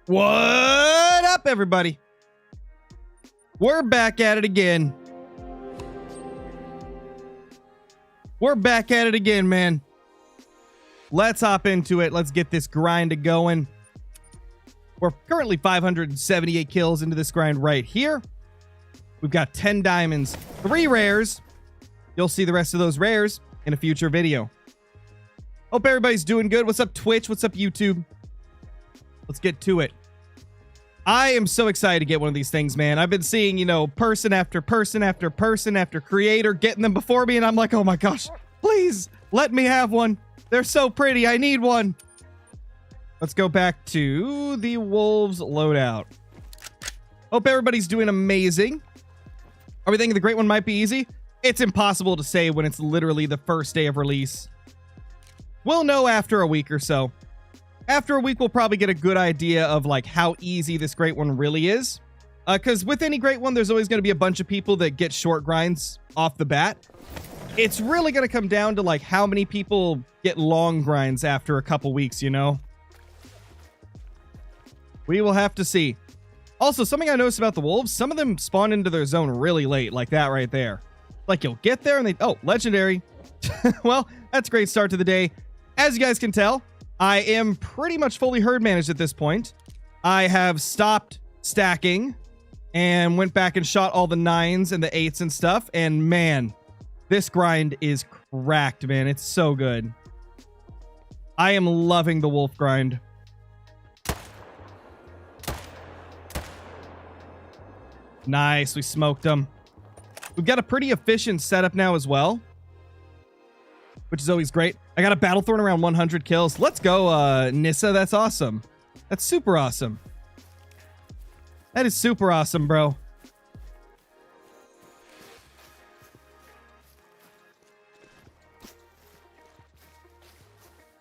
What up, everybody? We're back at it again. Man. Let's hop into it. Let's get this grind going. We're currently 578 kills into this grind right here. We've got 10 diamonds, 3 rares. You'll see the rest of those rares in a future video. Hope everybody's doing good. What's up, Twitch? What's up, YouTube? Let's get to it. I am so excited to get one of these things, man. I've been seeing, person after person after person after creator getting them before me, and I'm like, oh my gosh, please let me have one. They're so pretty. I need one. Let's go back to the Wolves loadout. Hope everybody's doing amazing. Are we thinking the Great One might be easy? It's impossible to say when it's literally the first day of release. We'll know after a week or so. After a week, we'll probably get a good idea of like how easy this Great One really is. Because with any Great One, there's always going to be a bunch of people that get short grinds off the bat. It's really going to come down to like how many people get long grinds after a couple weeks, We will have to see. Also, something I noticed about the Wolves, some of them spawn into their zone really late, like that right there. Like you'll get there and oh, legendary. Well, that's a great start to the day. As you guys can tell, I am pretty much fully herd managed at this point. I have stopped stacking and went back and shot all the 9s and the 8s and stuff. And man, this grind is cracked, man. It's so good. I am loving the wolf grind. Nice. We smoked them. We've got a pretty efficient setup now as well, which is always great. I got a battle thorn around 100 kills. Let's go, Nissa. That's awesome. That's super awesome. That is super awesome, bro.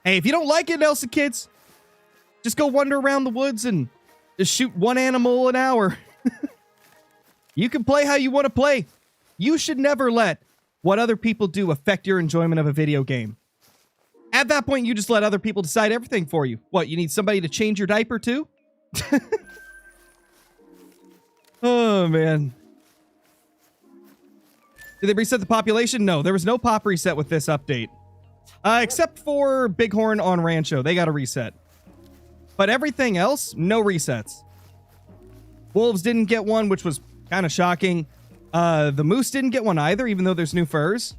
Hey, if you don't like it, Nelson kids, just go wander around the woods and just shoot one animal an hour. You can play how you want to play. You should never let what other people do affect your enjoyment of a video game. At that point, you just let other people decide everything for you. What, you need somebody to change your diaper too? Oh, man. Did they reset the population? No, there was no pop reset with this update. Except for Bighorn on Rancho. They got a reset. But everything else, no resets. Wolves didn't get one, which was kind of shocking. The moose didn't get one either, even though there's new furs.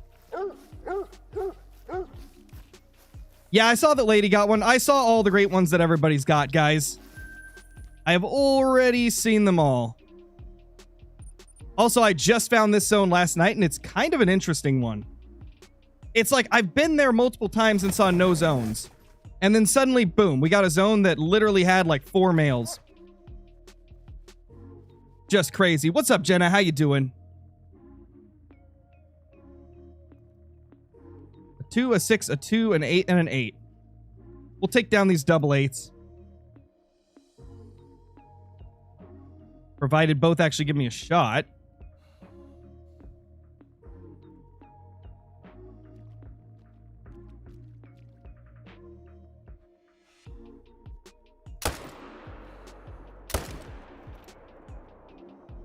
Yeah, I saw that lady got one. I saw all the great ones that everybody's got, guys. I have already seen them all. Also, I just found this zone last night, and it's kind of an interesting one. It's like I've been there multiple times and saw no zones. And then suddenly, boom, we got a zone that literally had like 4 males. Just crazy. What's up, Jenna? How you doing? A 2, a 6, a 2, an 8, and an 8. We'll take down these double 8s. Provided both actually give me a shot.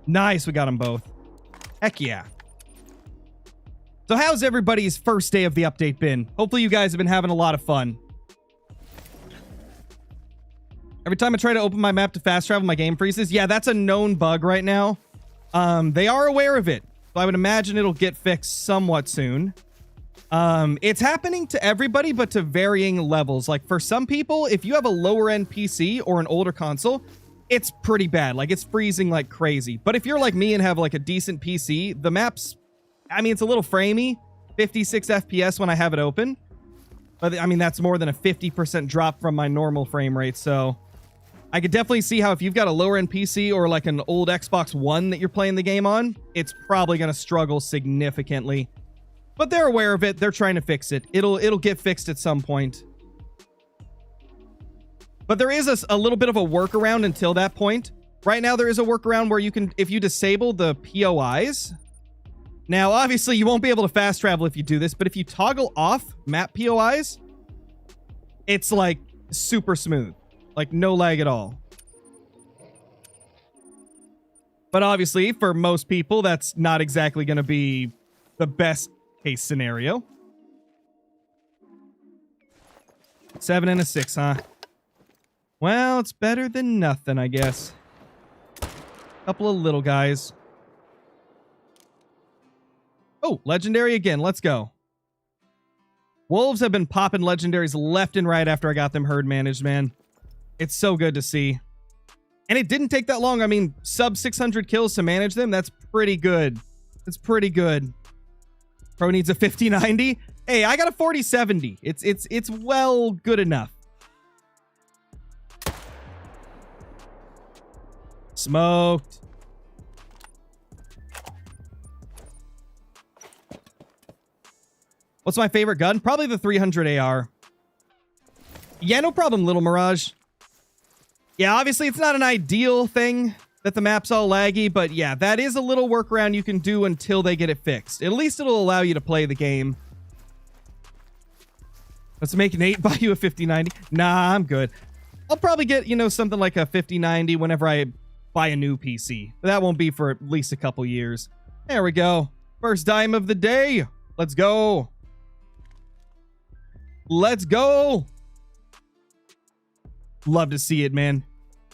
Nice, we got them both. Heck yeah. So how's everybody's first day of the update been? Hopefully you guys have been having a lot of fun. Every time I try to open my map to fast travel, my game freezes. Yeah, that's a known bug right now. They are aware of it. So I would imagine it'll get fixed somewhat soon. It's happening to everybody, but to varying levels. Like for some people, if you have a lower end PC or an older console, it's pretty bad. Like it's freezing like crazy. But if you're like me and have like a decent PC, the map's, I mean, it's a little framey, 56 FPS when I have it open. But I mean, that's more than a 50% drop from my normal frame rate. So I could definitely see how if you've got a lower end PC or like an old Xbox One that you're playing the game on, it's probably going to struggle significantly. But they're aware of it. They're trying to fix it. It'll get fixed at some point. But there is a little bit of a workaround until that point. Right now, there is a workaround where you can, if you disable the POIs. Now, obviously, you won't be able to fast travel if you do this, but if you toggle off map POIs, it's like super smooth. Like no lag at all. But obviously, for most people, that's not exactly going to be the best case scenario. 7 and a 6, huh? Well, it's better than nothing, I guess. Couple of little guys. Oh, legendary again. Let's go. Wolves have been popping legendaries left and right after I got them herd managed, man. It's so good to see. And it didn't take that long. I mean, sub 600 kills to manage them. That's pretty good. That's pretty good. Pro needs a 50-90. Hey, I got a 40-70. It's well good enough. Smoked. What's my favorite gun? Probably the 300 AR. Yeah, no problem, Little Mirage. Yeah, obviously it's not an ideal thing that the map's all laggy, but yeah, that is a little workaround you can do until they get it fixed. At least it'll allow you to play the game. Let's make Nate buy you a 50-90. Nah, I'm good. I'll probably get, you know, something like a 50-90 whenever I buy a new PC. But that won't be for at least a couple years. There we go. First dime of the day. Let's go. Let's go. Love to see it, man.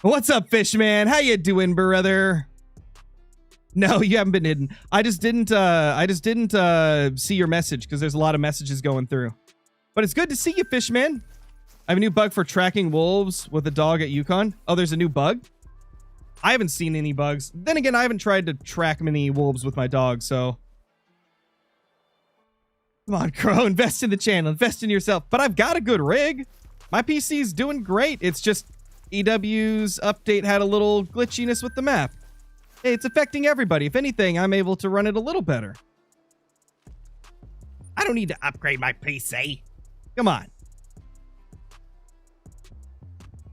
What's up, Fishman? How you doing, brother? No, you haven't been hidden. I just didn't see your message because there's a lot of messages going through. But it's good to see you, Fishman. I have a new bug for tracking wolves with a dog at Yukon. Oh, there's a new bug? I haven't seen any bugs. Then again, I haven't tried to track many wolves with my dog, so... Come on, Crow, invest in the channel. Invest in yourself. But I've got a good rig. My PC's doing great. It's just EW's update had a little glitchiness with the map. Hey, it's affecting everybody. If anything, I'm able to run it a little better. I don't need to upgrade my PC. Come on.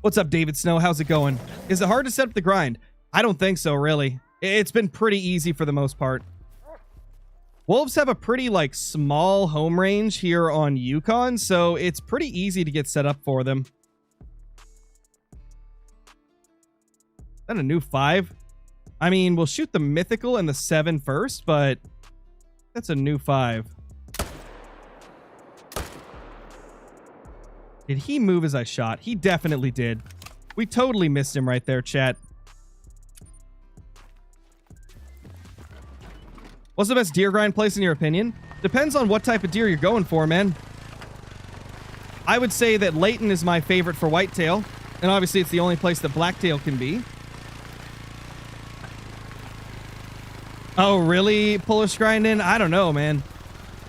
What's up, David Snow? How's it going? Is it hard to set up the grind? I don't think so, really. It's been pretty easy for the most part. Wolves have a pretty, like, small home range here on Yukon, so it's pretty easy to get set up for them. Is that a new 5? I mean, we'll shoot the mythical and the 7 first, but that's a new 5. Did he move as I shot? He definitely did. We totally missed him right there, chat. What's the best deer grind place in your opinion? Depends on what type of deer you're going for, man. I would say that Layton is my favorite for whitetail, and obviously it's the only place that blacktail can be. Oh, really, Polish grinding? I don't know, man.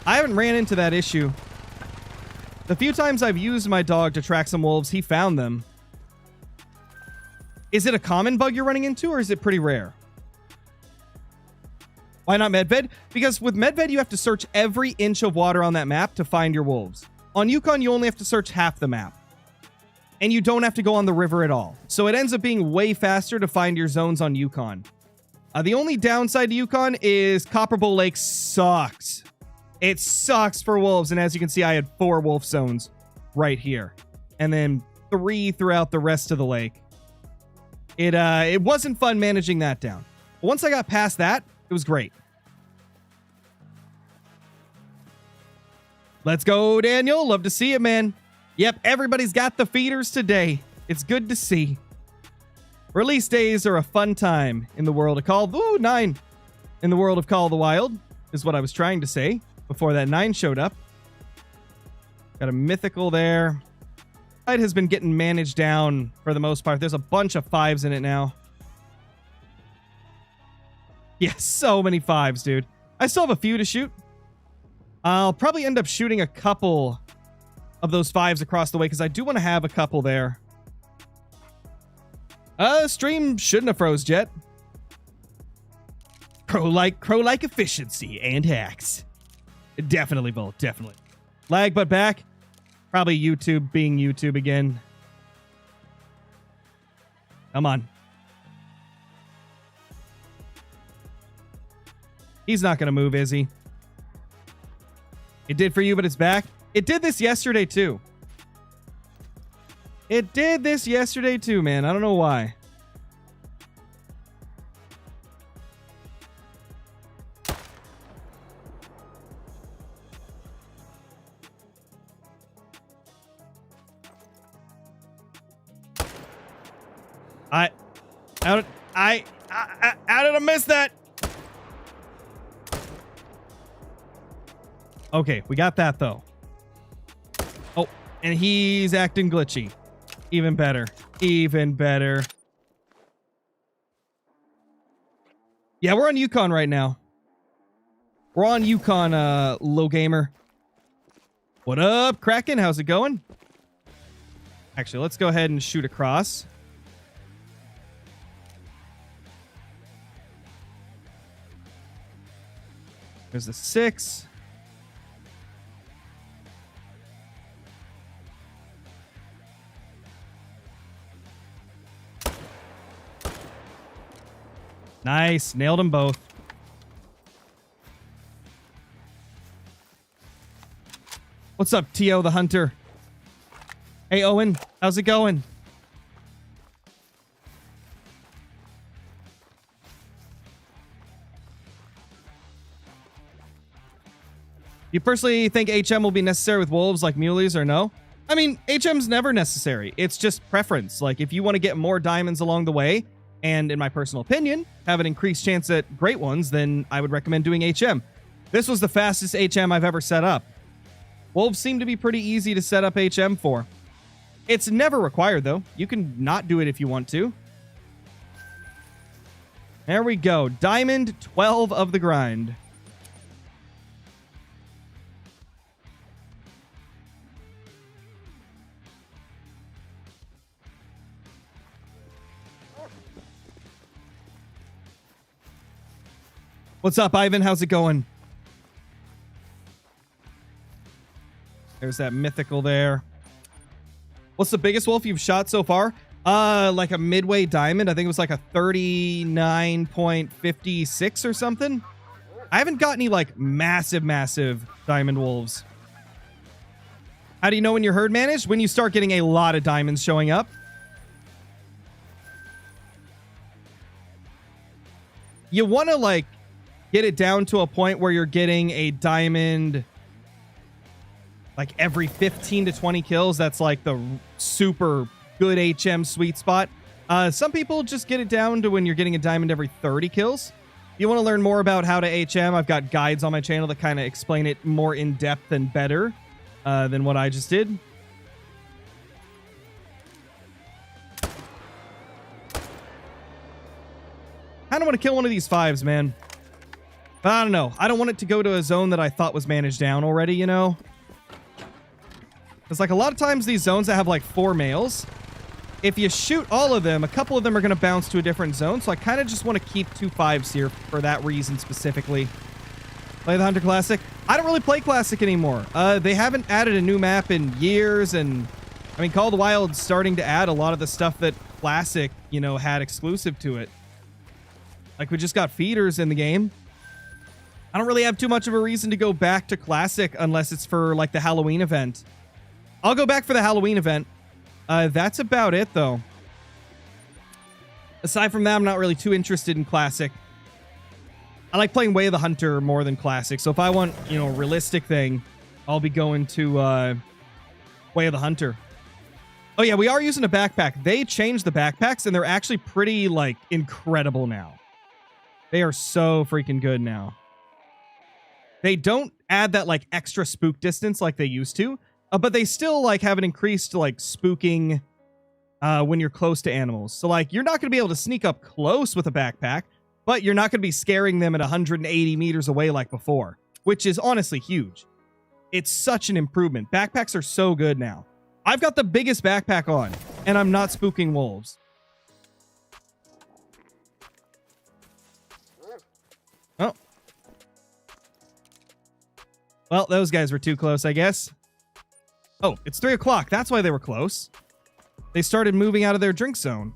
I haven't ran into that issue. The few times I've used my dog to track some wolves, he found them. Is it a common bug you're running into, or is it pretty rare? Why not Medved? Because with Medved, you have to search every inch of water on that map to find your wolves. On Yukon, you only have to search half the map. And you don't have to go on the river at all. So it ends up being way faster to find your zones on Yukon. The only downside to Yukon is Copper Bowl Lake sucks. It sucks for wolves. And as you can see, I had 4 wolf zones right here. And then 3 throughout the rest of the lake. It wasn't fun managing that down. But once I got past that, it was great. Let's go, Daniel. Love to see it, man. Yep, everybody's got the feeders today. It's good to see. Release days are a fun time in the world of Call... Ooh, 9. In the world of Call of the Wild is what I was trying to say before that 9 showed up. Got a mythical there. It has been getting managed down for the most part. There's a bunch of 5s in it now. Yeah, so many 5s, dude. I still have a few to shoot. I'll probably end up shooting a couple of those 5s across the way because I do want to have a couple there. Stream shouldn't have froze yet. Crow-like efficiency and hacks. Definitely, Bolt, definitely. Lag but back. Probably YouTube being YouTube again. Come on. He's not going to move, is he? It did for you, but it's back. It did this yesterday, too. It did this yesterday, too, man. I don't know why. How did I miss that? Okay, we got that though. Oh, and he's acting glitchy. Even better. Even better. Yeah, we're on Yukon right now. We're on Yukon, low gamer. What up, Kraken? How's it going? Actually, let's go ahead and shoot across. There's the 6. Nice. Nailed them both. What's up, T.O. the Hunter? Hey, Owen. How's it going? You personally think HM will be necessary with wolves like muleys or no? I mean, HM's never necessary. It's just preference. Like, if you want to get more diamonds along the way, and in my personal opinion, have an increased chance at great ones, then I would recommend doing HM. This was the fastest HM I've ever set up. Wolves seem to be pretty easy to set up HM for. It's never required, though. You can not do it if you want to. There we go. Diamond 12 of the grind. What's up, Ivan? How's it going? There's that mythical there. What's the biggest wolf you've shot so far? Like a midway diamond. I think it was like a 39.56 or something. I haven't got any like massive diamond wolves. How do you know when your herd managed? When you start getting a lot of diamonds showing up. You want to like get it down to a point where you're getting a diamond like every 15 to 20 kills. That's like the super good HM sweet spot. Some people just get it down to when you're getting a diamond every 30 kills. If you want to learn more about how to HM, I've got guides on my channel that kind of explain it more in depth and better than what I just did. I don't want to kill one of these 5s, man. But I don't know. I don't want it to go to a zone that I thought was managed down already, you know? Because like a lot of times these zones that have like 4 males, if you shoot all of them, a couple of them are going to bounce to a different zone. So I kind of just want to keep 2 5s here for that reason specifically. Play the Hunter Classic. I don't really play Classic anymore. They haven't added a new map in years. And I mean, Call of the Wild's starting to add a lot of the stuff that Classic, you know, had exclusive to it. Like we just got feeders in the game. I don't really have too much of a reason to go back to Classic unless it's for like the Halloween event. I'll go back for the Halloween event. That's about it though. Aside from that, I'm not really too interested in Classic. I like playing Way of the Hunter more than Classic. So if I want, you know, a realistic thing, I'll be going to Way of the Hunter. Oh yeah, we are using a backpack. They changed the backpacks and they're actually pretty like incredible now. They are so freaking good now. They don't add that like extra spook distance like they used to, but they still like have an increased like spooking when you're close to animals. So like you're not going to be able to sneak up close with a backpack, but you're not going to be scaring them at 180 meters away like before, which is honestly huge. It's such an improvement. Backpacks are so good now. I've got the biggest backpack on and I'm not spooking wolves. Oh. Well, those guys were too close, I guess. Oh, it's 3 o'clock. That's why they were close. They started moving out of their drink zone.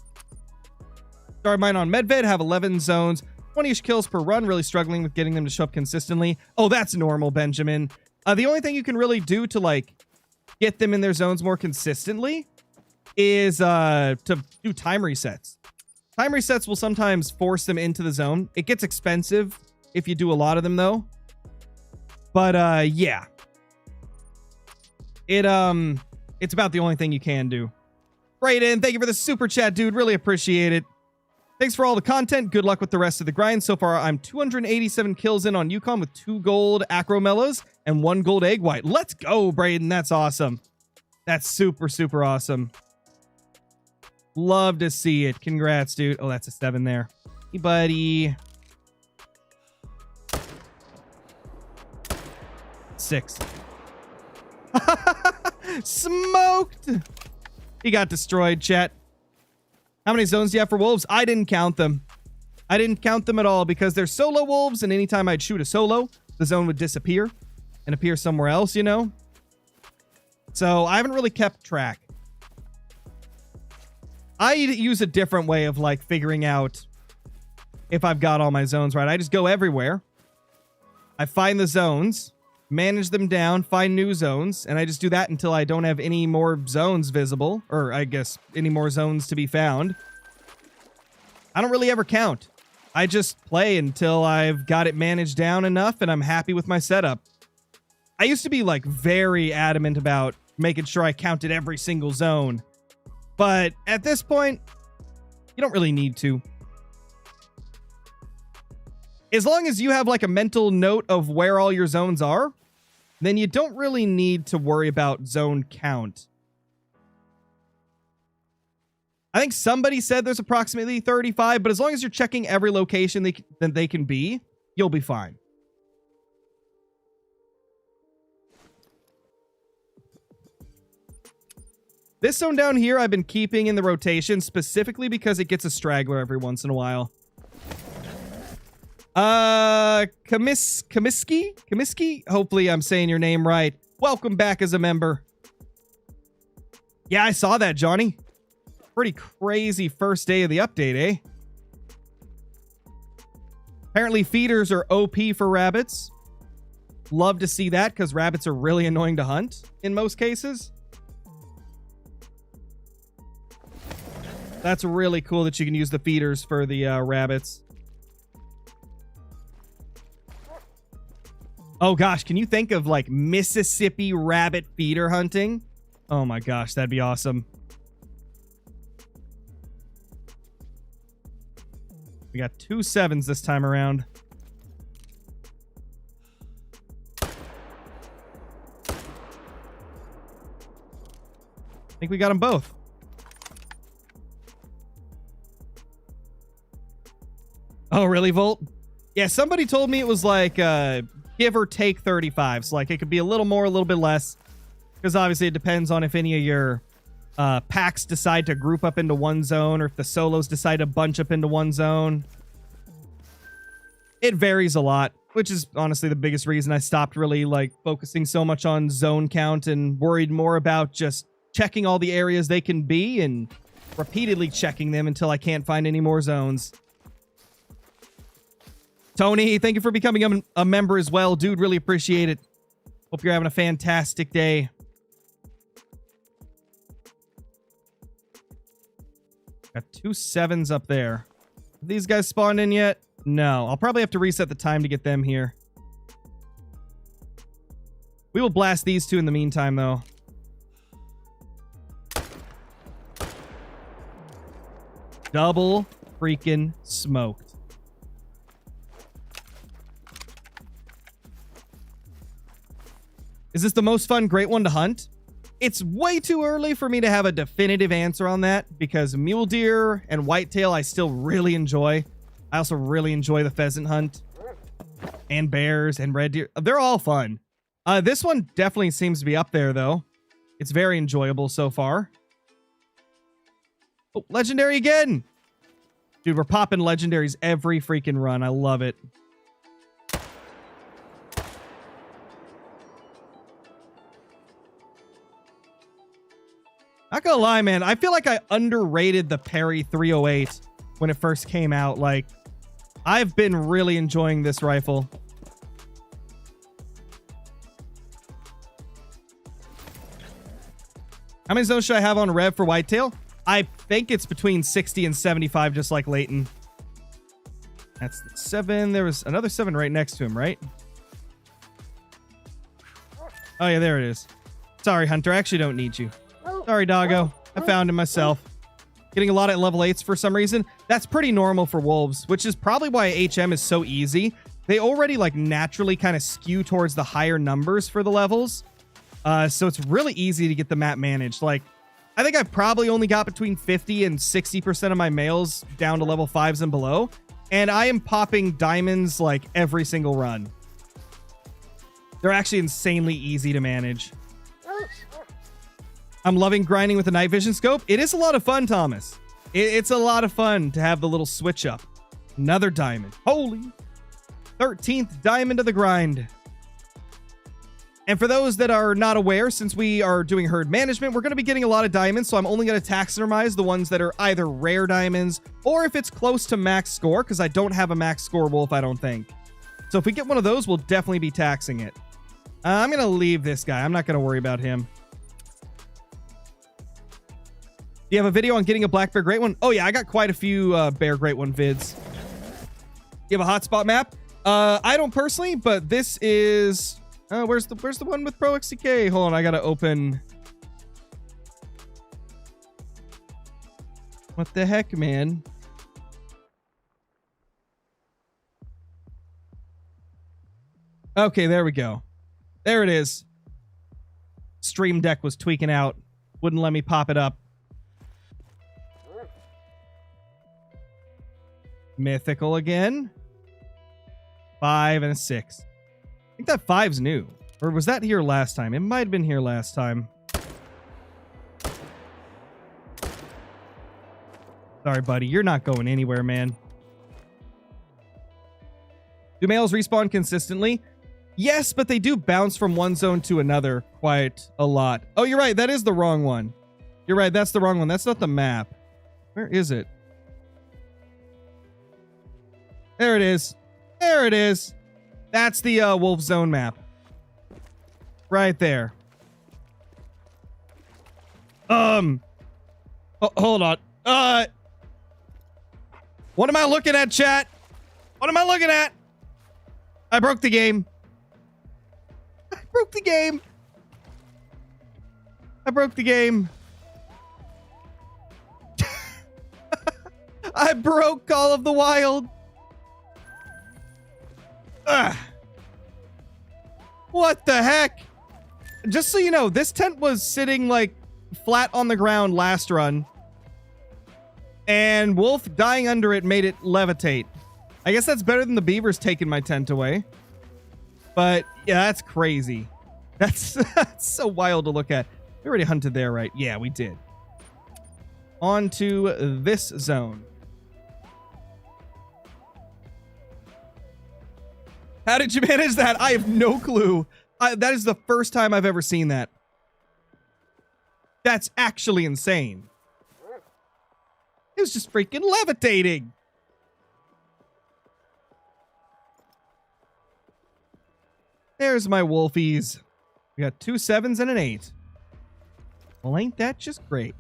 Started mine on Medved, have 11 zones, 20-ish kills per run, really struggling with getting them to show up consistently. Oh, that's normal, Benjamin. The only thing you can really do to, like, get them in their zones more consistently is to do time resets. Time resets will sometimes force them into the zone. It gets expensive if you do a lot of them, though. But, yeah. It's about the only thing you can do. Brayden, thank you for the super chat, dude. Really appreciate it. Thanks for all the content. Good luck with the rest of the grind. So far, I'm 287 kills in on Yukon with 2 gold acromellas and 1 gold egg white. Let's go, Brayden. That's awesome. That's super, super awesome. Love to see it. Congrats, dude. Oh, that's a 7 there. Hey, buddy. 6. Smoked. He got destroyed, chat. How many zones do you have for wolves? I didn't count them. I didn't count them at all because they're solo wolves, and anytime I'd shoot a solo, the zone would disappear and appear somewhere else, you know? So I haven't really kept track. I use a different way of like figuring out if I've got all my zones right. I just go everywhere. I find the zones, manage them down, find new zones, and I just do that until I don't have any more zones visible, or I guess any more zones to be found. I don't really ever count. I just play until I've got it managed down enough and I'm happy with my setup. I used to be like very adamant about making sure I counted every single zone, but at this point, you don't really need to. As long as you have like a mental note of where all your zones are, then you don't really need to worry about zone count. I think somebody said there's approximately 35, but as long as you're checking every location that they can be, you'll be fine. This zone down here I've been keeping in the rotation specifically because it gets a straggler every once in a while. Kamiski? Hopefully I'm saying your name right. Welcome back as a member. Yeah, I saw that, Johnny. Pretty crazy first day of the update, eh? Apparently feeders are OP for rabbits. Love to see that because rabbits are really annoying to hunt in most cases. That's really cool that you can use the feeders for the rabbits. Oh gosh, can you think of like Mississippi rabbit feeder hunting? Oh my gosh, that'd be awesome. We got 2 7s this time around. I think we got them both. Oh, really, Volt? Yeah, somebody told me it was like give or take 35. So like it could be a little more, a little bit less. Because obviously it depends on if any of your packs decide to group up into one zone or if the solos decide to bunch up into one zone. It varies a lot, which is honestly the biggest reason I stopped really like focusing so much on zone count and worried more about just checking all the areas they can be and repeatedly checking them until I can't find any more zones. Tony, thank you for becoming a member as well. Dude, really appreciate it. Hope you're having a fantastic day. Got 2 7s up there. Have these guys spawned in yet? No. I'll probably have to reset the time to get them here. We will blast these 2 in the meantime, though. Double freaking smoked. Is this the most fun great one to hunt? It's way too early for me to have a definitive answer on that because mule deer and whitetail I still really enjoy. I also really enjoy the pheasant hunt and bears and red deer. They're all fun. This one definitely seems to be up there though. It's very enjoyable so far. Oh, legendary again. Dude, we're popping legendaries every freaking run. I love it. Not gonna lie, man. I feel like I underrated the Perry 308 when it first came out. Like, I've been really enjoying this rifle. How many zones should I have on Rev for whitetail? I think it's between 60 and 75, just like Leighton. That's 7. There was another 7 right next to him, right? Oh, yeah, there it is. Sorry, Hunter. I actually don't need you. Sorry, doggo. I found him myself. Getting a lot at level 8s for some reason. That's pretty normal for wolves, which is probably why HM is so easy. They already like naturally kind of skew towards the higher numbers for the levels. So it's really easy to get the map managed. Like, I think I've probably only got between 50 and 60% of my males down to level 5s and below. And I am popping diamonds like every single run. They're actually insanely easy to manage. I'm loving grinding with the night vision scope. It is a lot of fun, Thomas. It's a lot of fun to have the little switch up. Another diamond. Holy 13th diamond of the grind. And for those that are not aware, since we are doing herd management, we're going to be getting a lot of diamonds. So I'm only going to taxonomize the ones that are either rare diamonds or if it's close to max score, because I don't have a max score wolf, I don't think. So if we get one of those, we'll definitely be taxing it. I'm going to leave this guy. I'm not going to worry about him. Do you have a video on getting a black bear great one? Oh yeah, I got quite a few bear great one vids. You have a hotspot map? I don't personally, but this is where's the one with Pro XCK? Hold on, I gotta open. What the heck, man? Okay, there we go. There it is. Stream Deck was tweaking out. Wouldn't let me pop it up. Mythical again. 5 and a 6. I think that 5's new. Or was that here last time? It might have been here last time. Sorry, buddy. You're not going anywhere, man. Do males respawn consistently? Yes, but they do bounce from one zone to another quite a lot. Oh, you're right. That is the wrong one. You're right. That's the wrong one. That's not the map. Where is it? There it is. There it is. That's the wolf zone map. Right there. Oh, hold on. What am I looking at, chat? What am I looking at? I broke the game. I broke the game. I broke the game. I broke Call of the Wild. What the heck? Just so you know, this tent was sitting like flat on the ground last run. And Wolf dying under it made it levitate. I guess that's better than the beavers taking my tent away. But yeah, that's crazy. That's so wild to look at. We already hunted there, right? Yeah, we did. On to this zone. How did you manage that? I have no clue. That is the first time I've ever seen that. That's actually insane. It was just freaking levitating. There's my wolfies. We got 2 7s and an 8. Well, ain't that just great?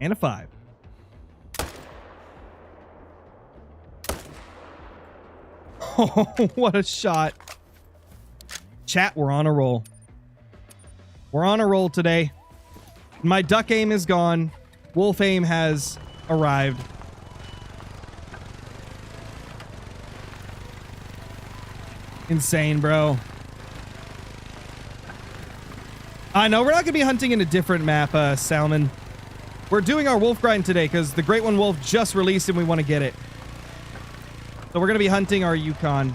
And a 5. Oh, what a shot. Chat, we're on a roll. We're on a roll today. My duck aim is gone. Wolf aim has arrived. Insane, bro. I know, we're not going to be hunting in a different map, Salmon. We're doing our wolf grind today because the Great One Wolf just released and we want to get it. So we're going to be hunting our Yukon.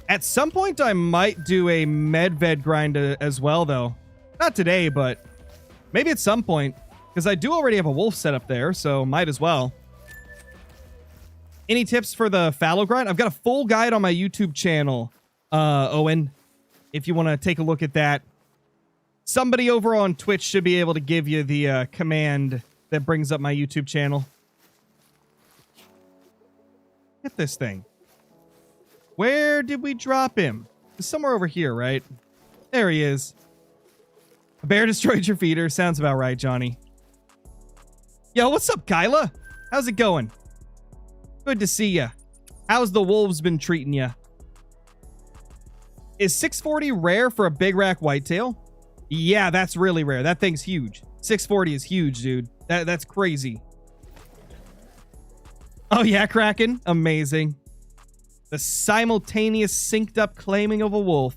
At some point, I might do a medved grind as well, though. Not today, but maybe at some point. Because I do already have a wolf set up there, so might as well. Any tips for the fallow grind? I've got a full guide on my YouTube channel, Owen. If you want to take a look at that. Somebody over on Twitch should be able to give you the command that brings up my YouTube channel. Get this thing. Where did we drop him? It's somewhere over here, right? There he is. A bear destroyed your feeder. Sounds about right, Johnny. Yo, what's up, Kyla? How's it going? Good to see ya. How's the wolves been treating ya? Is 640 rare for a big rack whitetail? Yeah, that's really rare. That thing's huge. 640 is huge, dude. That's crazy. Oh yeah, Kraken. Amazing. The simultaneous synced up claiming of a wolf.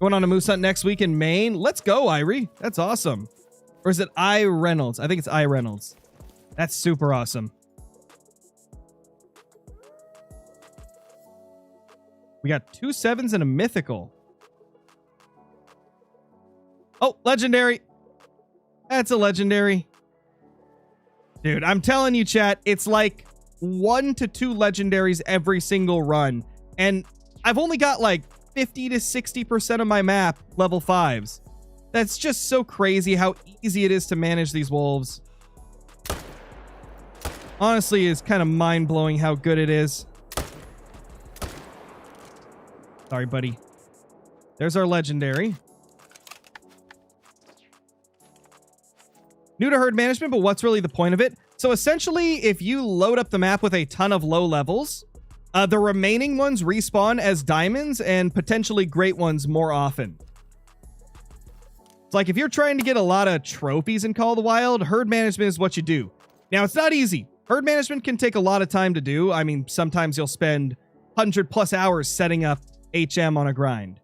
Going on a moose hunt next week in Maine. Let's go, Irie. That's awesome. Or is it I Reynolds? I think it's I Reynolds. That's super awesome. We got 2 7s and a mythical. Oh, legendary. That's a legendary. Dude, I'm telling you, chat, it's like 1 to 2 legendaries every single run. And I've only got like 50 to 60% of my map level 5s. That's just so crazy how easy it is to manage these wolves. Honestly, it's kind of mind-blowing how good it is. Sorry, buddy. There's our legendary. New to herd management, but what's really the point of it? So essentially, if you load up the map with a ton of low levels, the remaining ones respawn as diamonds and potentially great ones more often. It's like if you're trying to get a lot of trophies in Call of the Wild, herd management is what you do. Now, it's not easy. Herd management can take a lot of time to do. I mean, sometimes you'll spend 100+ hours setting up HM on a grind.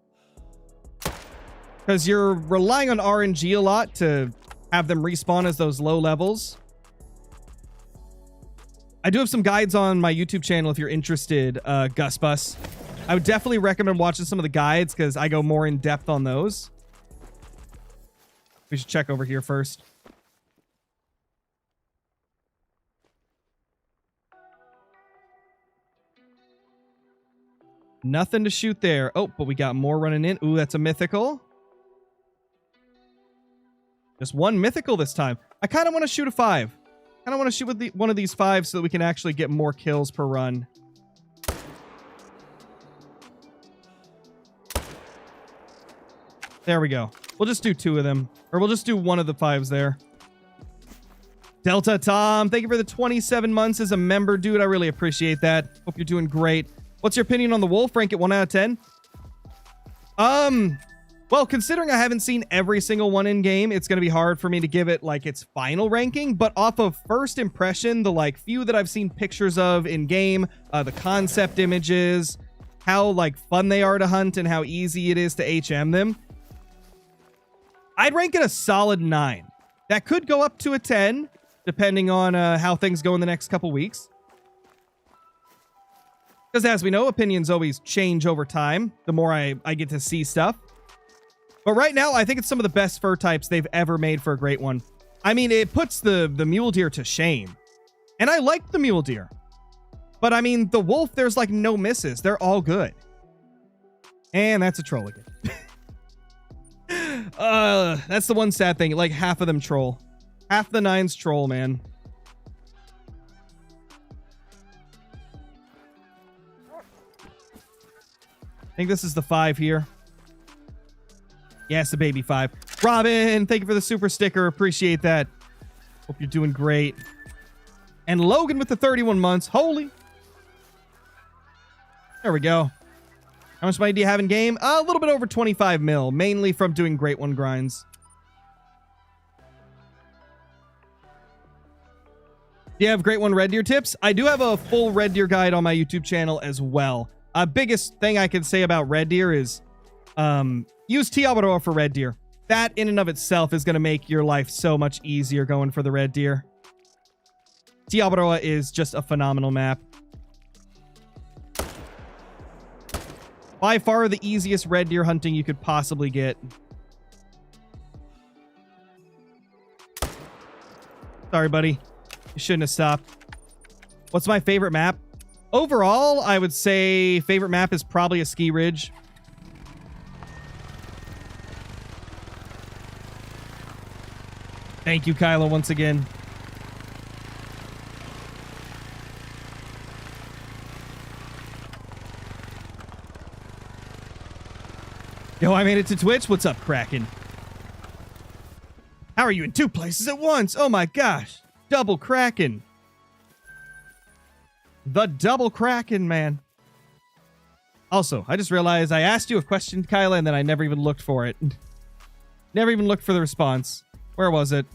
Because you're relying on RNG a lot to have them respawn as those low levels. I do have some guides on my YouTube channel if you're interested, Gus Bus. I would definitely recommend watching some of the guides because I go more in depth on those. We should check over here first. Nothing to shoot there. Oh, but we got more running in. Ooh, that's a mythical. Just one mythical this time. I kind of want to shoot a 5. I kind of want to shoot with one of these 5s so that we can actually get more kills per run. There we go. We'll just do 2 of them. Or we'll just do 1 of the 5s there. Delta Tom, thank you for the 27 months as a member, dude. I really appreciate that. Hope you're doing great. What's your opinion on the wolf? Rank it 1 out of 10? Well, considering I haven't seen every single one in game, it's going to be hard for me to give it like its final ranking, but off of first impression, the like few that I've seen pictures of in game, the concept images, how like fun they are to hunt and how easy it is to HM them, I'd rank it a solid 9. That could go up to a 10, depending on how things go in the next couple weeks. Because as we know, opinions always change over time, the more I get to see stuff. But right now, I think it's some of the best fur types they've ever made for a great one. I mean, it puts the mule deer to shame. And I like the mule deer. But I mean, the wolf, there's like no misses. They're all good. And that's a troll again. That's the one sad thing. Like half of them troll. Half the 9's troll, man. I think this is the 5 here. Yes, the baby 5. Robin, thank you for the super sticker. Appreciate that. Hope you're doing great. And Logan with the 31 months. Holy. There we go. How much money do you have in game? A little bit over 25 mil, mainly from doing great one grinds. Do you have great one red deer tips? I do have a full red deer guide on my YouTube channel as well. Biggest thing I can say about red deer is use Tiabaroa for red deer. That in and of itself is going to make your life so much easier going for the red deer. Tiabaroa is just a phenomenal map. By far the easiest red deer hunting you could possibly get. Sorry, buddy. You shouldn't have stopped. What's my favorite map? Overall, I would say favorite map is probably a ski ridge. Thank you, Kylo, once again. Yo, I made it to Twitch. What's up, Kraken? How are you in 2 places at once? Oh my gosh. Double Kraken. The double Kraken, man. Also, I just realized I asked you a question, Kyla, and then I never even looked for it. Never even looked for the response. Where was it?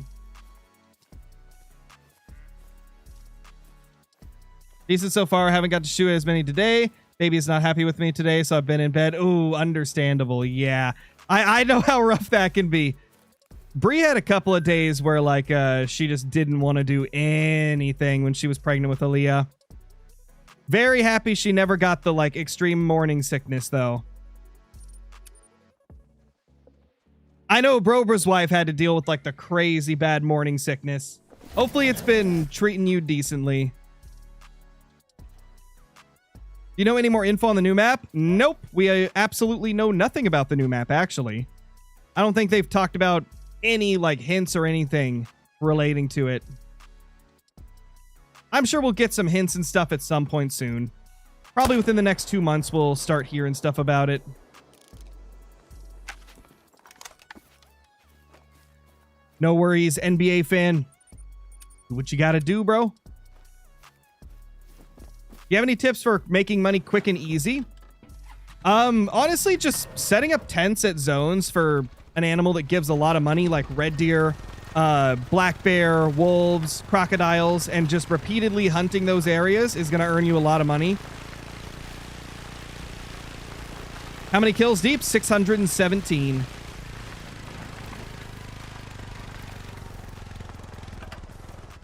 Decent so far. Haven't got to shoot as many today. Baby is not happy with me today, so I've been in bed. Ooh, understandable. Yeah. I know how rough that can be. Bree had a couple of days where, like, she just didn't want to do anything when she was pregnant with Aaliyah. Very happy she never got the, like, extreme morning sickness, though. I know Brobra's wife had to deal with, like, the crazy bad morning sickness. Hopefully it's been treating you decently. You know any more info on the new map? Nope. We absolutely know nothing about the new map, actually. I don't think they've talked about any, like, hints or anything relating to it. I'm sure we'll get some hints and stuff at some point soon. Probably within the next 2 months, we'll start hearing stuff about it. No worries, NBA fan. Do what you gotta do, bro. You have any tips for making money quick and easy? Honestly, just setting up tents at zones for an animal that gives a lot of money, like red deer, black bear, wolves, crocodiles, and just repeatedly hunting those areas is going to earn you a lot of money. How many kills deep? 617.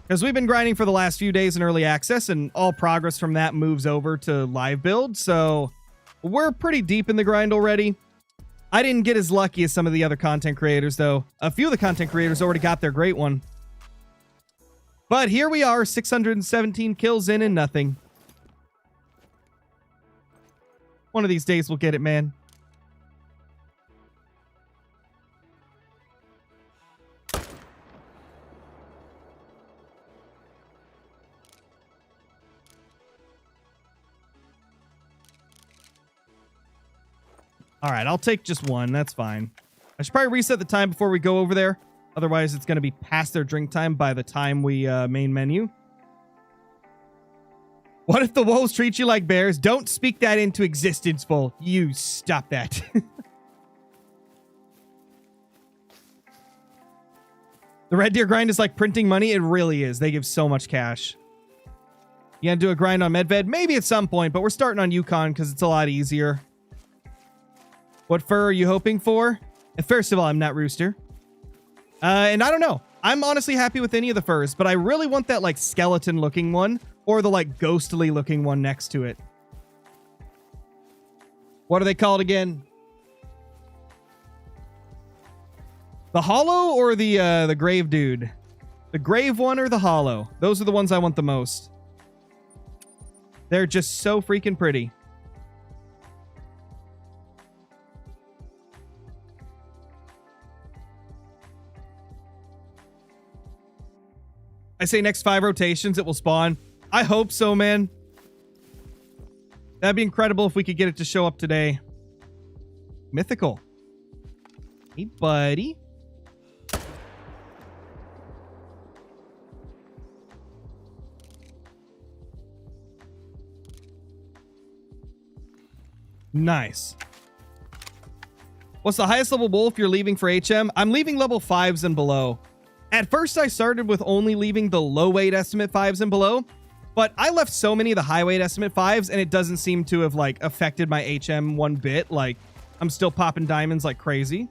Because we've been grinding for the last few days in early access, and all progress from that moves over to live build, so we're pretty deep in the grind already. I didn't get as lucky as some of the other content creators, though. A few of the content creators already got their great one. But here we are, 617 kills in and nothing. One of these days we'll get it, man. All right, I'll take just one. That's fine. I should probably reset the time before we go over there. Otherwise, it's going to be past their drink time by the time we main menu. What if the wolves treat you like bears? Don't speak that into existence, Bull. You stop that. The red deer grind is like printing money. It really is. They give so much cash. You gonna do a grind on Medved? Maybe at some point, but we're starting on Yukon because it's a lot easier. What fur are you hoping for? First of all, I'm not Rooster. And I don't know. I'm honestly happy with any of the furs, but I really want that, like, skeleton-looking one or the, like, ghostly-looking one next to it. What are they called again? The hollow or the grave dude? The grave one or the hollow? Those are the ones I want the most. They're just so freaking pretty. I say next 5 rotations it will spawn. I hope so, man. That'd be incredible if we could get it to show up today. Mythical. Hey, buddy. Nice. What's the highest level wolf you're leaving for HM? I'm leaving level 5s and below. At first, I started with only leaving the low weight estimate 5s and below, but I left so many of the high weight estimate 5s, and it doesn't seem to have, like, affected my HM one bit. Like, I'm still popping diamonds like crazy.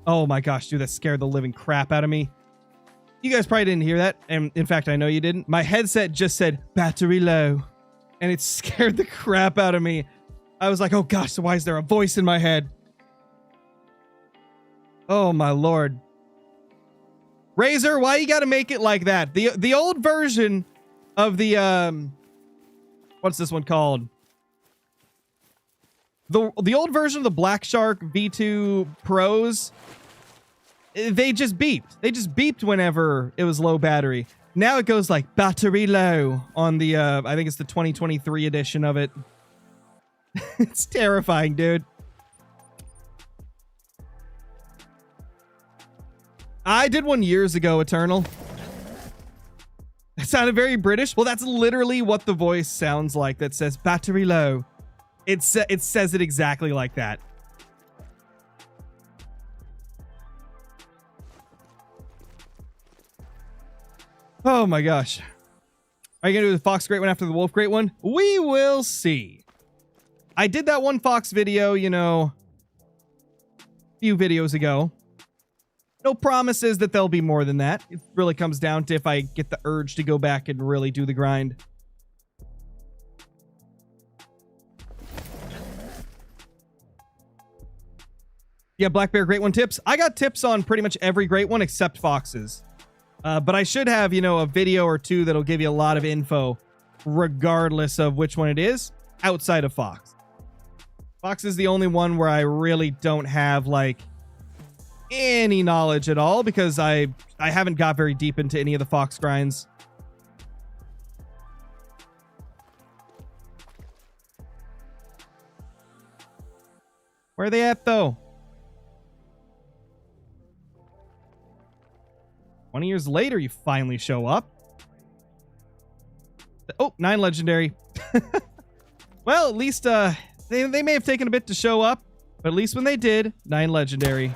Oh my gosh, dude, that scared the living crap out of me. You guys probably didn't hear that, and in fact, I know you didn't. My headset just said, battery low, and it scared the crap out of me. I was like, oh gosh, so why is there a voice in my head? Oh my lord. Razor, why you gotta make it like that? The old version of the what's this one called? The old version of the Black Shark V2 Pros, they just beeped. They just beeped whenever it was low battery. Now it goes like battery low on the I think it's the 2023 edition of it. It's terrifying, dude. I did one years ago, Eternal. It sounded very British. Well, that's literally what the voice sounds like that says battery low. It says it exactly like that. Oh my gosh. Are you going to do the Fox Great one after the Wolf Great one? We will see. I did that one Fox video, you know, a few videos ago. No promises that there'll be more than that. It really comes down to if I get the urge to go back and really do the grind. Yeah, Black Bear Great One tips. I got tips on pretty much every Great One except Fox's. But I should have, you know, a video or two that'll give you a lot of info regardless of which one it is outside of Fox. Fox is the only one where I really don't have, like, any knowledge at all because I haven't got very deep into any of the Fox grinds. Where are they at, though? 20 years later, you finally show up. Oh, 9 legendary. Well, at least they may have taken a bit to show up, but at least when they did, 9 legendary.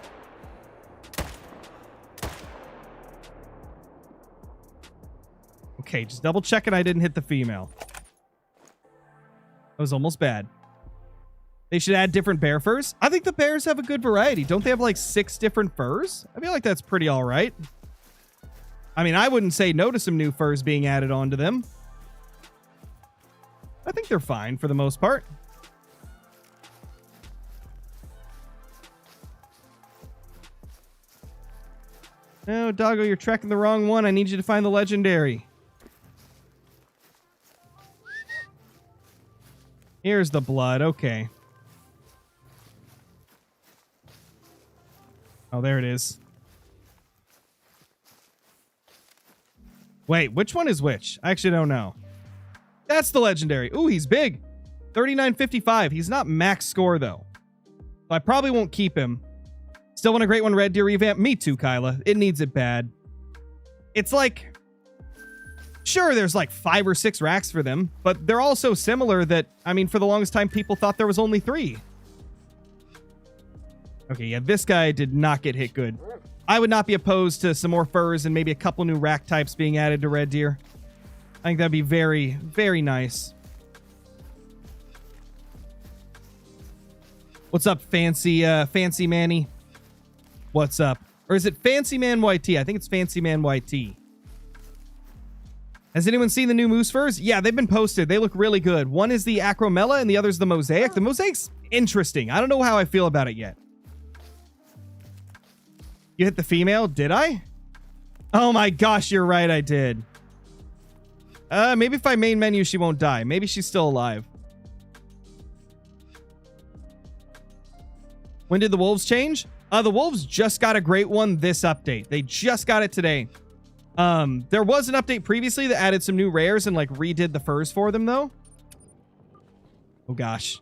Okay, just double checking I didn't hit the female. That was almost bad. They should add different bear furs. I think the bears have a good variety. Don't they have like 6 different furs? I feel like that's pretty all right. I mean, I wouldn't say no to some new furs being added onto them. I think they're fine for the most part. No, doggo, you're tracking the wrong one. I need you to find the legendary. Here's the blood. Okay. Oh, there it is. Wait, which one is which? I actually don't know. That's the legendary. Ooh, he's big. 3955. He's not max score, though. So I probably won't keep him. Still want a Great One Red Deer revamp? Me too, Kyla. It needs it bad. It's like... Sure, there's like 5 or 6 racks for them, but they're all so similar that, I mean, for the longest time, people thought there was only 3. Okay, yeah, this guy did not get hit good. I would not be opposed to some more furs and maybe a couple new rack types being added to Red Deer. I think that'd be very, very nice. What's up, Fancy Manny? What's up? Or is it Fancy Man YT? I think it's Fancy Man YT. Has anyone seen the new moose furs? Yeah, they've been posted. They look really good. One is the Acromella and the other's the Mosaic. The Mosaic's interesting. I don't know how I feel about it yet. You hit the female? Did I? Oh my gosh, you're right, I did. Maybe if I main menu, she won't die. Maybe she's still alive. When did the wolves change? The wolves just got a Great One this update. They just got it today. There was an update previously that added some new rares and like redid the furs for them though. Oh gosh.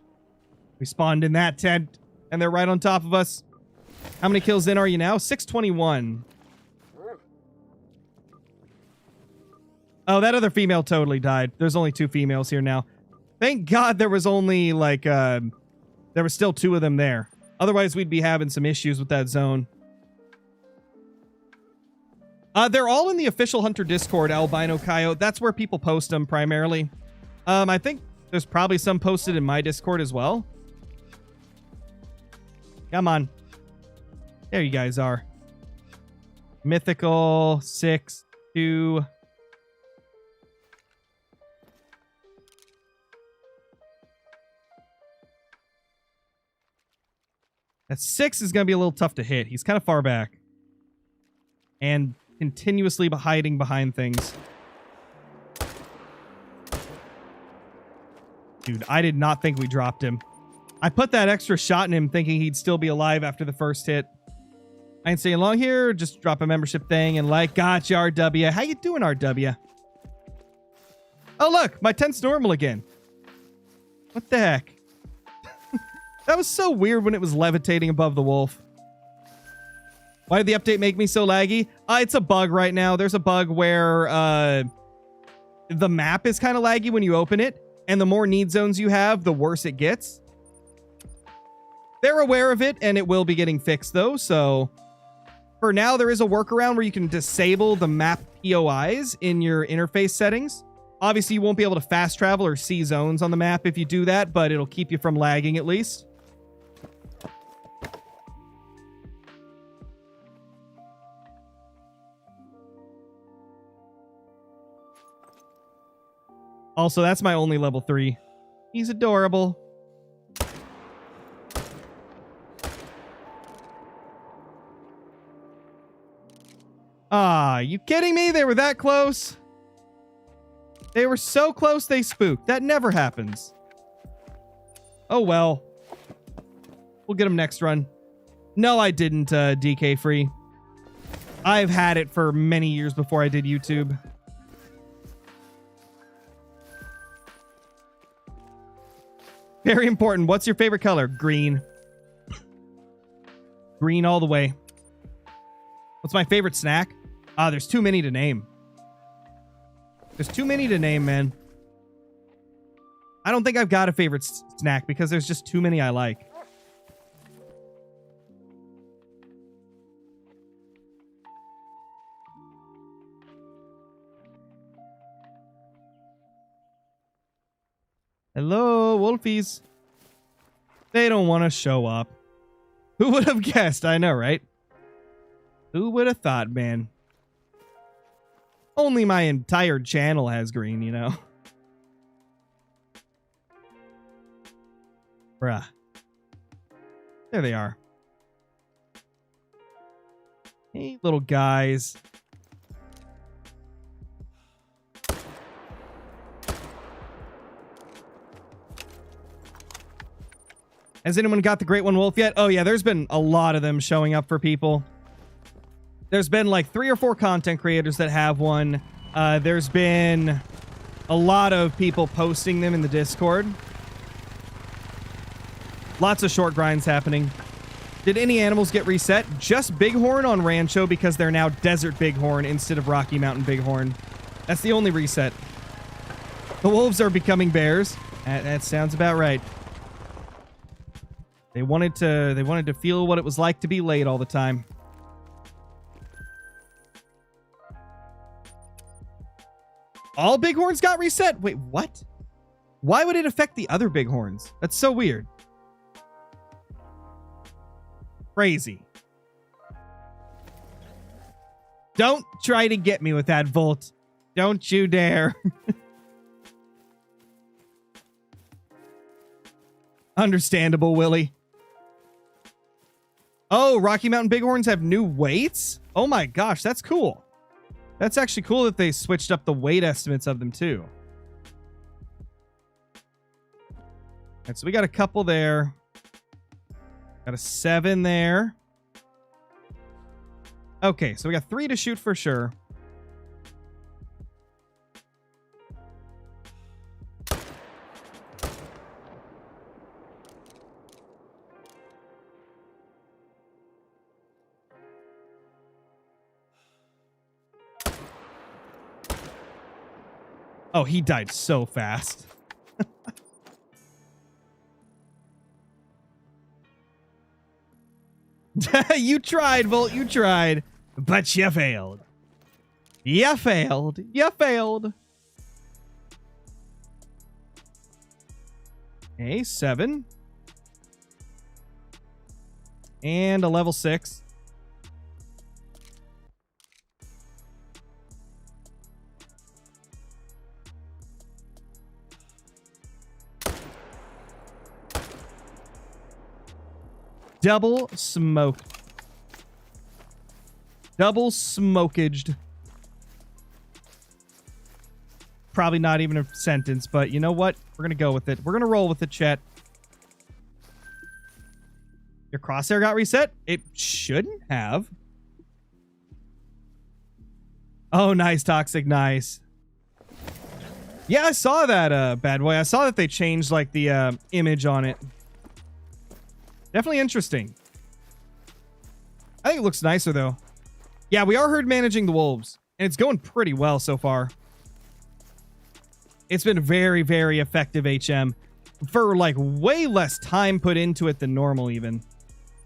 We spawned in that tent and they're right on top of us. How many kills in are you now? 621. Oh, that other female totally died. There's only 2 females here now. Thank God there was only like, there were still 2 of them there. Otherwise, we'd be having some issues with that zone. They're all in the official Hunter Discord, Albino Coyote. That's where people post them primarily. I think there's probably some posted in my Discord as well. Come on. There you guys are. Mythical 6, 2. That 6 is going to be a little tough to hit. He's kind of far back. And continuously hiding behind things. Dude, I did not think we dropped him. I put that extra shot in him thinking he'd still be alive after the first hit. I ain't staying long here. Just drop a membership thing and like, gotcha, RW. How you doing, RW? Oh, look, my tent's normal again. What the heck? That was so weird when it was levitating above the wolf. Why did the update make me so laggy? It's a bug right now. There's a bug where the map is kind of laggy when you open it. and the more need zones you have, the worse it gets. They're aware of it, and it will be getting fixed, though. So for now, there is a workaround where you can disable the map POIs in your interface settings. Obviously, you won't be able to fast travel or see zones on the map if you do that, but it'll keep you from lagging at least. Also, that's my only level 3. He's adorable. Ah, you kidding me? They were that close? They were so close they spooked. That never happens. Oh well. We'll get them next run. No, I didn't, DK free. I've had it for many years before I did YouTube. Very important. What's your favorite color? Green. Green all the way. What's my favorite snack? Ah, there's too many to name. There's too many to name, man. I don't think I've got a favorite snack because there's just too many I like. Hello, Wolfies. They don't want to show up. Who would have guessed? I know, right? Who would have thought, man? Only my entire channel has green, you know? Bruh. There they are. Hey, little guys. Has anyone got the Great One Wolf yet? Oh yeah, there's been a lot of them showing up for people. There's been like 3 or 4 content creators that have one. There's been a lot of people posting them in the Discord. Lots of short grinds happening. Did any animals get reset? Just Bighorn on Rancho because they're now Desert Bighorn instead of Rocky Mountain Bighorn. That's the only reset. The wolves are becoming bears. That sounds about right. They wanted to feel what it was like to be late all the time. All bighorns got reset? Wait, what? Why would it affect the other bighorns? That's so weird. Crazy. Don't try to get me with that, Volt. Don't you dare. Understandable, Willie. Oh, Rocky Mountain Bighorns have new weights? Oh my gosh, that's cool. That's actually cool that they switched up the weight estimates of them too. All right, so we got a couple there. Got a 7 there. Okay, so we got 3 to shoot for sure. Oh, he died so fast. You tried, Volt. You tried. But you failed. You failed. You failed. Okay, 7. And a level 6. Double smoked. Double smokaged. Probably not even a sentence, but you know what? We're going to go with it. We're going to roll with it, chat. Your crosshair got reset? It shouldn't have. Oh, nice, Toxic. Nice. Yeah, I saw that, Bad Boy. I saw that they changed, like, the image on it. Definitely interesting. I think it looks nicer, though. Yeah, we are herd managing the wolves, and it's going pretty well so far. It's been very, very effective HM for like way less time put into it than normal even.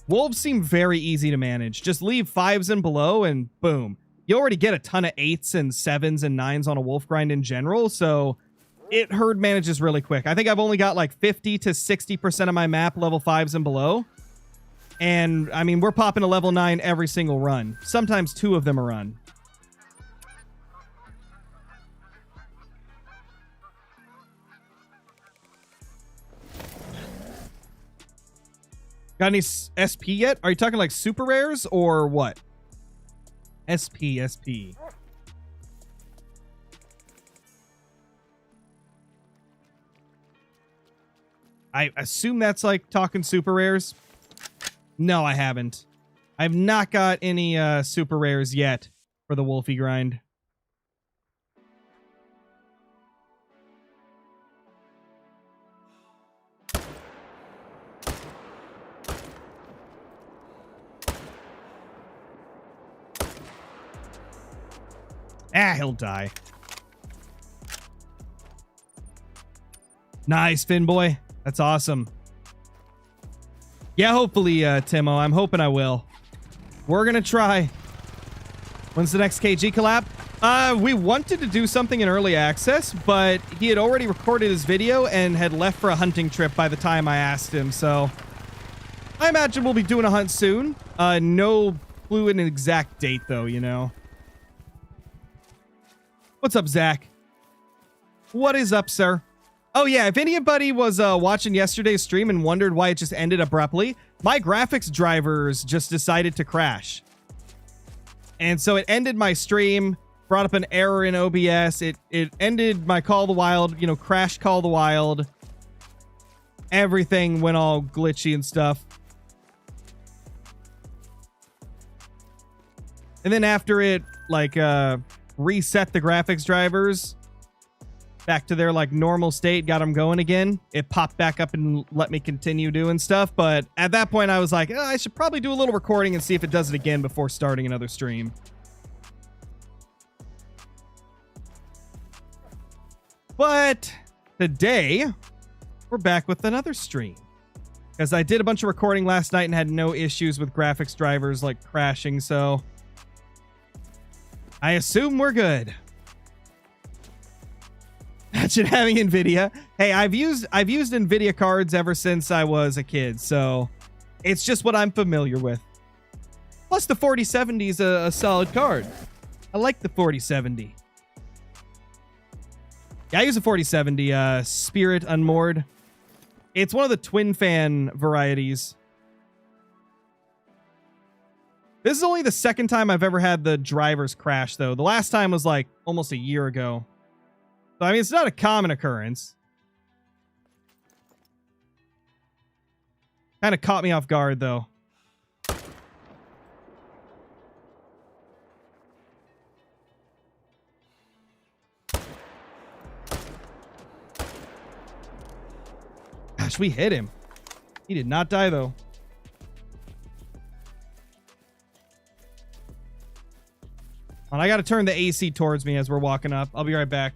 Wolves seem very easy to manage. Just leave 5s and below and boom. You already get a ton of 8s and 7s and 9s on a wolf grind in general, so it herd manages really quick. I think I've only got like 50 to 60% of my map level 5s and below. And I mean, we're popping a level 9 every single run. Sometimes 2 of them a run. Got any SP yet? Are you talking like super rares or what? SP. I assume that's like talking super rares. No, I haven't. I've not got any super rares yet for the Wolfie grind. Ah, he'll die. Nice, Finboy. That's awesome. Yeah, hopefully, Timo. I'm hoping I will. We're gonna try. When's the next KG collab? We wanted to do something in early access, but he had already recorded his video and had left for a hunting trip by the time I asked him, so I imagine we'll be doing a hunt soon. No clue in an exact date, though, you know. What's up, Zach? What is up, sir? Oh, yeah, if anybody was watching yesterday's stream and wondered why it just ended abruptly, my graphics drivers just decided to crash. And so it ended my stream, brought up an error in OBS. It ended my Call of the Wild, you know, crash Call of the Wild. Everything went all glitchy and stuff. And then after it, like, reset the graphics drivers back to their like normal state, got them going again, it popped back up and let me continue doing stuff. But at that point I was like, oh, I should probably do a little recording and see if it does it again before starting another stream. But today we're back with another stream because I did a bunch of recording last night and had no issues with graphics drivers like crashing, so I assume we're good. Imagine having NVIDIA. Hey, I've used NVIDIA cards ever since I was a kid, so it's just what I'm familiar with. Plus, the 4070 is a solid card. I like the 4070. Yeah, I use a 4070 Spirit Unmoored. It's one of the twin fan varieties. This is only the second time I've ever had the drivers crash, though. The last time was like almost a year ago. So, I mean, it's not a common occurrence. Kind of caught me off guard, though. Gosh, we hit him. He did not die, though. And I got to turn the AC towards me as we're walking up. I'll be right back.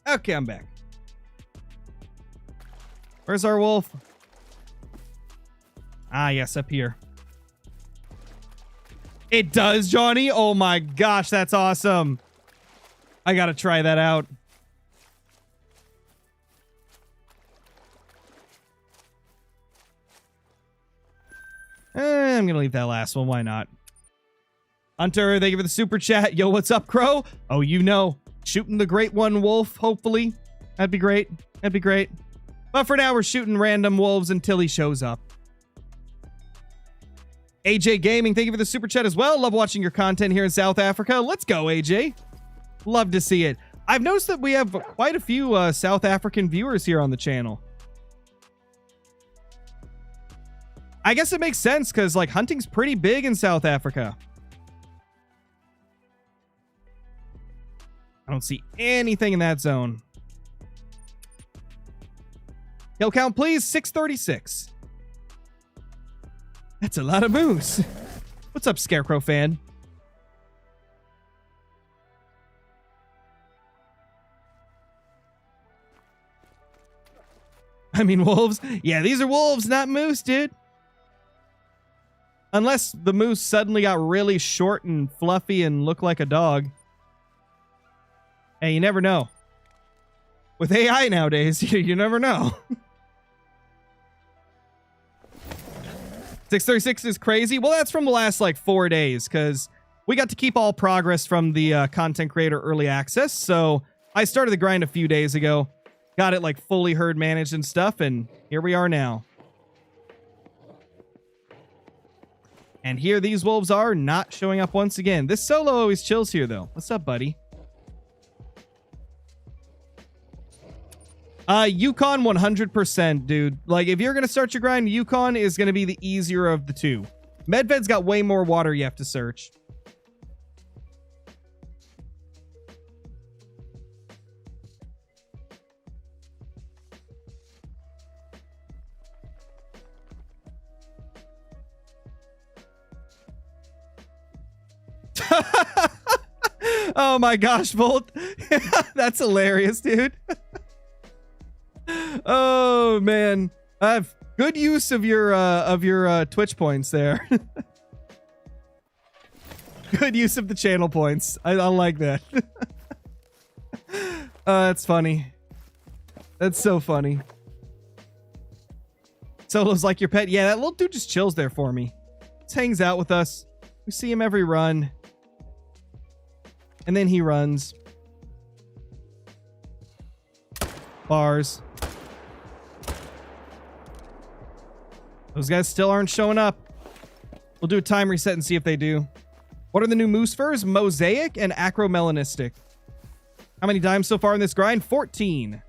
Okay, I'm back. Where's our wolf? Ah, yes, up here. It does, Johnny. Oh my gosh, that's awesome. I gotta try that out. I'm gonna leave that last one. Why not? Hunter, thank you for the super chat. Yo, what's up, Crow? Oh, you know, shooting the great one wolf, hopefully. That'd be great. That'd be great. But for now, we're shooting random wolves until he shows up. AJ Gaming, thank you for the super chat as well. Love watching your content here in South Africa. Let's go, AJ. Love to see it. I've noticed that we have quite a few South African viewers here on the channel. I guess it makes sense because like hunting's pretty big in South Africa. I don't see anything in that zone. Kill count, please. 636. That's a lot of moose. What's up, Scarecrow fan? I mean, wolves. Yeah, these are wolves, not moose, dude. Unless the moose suddenly got really short and fluffy and looked like a dog. Hey, you never know. With AI nowadays, you never know. 636 is crazy. Well, that's from the last, like, 4 days, because we got to keep all progress from the content creator early access. So I started the grind a few days ago. Got it, like, fully herd managed and stuff, and here we are now. And here these wolves are, not showing up once again. This solo always chills here, though. What's up, buddy? Yukon 100%, dude. Like, if you're going to start your grind, Yukon is going to be the easier of the two. Medved's got way more water you have to search. Oh my gosh, Volt. That's hilarious, dude. Oh man, I have good use of your Twitch points there. Good use of the channel points. I like that. That's funny. That's so funny. Solo's like your pet. Yeah, that little dude just chills there for me. Just hangs out with us. We see him every run. And then he runs. Bars. Those guys still aren't showing up. We'll do a time reset and see if they do. What are the new moose furs? Mosaic and acromelanistic. How many dimes so far in this grind? 14.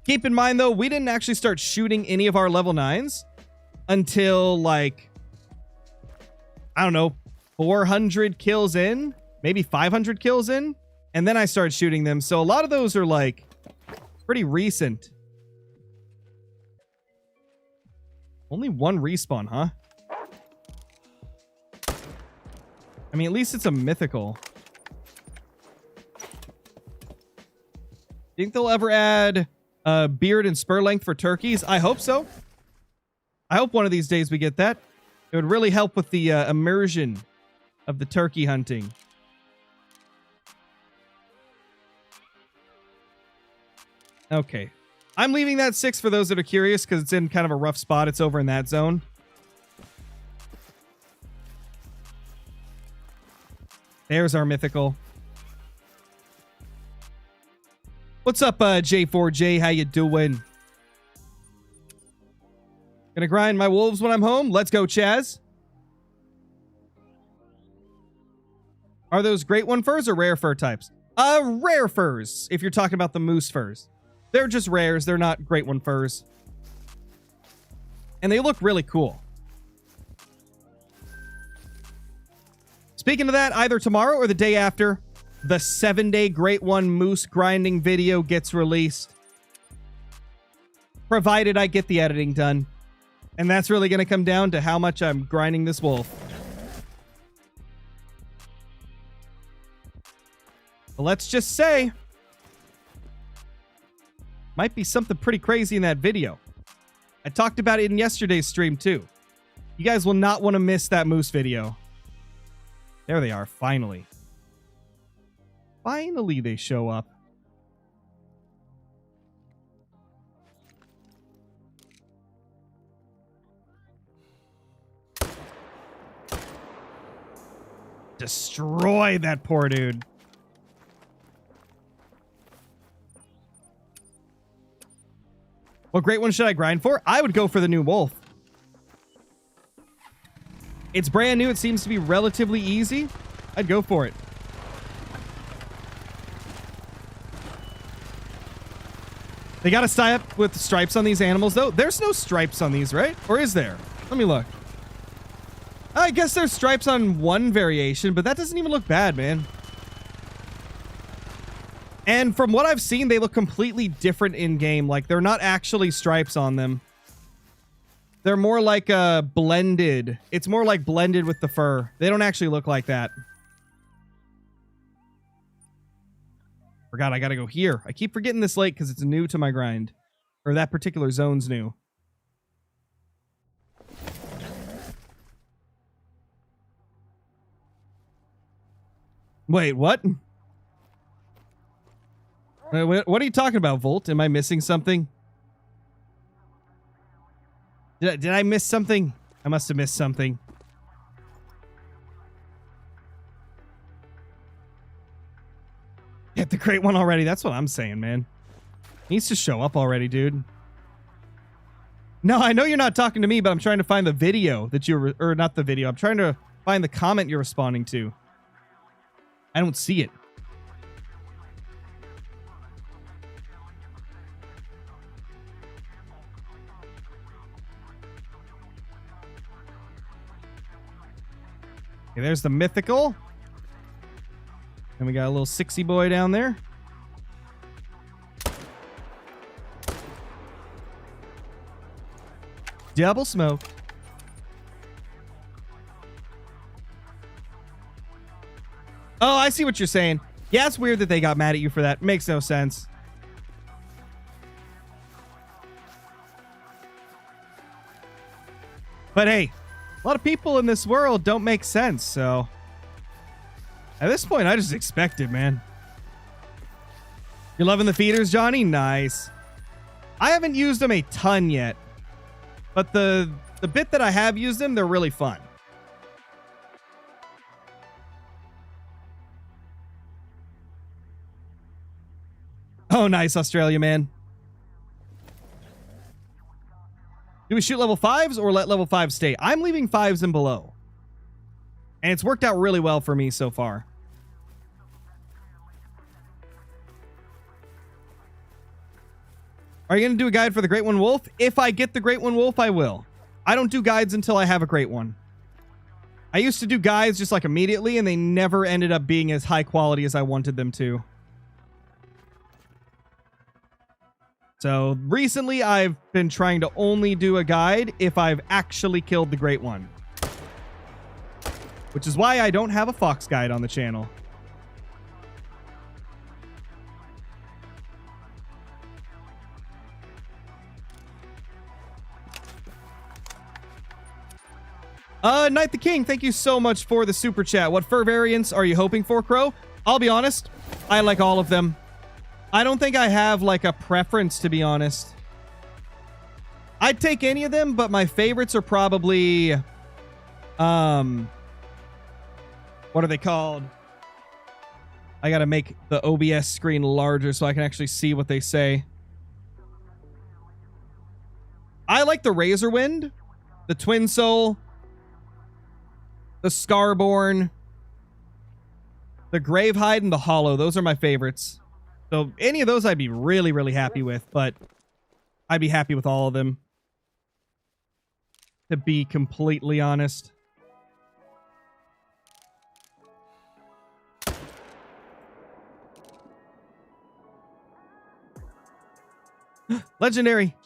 Keep in mind, though, we didn't actually start shooting any of our level 9s until, like, I don't know, 400 kills in. Maybe 500 kills in. And then I started shooting them. So a lot of those are, like, pretty recent. Only one respawn, huh? I mean, at least it's a mythical. Think they'll ever add beard and spur length for turkeys? I hope so. I hope one of these days we get that. It would really help with the immersion of the turkey hunting. Okay. I'm leaving that 6 for those that are curious because it's in kind of a rough spot. It's over in that zone. There's our mythical. What's up, J4J? How you doing? Gonna grind my wolves when I'm home? Let's go, Chaz. Are those great one furs or rare fur types? Rare furs, if you're talking about the moose furs. They're just rares. They're not great one furs. And they look really cool. Speaking of that, either tomorrow or the day after, the 7-day Great One Moose grinding video gets released. Provided I get the editing done. And that's really going to come down to how much I'm grinding this wolf. But let's just say, might be something pretty crazy in that video. I talked about it in yesterday's stream too. You guys will not want to miss that moose video. There they are, finally. Finally they show up. Destroy that poor dude. What great one should I grind for? I would go for the new wolf. It's brand new. It seems to be relatively easy. I'd go for it. They got to tie up with stripes on these animals, though. There's no stripes on these, right? Or is there? Let me look. I guess there's stripes on one variation, but that doesn't even look bad, man. And from what I've seen, they look completely different in game. Like, they're not actually stripes on them. They're more like blended. It's more like blended with the fur. They don't actually look like that. Forgot I gotta go here. I keep forgetting this lake because it's new to my grind. Or that particular zone's new. Wait, what? What are you talking about, Volt? Am I missing something? Did I miss something? I must have missed something. Get the great one already. That's what I'm saying, man. Needs to show up already, dude. No, I know you're not talking to me, but I'm trying to find the video that you're... Or not the video. I'm trying to find the comment you're responding to. I don't see it. Okay, there's the mythical. And we got a little 6y boy down there. Double smoke. Oh, I see what you're saying. Yeah, it's weird that they got mad at you for that. Makes no sense. But hey, a lot of people in this world don't make sense, so... At this point, I just expect it, man. You're loving the feeders, Johnny? Nice. I haven't used them a ton yet. But the bit that I have used them, they're really fun. Oh, nice, Australia, man. Do we shoot level 5s or let level 5s stay? I'm leaving 5s and below. And it's worked out really well for me so far. Are you going to do a guide for the Great One Wolf? If I get the Great One Wolf, I will. I don't do guides until I have a Great One. I used to do guides just like immediately, and they never ended up being as high quality as I wanted them to. So recently, I've been trying to only do a guide if I've actually killed the Great One. Which is why I don't have a fox guide on the channel. Knight the King, thank you so much for the super chat. What fur variants are you hoping for, Crow? I'll be honest, I like all of them. I don't think I have, like, a preference, to be honest. I'd take any of them, but my favorites are probably... what are they called? I gotta make the OBS screen larger so I can actually see what they say. I like the Razorwind, the Twin Soul, the Scarborn, the Gravehide, and the Hollow. Those are my favorites. So any of those I'd be really, really happy with, but I'd be happy with all of them, to be completely honest. Legendary.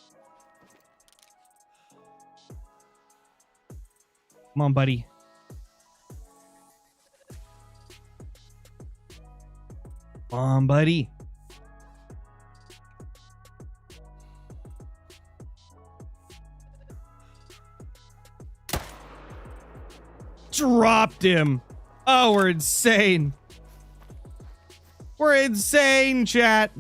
Come on, buddy. Come on, buddy. Dropped him. Oh, we're insane. We're insane, chat.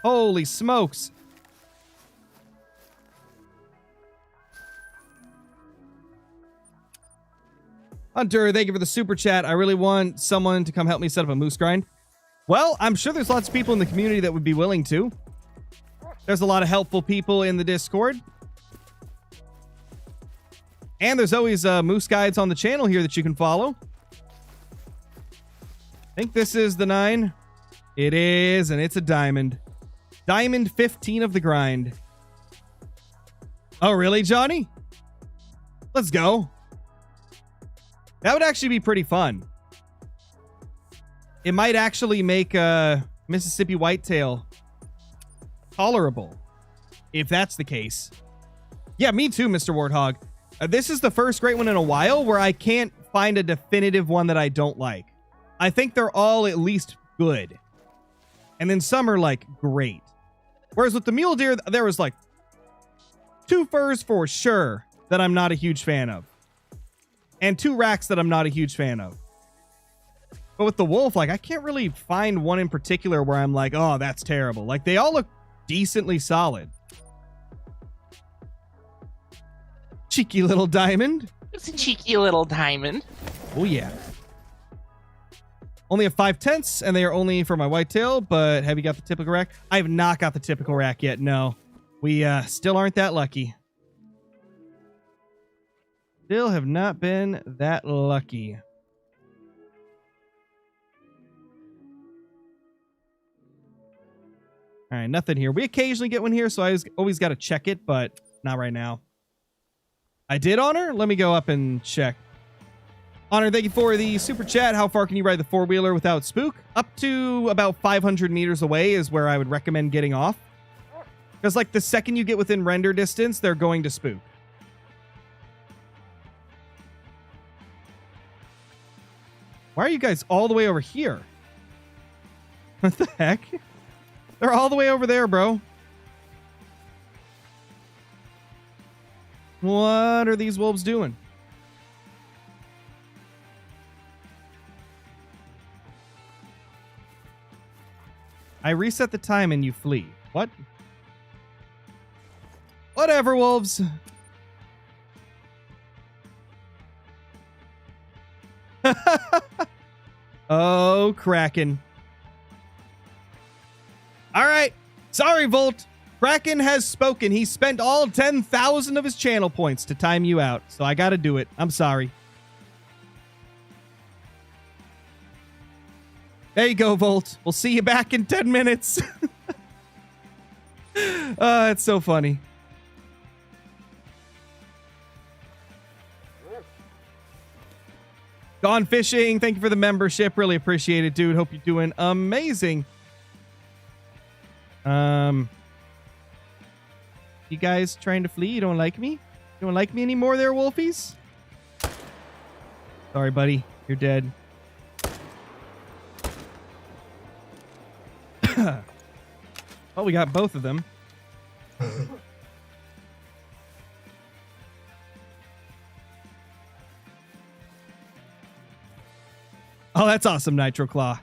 Holy smokes. Hunter, thank you for the super chat. I really want someone to come help me set up a moose grind. Well, I'm sure there's lots of people in the community that would be willing to. There's a lot of helpful people in the Discord. And there's always moose guides on the channel here that you can follow. I think this is the 9. It is, and it's a diamond. Diamond 15 of the grind. Oh, really, Johnny? Let's go. That would actually be pretty fun. It might actually make Mississippi whitetail tolerable, if that's the case. Yeah, me too, Mr. Warthog. This is the first great one in a while where I can't find a definitive one that I don't like. I think they're all at least good. And then some are like great. Whereas with the mule deer, there was like 2 furs for sure that I'm not a huge fan of. And 2 racks that I'm not a huge fan of. But with the wolf, like I can't really find one in particular where I'm like, oh, that's terrible. Like they all look decently solid. Cheeky little diamond. It's a cheeky little diamond. Oh, yeah. Only have 5 tents, and they are only for my whitetail, but have you got the typical rack? I have not got the typical rack yet, no. We still aren't that lucky. Still have not been that lucky. All right, nothing here. We occasionally get one here, so I always got to check it, but not right now. I did, Honor? Let me go up and check. Honor, thank you for the super chat. How far can you ride the 4-wheeler without spook? Up to about 500 meters away is where I would recommend getting off. Because, like, the second you get within render distance, they're going to spook. Why are you guys all the way over here? What the heck? They're all the way over there, bro. What are these wolves doing? I reset the time and you flee. What? Whatever, wolves. Oh, Kraken. All right. Sorry, Volt. Kraken has spoken. He spent all 10,000 of his channel points to time you out. So I got to do it. I'm sorry. There you go, Volt. We'll see you back in 10 minutes. It's so funny. Gone Fishing. Thank you for the membership. Really appreciate it, dude. Hope you're doing amazing. You guys trying to flee? You don't like me? You don't like me anymore there, Wolfies? Sorry, buddy. You're dead. Well, we got both of them. Oh, that's awesome, Nitro Claw.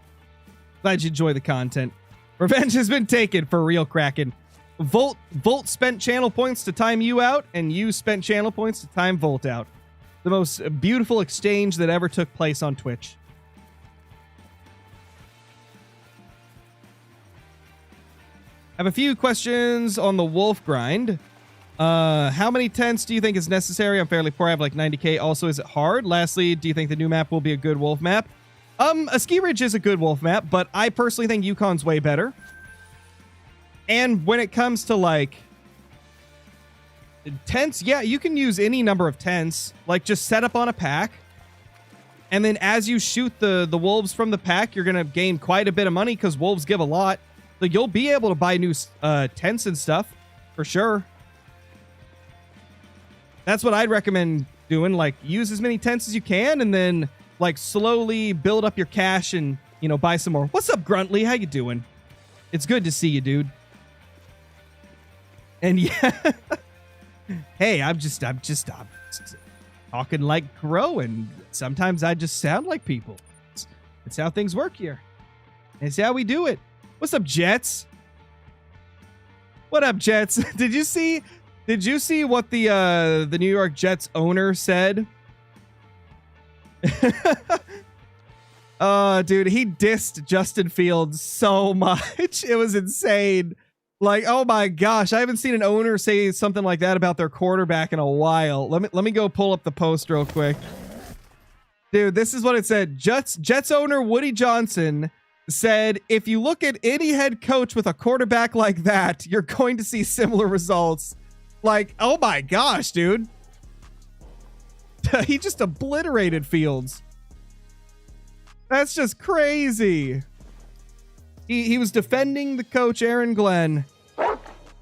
Glad you enjoy the content. Revenge has been taken for real, Kraken. Volt spent channel points to time you out, and you spent channel points to time Volt out. The most beautiful exchange that ever took place on Twitch. I have a few questions on the wolf grind. How many tents do you think is necessary? I'm fairly poor. I have like 90k. Also, is it hard? Lastly, do you think the new map will be a good wolf map? A Ski Ridge is a good wolf map, but I personally think Yukon's way better. And when it comes to like tents, yeah, you can use any number of tents. Like just set up on a pack. And then as you shoot the wolves from the pack, you're going to gain quite a bit of money because wolves give a lot. So you'll be able to buy new tents and stuff for sure. That's what I'd recommend doing. Like use as many tents as you can and then like slowly build up your cash and, you know, buy some more. What's up, Gruntley? How you doing? It's good to see you, dude. And yeah, hey, I'm just talking like Crow, and sometimes I just sound like people. It's how things work here. It's how we do it. What's up, Jets? What up, Jets? Did you see what the New York Jets owner said? Dude, he dissed Justin Fields so much. It was insane. Like, oh my gosh, I haven't seen an owner say something like that about their quarterback in a while. Let me go pull up the post real quick. Dude, this is what it said. Jets owner Woody Johnson said, if you look at any head coach with a quarterback like that, you're going to see similar results. Like, oh my gosh, dude. He just obliterated Fields. That's just crazy. He was defending the coach, Aaron Glenn,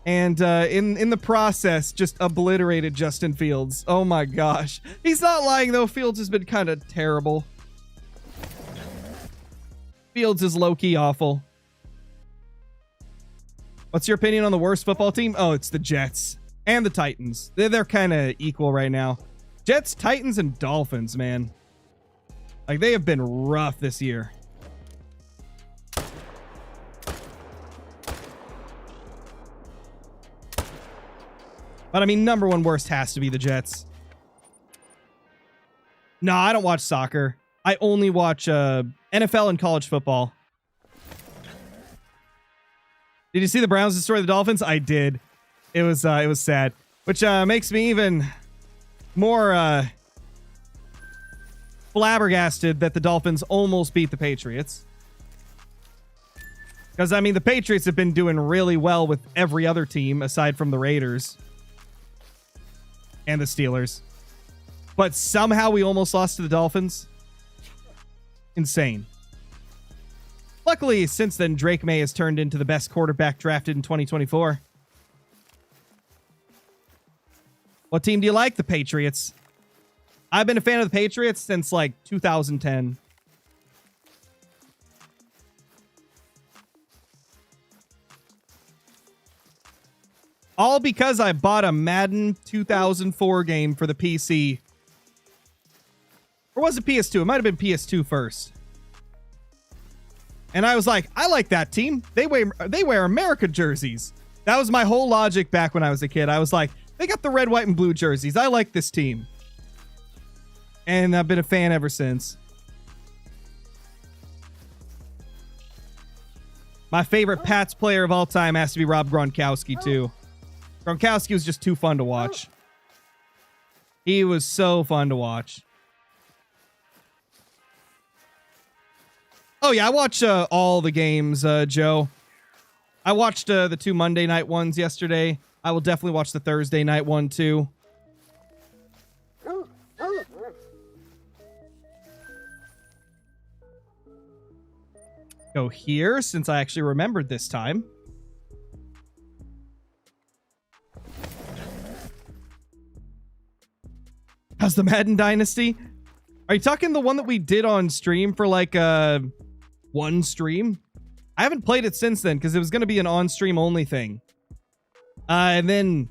and in the process, just obliterated Justin Fields. Oh my gosh. He's not lying, though. Fields has been kind of terrible. Fields is low-key awful. What's your opinion on the worst football team? Oh, it's the Jets and the Titans. They're kind of equal right now. Jets, Titans, and Dolphins, man. Like, they have been rough this year. But, I mean, number one worst has to be the Jets. No, I don't watch soccer. I only watch NFL and college football. Did you see the Browns destroy the Dolphins? I did. It was sad. Which makes me even more flabbergasted that the Dolphins almost beat the Patriots. Because, I mean, the Patriots have been doing really well with every other team aside from the Raiders. And the Steelers. But somehow we almost lost to the Dolphins. Insane. Luckily, since then, Drake May has turned into the best quarterback drafted in 2024. What team do you like? The Patriots. I've been a fan of the Patriots since, like, 2010. All because I bought a Madden 2004 game for the PC. Or was it PS2? It might have been PS2 first. And I was like, I like that team. They wear America jerseys. That was my whole logic back when I was a kid. I was like, they got the red, white, and blue jerseys. I like this team. And I've been a fan ever since. My favorite Pats player of all time has to be Rob Gronkowski, too. Gronkowski was just too fun to watch. He was so fun to watch. Oh, yeah, I watch all the games, Joe. I watched the 2 Monday night ones yesterday. I will definitely watch the Thursday night one, too. Go here, since I actually remembered this time. How's the Madden Dynasty? Are you talking the one that we did on stream for like one stream? I haven't played it since then because it was going to be an on-stream only thing. And then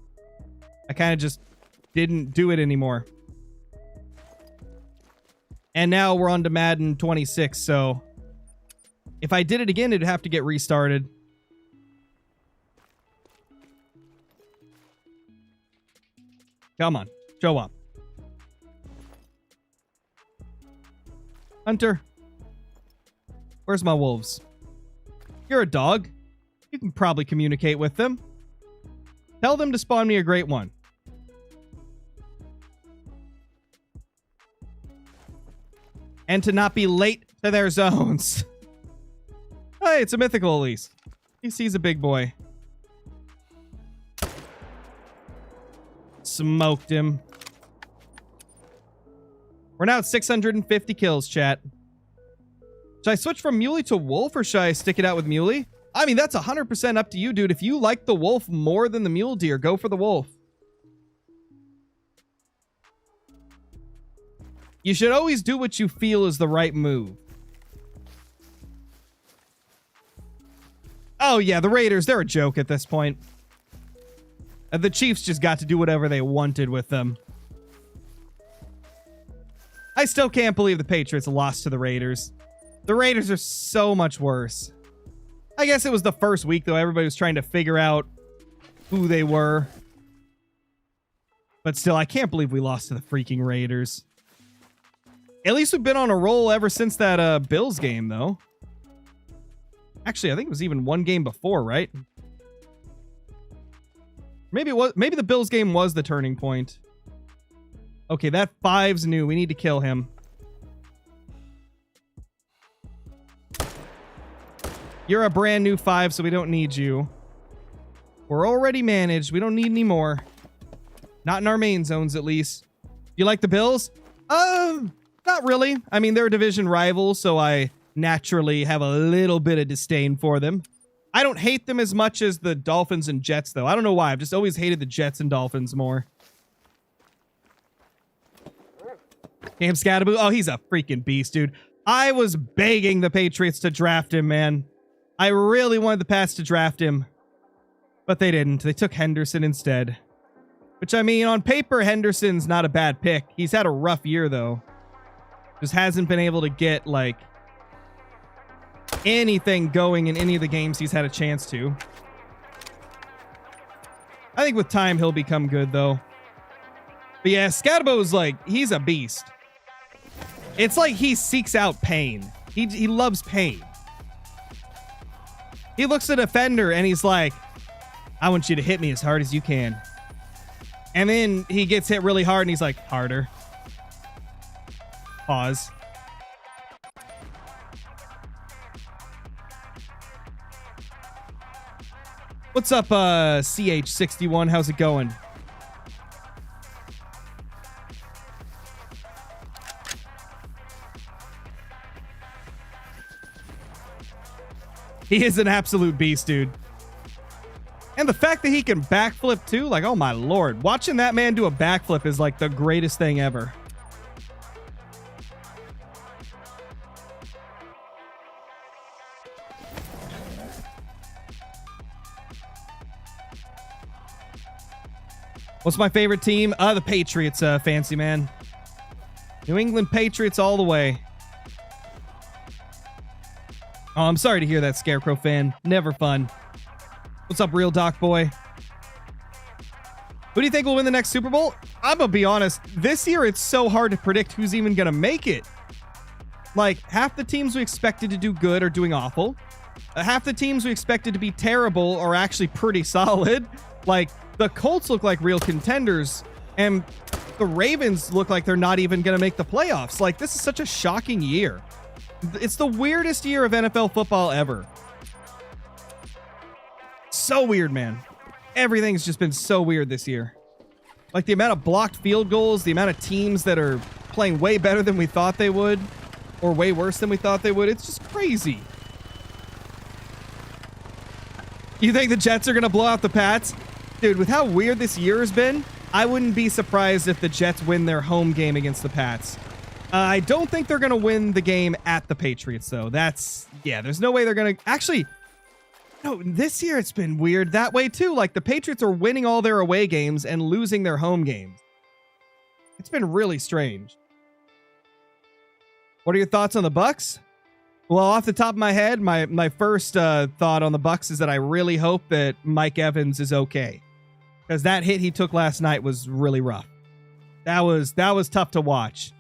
I kind of just didn't do it anymore. And now we're on to Madden 26, so if I did it again, it'd have to get restarted. Come on, show up. Hunter, where's my wolves? You're a dog. You can probably communicate with them. Tell them to spawn me a great one. And to not be late to their zones. Hey, it's a mythical at least. He's a big boy. Smoked him. We're now at 650 kills, chat. Should I switch from Muley to Wolf, or should I stick it out with Muley? I mean, that's 100% up to you, dude. If you like the Wolf more than the Mule Deer, go for the Wolf. You should always do what you feel is the right move. Oh, yeah, the Raiders, they're a joke at this point. The Chiefs just got to do whatever they wanted with them. I still can't believe the Patriots lost to the Raiders. The Raiders are so much worse. I guess it was the first week, though. Everybody was trying to figure out who they were. But still, I can't believe we lost to the freaking Raiders. At least we've been on a roll ever since that Bills game, though. Actually, I think it was even one game before, right? Maybe it was. Maybe the Bills game was the turning point. Okay, that 5's new. We need to kill him. You're a brand new 5, so we don't need you. We're already managed. We don't need any more. Not in our main zones, at least. You like the Bills? Not really. I mean, they're a division rival, so I naturally have a little bit of disdain for them. I don't hate them as much as the Dolphins and Jets, though. I don't know why. I've just always hated the Jets and Dolphins more. Cam Scattaboo. Oh, he's a freaking beast, dude. I was begging the Patriots to draft him, man. I really wanted the Pats to draft him, but they didn't. They took Henderson instead. Which, I mean, on paper, Henderson's not a bad pick. He's had a rough year, though. Just hasn't been able to get, like, anything going in any of the games he's had a chance to. I think with time, he'll become good, though. But yeah, Scattaboo's like, he's a beast. It's like he seeks out pain. He loves pain. He looks at a defender and he's like, I want you to hit me as hard as you can. And then he gets hit really hard and he's like, harder. Pause. What's up, CH61? How's it going? He is an absolute beast, dude. And the fact that he can backflip too, like, oh my lord. Watching that man do a backflip is like the greatest thing ever. What's my favorite team? The Patriots, fancy man. New England Patriots all the way. Oh, I'm sorry to hear that, Scarecrow fan. Never fun. What's up, Real Doc Boy? Who do you think will win the next Super Bowl? I'm gonna be honest. This year, it's so hard to predict who's even gonna make it. Like, half the teams we expected to do good are doing awful. Half the teams we expected to be terrible are actually pretty solid. Like, the Colts look like real contenders, and the Ravens look like they're not even gonna make the playoffs. Like, this is such a shocking year. It's the weirdest year of NFL football ever. So weird, man. Everything's just been so weird this year. Like the amount of blocked field goals, the amount of teams that are playing way better than we thought they would, or way worse than we thought they would. It's just crazy. You think the Jets are going to blow out the Pats? Dude, with how weird this year has been, I wouldn't be surprised if the Jets win their home game against the Pats. I don't think they're going to win the game at the Patriots, though. Yeah, there's no way they're going to... Actually, no, this year it's been weird that way, too. Like, the Patriots are winning all their away games and losing their home games. It's been really strange. What are your thoughts on the Bucs? Well, off the top of my head, my first thought on the Bucs is that I really hope that Mike Evans is okay. Because that hit he took last night was really rough. That was tough to watch.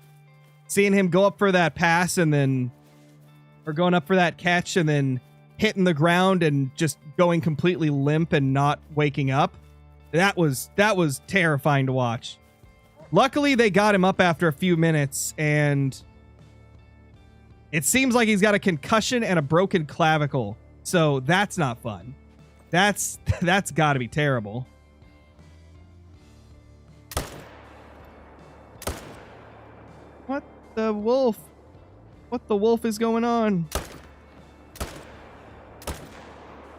Seeing him go up for that pass and then, or going up for that catch and then hitting the ground and just going completely limp and not waking up. That was terrifying to watch. Luckily, they got him up after a few minutes, and it seems like he's got a concussion and a broken clavicle. So that's not fun. That's got to be terrible. What the wolf? What the wolf is going on?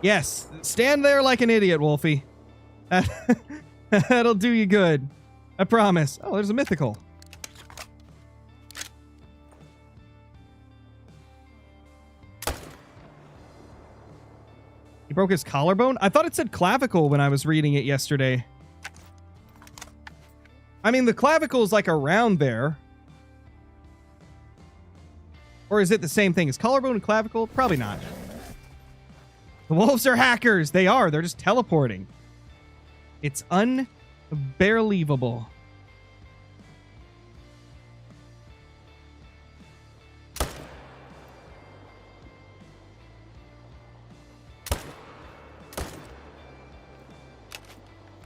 Yes, stand there like an idiot, Wolfie. That'll do you good. I promise. Oh, there's a mythical. He broke his collarbone? I thought it said clavicle when I was reading it yesterday. I mean, the clavicle is like around there. Or is it the same thing? Is collarbone and clavicle? Probably not. The wolves are hackers. They are. They're just teleporting. It's unbelievable.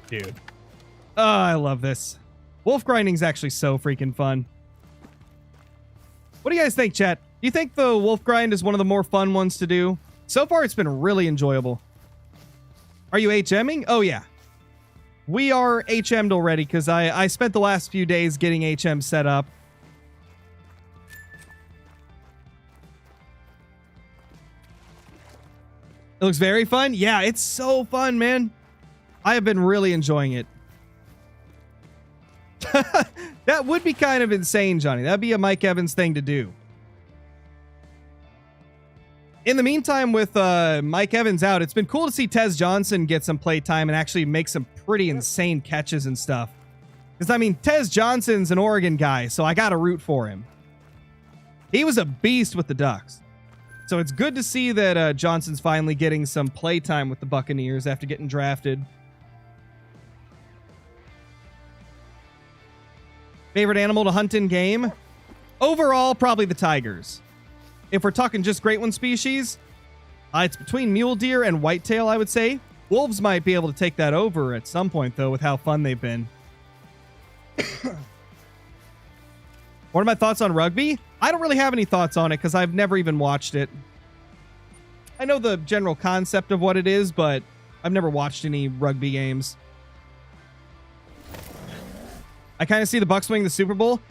Dude. Oh, I love this. Wolf grinding's actually so freaking fun. What do you guys think, chat? Do you think the wolf grind is one of the more fun ones to do? So far, it's been really enjoyable. Are you HMing? Oh, yeah. We are HM'd already because I spent the last few days getting HM set up. It looks very fun. Yeah, it's so fun, man. I have been really enjoying it. That would be kind of insane, Johnny. That'd be a Mike Evans thing to do. In the meantime, with Mike Evans out, it's been cool to see Tez Johnson get some play time and actually make some pretty insane catches and stuff. Because, I mean, Tez Johnson's an Oregon guy, so I got to root for him. He was a beast with the Ducks. So it's good to see that Johnson's finally getting some play time with the Buccaneers after getting drafted. Favorite animal to hunt in game? Overall, probably the tigers. If we're talking just great one species, it's between mule deer and whitetail, I would say. Wolves might be able to take that over at some point, though, with how fun they've been. What are my thoughts on rugby? I don't really have any thoughts on it because I've never even watched it. I know the general concept of what it is, but I've never watched any rugby games. I kind of see the Bucs winning the Super Bowl.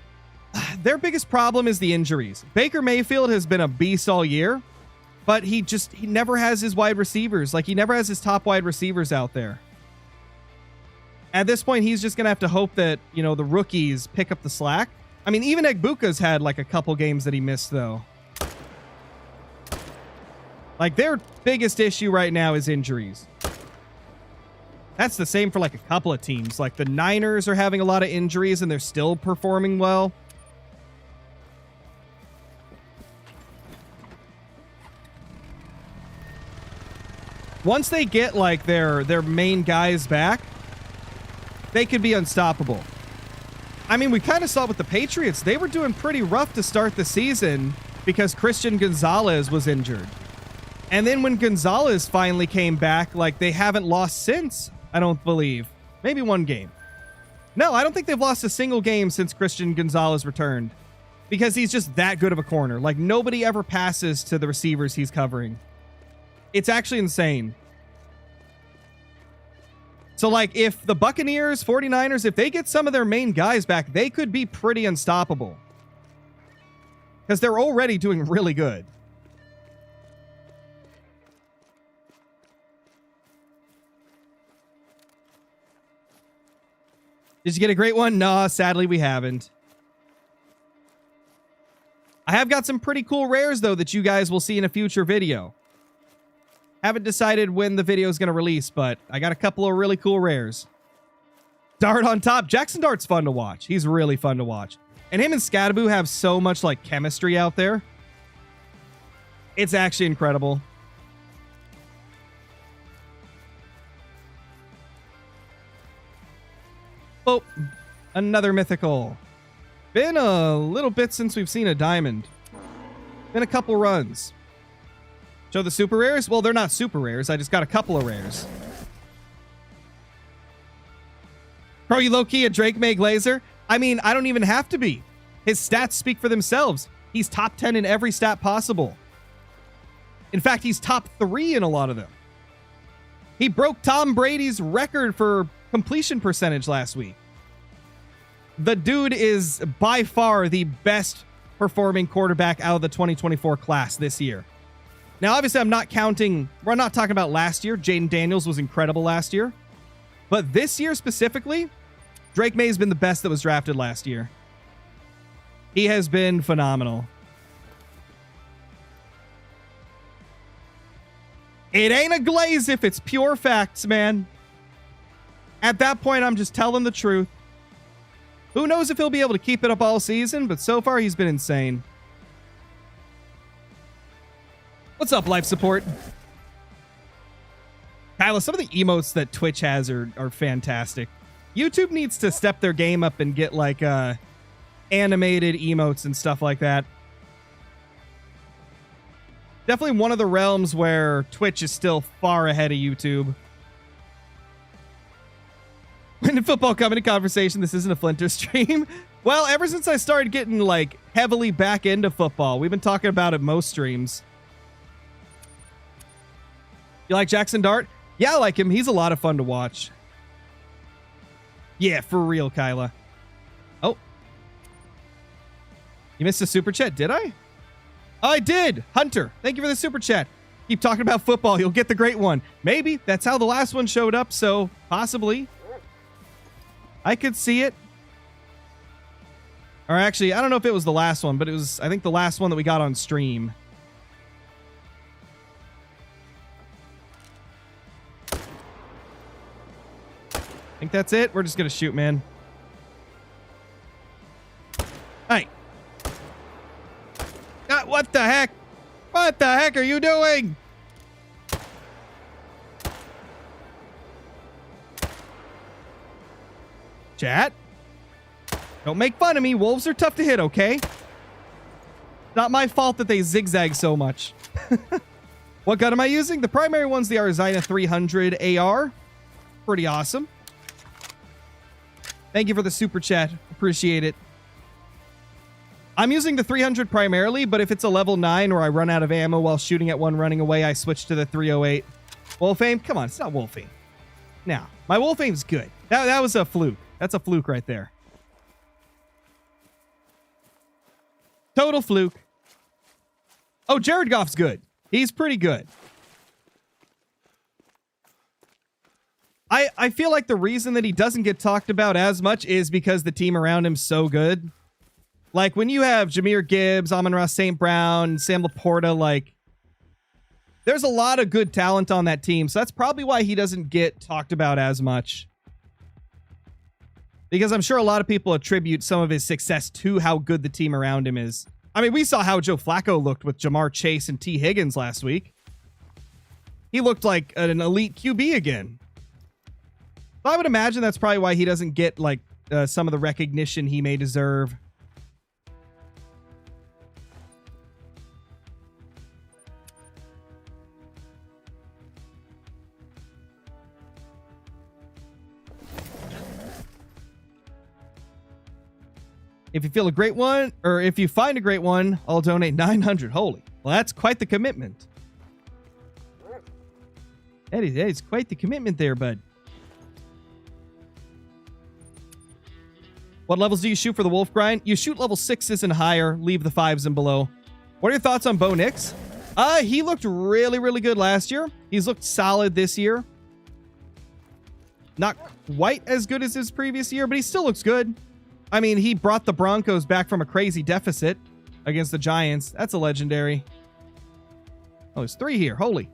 Their biggest problem is the injuries. Baker Mayfield has been a beast all year, but he never has his wide receivers. Like, he never has his top wide receivers out there. At this point, he's just going to have to hope that, you know, the rookies pick up the slack. I mean, even Egbuka's had like a couple games that he missed, though. Like, their biggest issue right now is injuries. That's the same for like a couple of teams. Like, the Niners are having a lot of injuries and they're still performing well. Once they get like their main guys back, they could be unstoppable. I mean, we kind of saw it with the Patriots. They were doing pretty rough to start the season because Christian Gonzalez was injured. And then when Gonzalez finally came back, like, they haven't lost since, I don't believe. Maybe one game. No, I don't think they've lost a single game since Christian Gonzalez returned. Because he's just that good of a corner. Like, nobody ever passes to the receivers he's covering. It's actually insane. So, like, if the Buccaneers, 49ers, if they get some of their main guys back, they could be pretty unstoppable. Because they're already doing really good. Did you get a great one? No, sadly we haven't. I have got some pretty cool rares, though, that you guys will see in a future video. Haven't decided when the video is going to release, but I got a couple of really cool rares. Dart on top. Jackson Dart's fun to watch. He's really fun to watch. And him and Scattaboo have so much, like, chemistry out there. It's actually incredible. Oh, another mythical. Been a little bit since we've seen a diamond. Been a couple runs. Show the super rares? Well, they're not super rares. I just got a couple of rares. Bro, you low-key a Drake May Glazer? I mean, I don't even have to be. His stats speak for themselves. He's top 10 in every stat possible. In fact, he's top 3 in a lot of them. He broke Tom Brady's record for completion percentage last week. The dude is by far the best performing quarterback out of the 2024 class this year. Now, obviously, we're not talking about last year. Jaden Daniels was incredible last year. But this year specifically, Drake May has been the best that was drafted last year. He has been phenomenal. It ain't a glaze if it's pure facts, man. At that point, I'm just telling the truth. Who knows if he'll be able to keep it up all season, but so far he's been insane. What's up, life support? Kyla, some of the emotes that Twitch has are fantastic. YouTube needs to step their game up and get like animated emotes and stuff like that. Definitely one of the realms where Twitch is still far ahead of YouTube. When did football come into conversation? This isn't a Flinter stream. Well, ever since I started getting like heavily back into football, we've been talking about it most streams. You like Jackson Dart? Yeah, I like him. He's a lot of fun to watch. Yeah, for real, Kyla. Oh. You missed a super chat, did I? Oh, I did. Hunter, thank you for the super chat. Keep talking about football. You'll get the great one. Maybe. That's how the last one showed up, so possibly. I could see it. Or actually, I don't know if it was the last one, but it was, I think, the last one that we got on stream. I think that's it. We're just going to shoot, man. Hey. What the heck? What the heck are you doing? Chat? Don't make fun of me. Wolves are tough to hit, okay? Not my fault that they zigzag so much. What gun am I using? The primary one's the Arzina 300 AR. Pretty awesome. Thank you for the super chat. Appreciate it. I'm using the 300 primarily, but if it's a level 9 or I run out of ammo while shooting at one running away, I switch to the 308. Wolf aim? Come on, it's not wolf aim. Now, my wolf aim's good. That was a fluke. That's a fluke right there. Total fluke. Oh, Jared Goff's good. He's pretty good. I feel like the reason that he doesn't get talked about as much is because the team around him's so good. Like, when you have Jahmyr Gibbs, Amon-Ra St. Brown, Sam Laporta, like, there's a lot of good talent on that team. So that's probably why he doesn't get talked about as much. Because I'm sure a lot of people attribute some of his success to how good the team around him is. I mean, we saw how Joe Flacco looked with Jamar Chase and T. Higgins last week. He looked like an elite QB again. So I would imagine that's probably why he doesn't get, like, some of the recognition he may deserve. If you feel a great one, or if you find a great one, I'll donate 900. Holy. Well, that's quite the commitment. That is quite the commitment there, bud. What levels do you shoot for the wolf grind? You shoot level 6s and higher. Leave the 5s and below. What are your thoughts on Bo Nix? He looked really, really good last year. He's looked solid this year. Not quite as good as his previous year, but he still looks good. I mean, he brought the Broncos back from a crazy deficit against the Giants. That's a legendary. Oh, there's 3 here. Holy.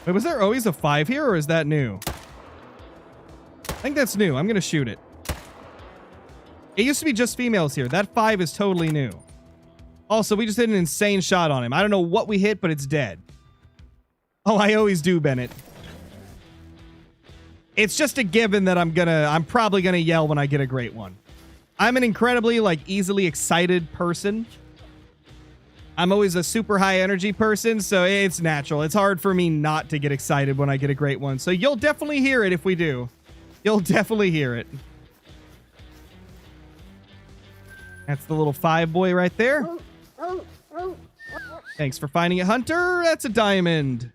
Wait, was there always a 5 here, or is that new? I think that's new. I'm going to shoot it. It used to be just females here. That 5 is totally new. Also, we just hit an insane shot on him. I don't know what we hit, but it's dead. Oh, I always do, Bennett. It's just a given that I'm probably gonna yell when I get a great one. I'm an incredibly, like, easily excited person. I'm always a super high energy person, so it's natural. It's hard for me not to get excited when I get a great one. So you'll definitely hear it if we do. You'll definitely hear it. That's the little 5 boy right there. Thanks for finding it, Hunter. That's a diamond.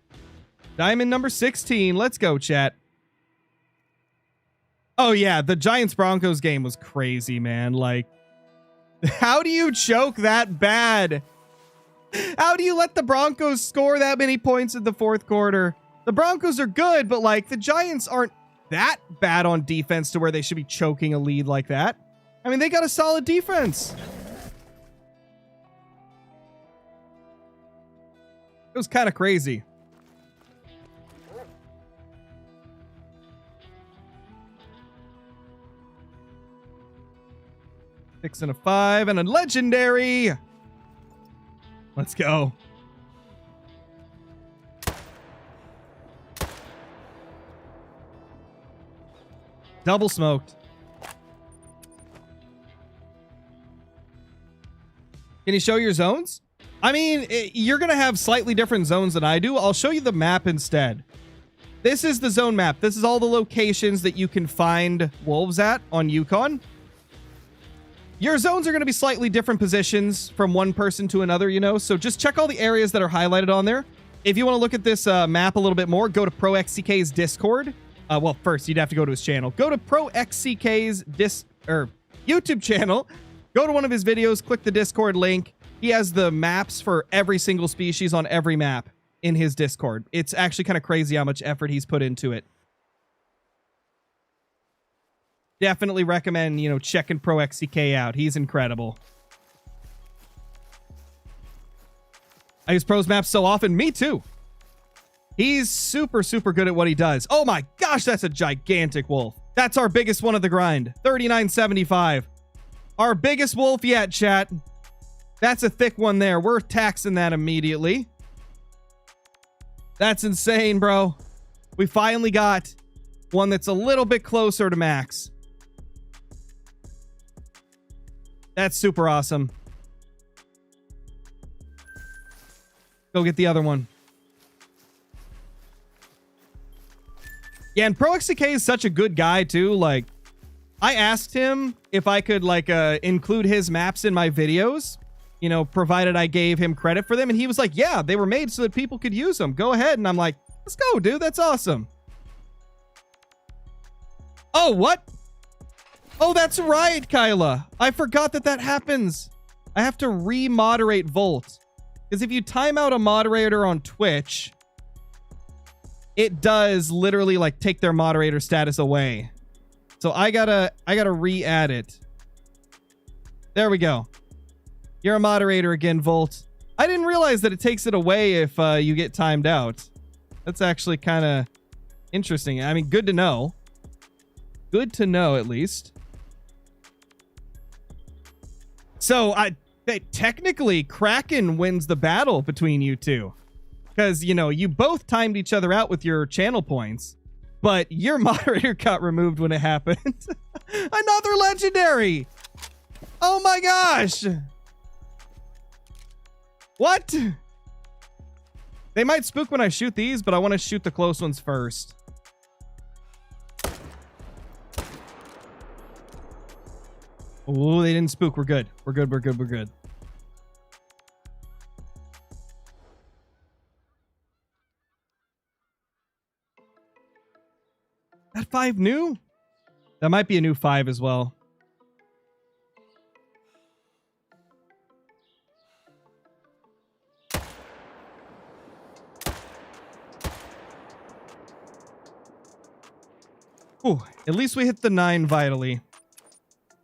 Diamond number 16. Let's go, chat. Oh, yeah. The Giants-Broncos game was crazy, man. Like, how do you choke that bad? How do you let the Broncos score that many points in the 4th quarter? The Broncos are good, but, like, the Giants aren't that bad on defense to where they should be choking a lead like that. I mean, they got a solid defense. It was kind of crazy. Six and a 5 and a legendary. Let's go. Double smoked. Can you show your zones? I mean, you're going to have slightly different zones than I do. I'll show you the map instead. This is the zone map. This is all the locations that you can find wolves at on Yukon. Your zones are going to be slightly different positions from one person to another, you know? So just check all the areas that are highlighted on there. If you want to look at this map a little bit more, go to ProXCK's Discord. Well, first you'd have to go to his channel. Go to Pro XCK's YouTube channel. Go to one of his videos. Click the Discord link. He has the maps for every single species on every map in his Discord. It's actually kind of crazy how much effort he's put into it. Definitely recommend, checking Pro XCK out. He's incredible. I use Pro's maps so often. Me too. He's super, super good at what he does. Oh my gosh, that's a gigantic wolf. That's our biggest one of the grind. 39.75. Our biggest wolf yet, chat. That's a thick one there. We're taxing that immediately. That's insane, bro. We finally got one that's a little bit closer to max. That's super awesome. Go get the other one. Yeah, and Pro XCK is such a good guy, too. Like, I asked him if I could, include his maps in my videos, provided I gave him credit for them. And he was like, yeah, they were made so that people could use them. Go ahead. And I'm like, let's go, dude. That's awesome. Oh, what? Oh, that's right, Kyla. I forgot that happens. I have to re-moderate Volt. Because if you time out a moderator on Twitch, it does literally take their moderator status away. So I gotta re-add it. There we go. You're a moderator again, Volt. I didn't realize that it takes it away if you get timed out. That's actually kind of interesting. I mean, good to know. Good to know, at least. So, technically, Kraken wins the battle between you two. Because, you both timed each other out with your channel points. But your moderator got removed when it happened. Another legendary! Oh my gosh! What? They might spook when I shoot these, but I want to shoot the close ones first. Oh, they didn't spook. We're good. We're good. We're good. We're good. That 5 new? That might be a new 5 as well. Ooh, at least we hit the 9 vitally.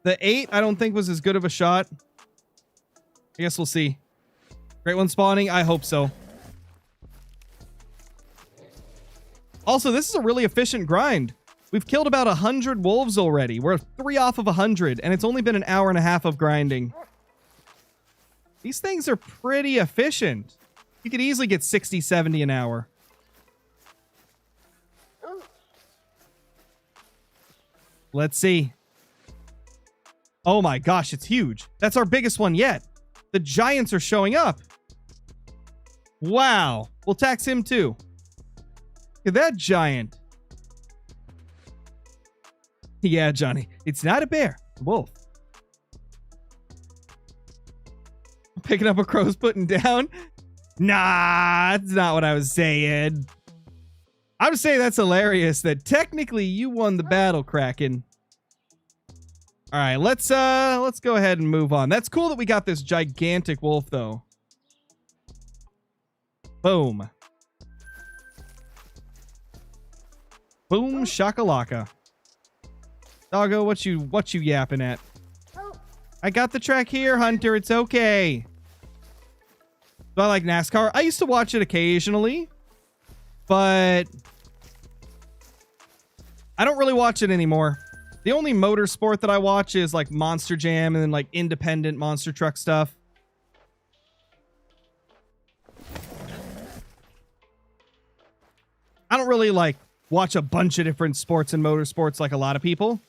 The 8, I don't think was as good of a shot. I guess we'll see. Great one spawning? I hope so. Also, this is a really efficient grind. We've killed about 100 wolves already. We're 3 off of 100, and it's only been an hour and a half of grinding. These things are pretty efficient. You could easily get 60, 70 an hour. Let's see. Oh my gosh, it's huge. That's our biggest one yet. The giants are showing up. Wow. We'll tax him too. Look at that giant. Yeah, Johnny. It's not a bear. It's a wolf. Picking up a crow's putting down. Nah, that's not what I was saying. I would say that's hilarious that technically you won the battle, Kraken. All right, let's go ahead and move on. That's cool that we got this gigantic wolf though. Boom. Boom shakalaka. Doggo, what you yapping at? I got the track here, Hunter. It's okay. Do I like NASCAR? I used to watch it occasionally, but I don't really watch it anymore. The only motorsport that I watch is like Monster Jam and then like independent monster truck stuff. I don't really like watch a bunch of different sports and motorsports like a lot of people.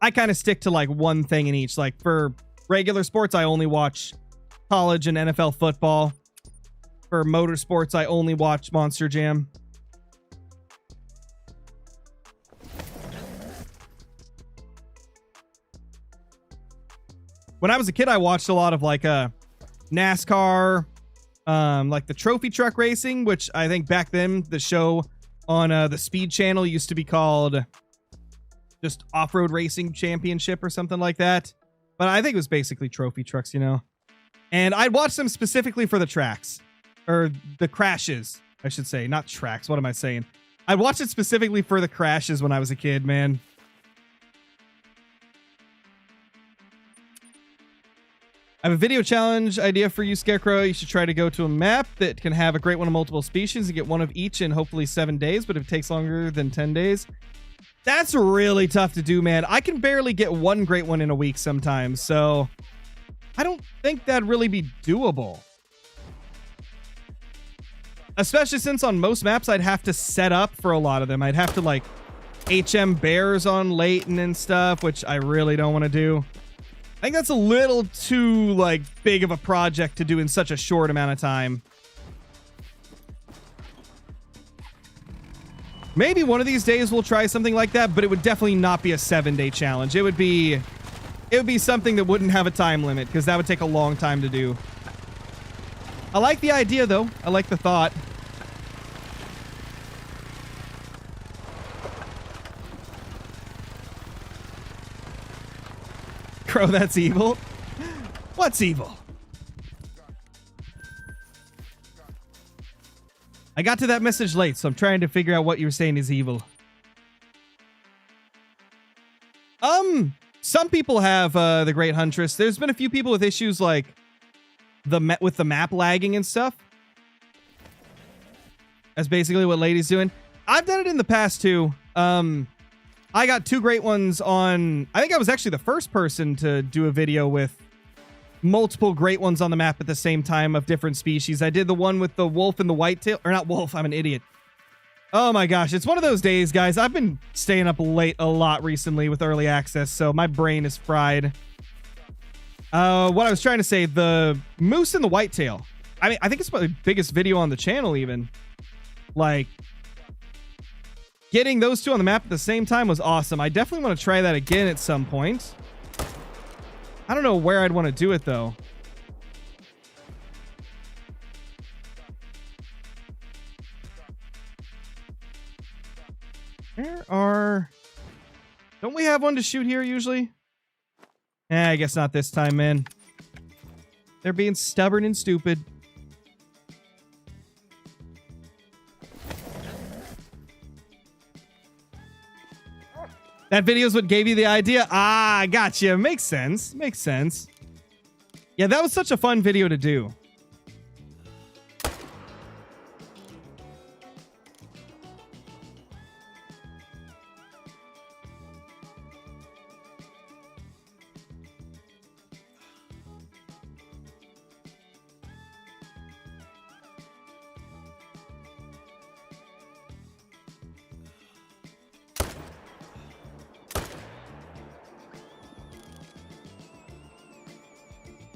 I kind of stick to like one thing in each. Like for regular sports, I only watch college and NFL football. For motorsports, I only watch Monster Jam. When I was a kid, I watched a lot of like NASCAR, like the trophy truck racing, which I think back then the show on the Speed Channel used to be called just Off-Road Racing Championship or something like that. But I think it was basically trophy trucks, you know. And I'd watch them specifically for the tracks. Or the crashes, I should say. Not tracks. What am I saying? I'd watch it specifically for the crashes when I was a kid, man. I have a video challenge idea for you, Scarecrow. You should try to go to a map that can have a great one of multiple species and get one of each in hopefully 7 days, but if it takes longer than 10 days, that's really tough to do, man. I can barely get one great one in a week sometimes, so I don't think that'd really be doable. Especially since on most maps, I'd have to set up for a lot of them. I'd have to, like, HM bears on Leighton and stuff, which I really don't want to do. I think that's a little too, like, big of a project to do in such a short amount of time. Maybe one of these days we'll try something like that, but it would definitely not be a 7-day challenge. It would be something that wouldn't have a time limit, because that would take a long time to do. I like the idea, though. I like the thought. Crow, that's evil. What's evil? I got to that message late, so I'm trying to figure out what you were saying is evil. Some people have the Great Huntress. There's been a few people with issues like with the map lagging and stuff. That's basically what Lady's doing. I've done it in the past too. I got 2 great ones on... I think I was actually the first person to do a video with multiple great ones on the map at the same time of different species. I did the one with the wolf and the whitetail. Or not wolf, I'm an idiot. Oh my gosh, it's one of those days, guys. I've been staying up late a lot recently with early access, so my brain is fried. What I was trying to say, the moose and the whitetail. I mean, I think it's my biggest video on the channel even. Like... getting those 2 on the map at the same time was awesome. I definitely want to try that again at some point. I don't know where I'd want to do it, though. Don't we have one to shoot here usually? I guess not this time, man. They're being stubborn and stupid. That video is what gave you the idea? Ah, gotcha. Makes sense. Makes sense. Yeah, that was such a fun video to do.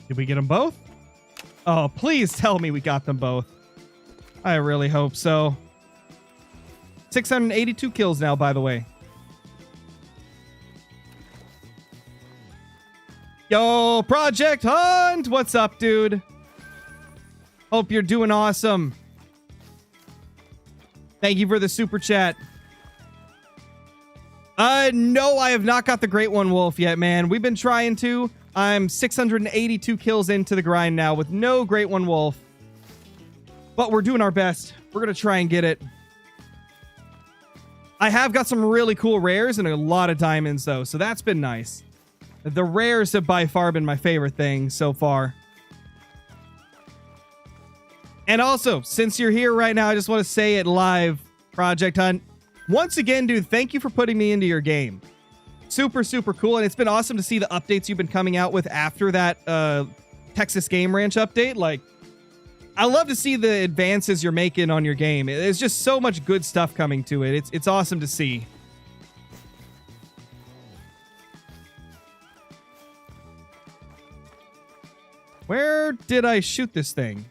Did we get them both? Oh, please tell me we got them both. I really hope so. 682 kills now, by the way. Yo, Project Hunt! What's up, dude? Hope you're doing awesome. Thank you for the super chat. No, I have not got the Great One Wolf yet, man. We've been trying to. I'm 682 kills into the grind now with no Great One Wolf. But we're doing our best. We're going to try and get it. I have got some really cool rares and a lot of diamonds, though, so that's been nice. The rares have by far been my favorite thing so far. And also, since you're here right now, I just want to say it live, Project Hunt. Once again, dude, thank you for putting me into your game. Super, super cool. And it's been awesome to see the updates you've been coming out with after that Texas Game Ranch update. Like, I love to see the advances you're making on your game. There's just so much good stuff coming to it. It's awesome to see. Where did I shoot this thing?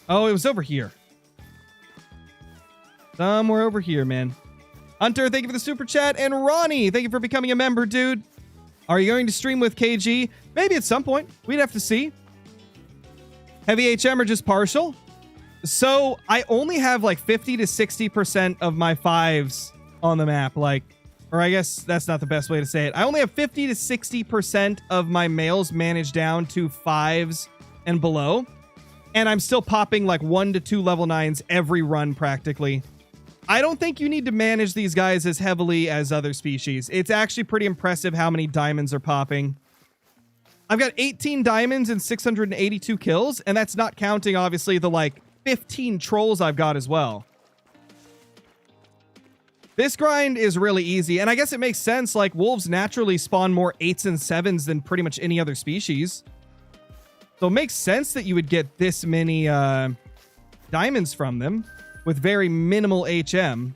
Oh, it was over here. Somewhere over here, man. Hunter, thank you for the super chat. And Ronnie, thank you for becoming a member, dude. Are you going to stream with KG? Maybe at some point. We'd have to see. Heavy HM or just partial? So I only have like 50 to 60% of my 5s on the map. Like, or I guess that's not the best way to say it. I only have 50 to 60% of my males managed down to 5s and below. And I'm still popping like 1 to 2 level 9s every run practically. I don't think you need to manage these guys as heavily as other species. It's actually pretty impressive how many diamonds are popping. I've got 18 diamonds and 682 kills, and that's not counting, obviously, the like 15 trolls I've got as well. This grind is really easy, and I guess it makes sense. Like, wolves naturally spawn more 8s and 7s than pretty much any other species. So it makes sense that you would get this many diamonds from them with very minimal HM.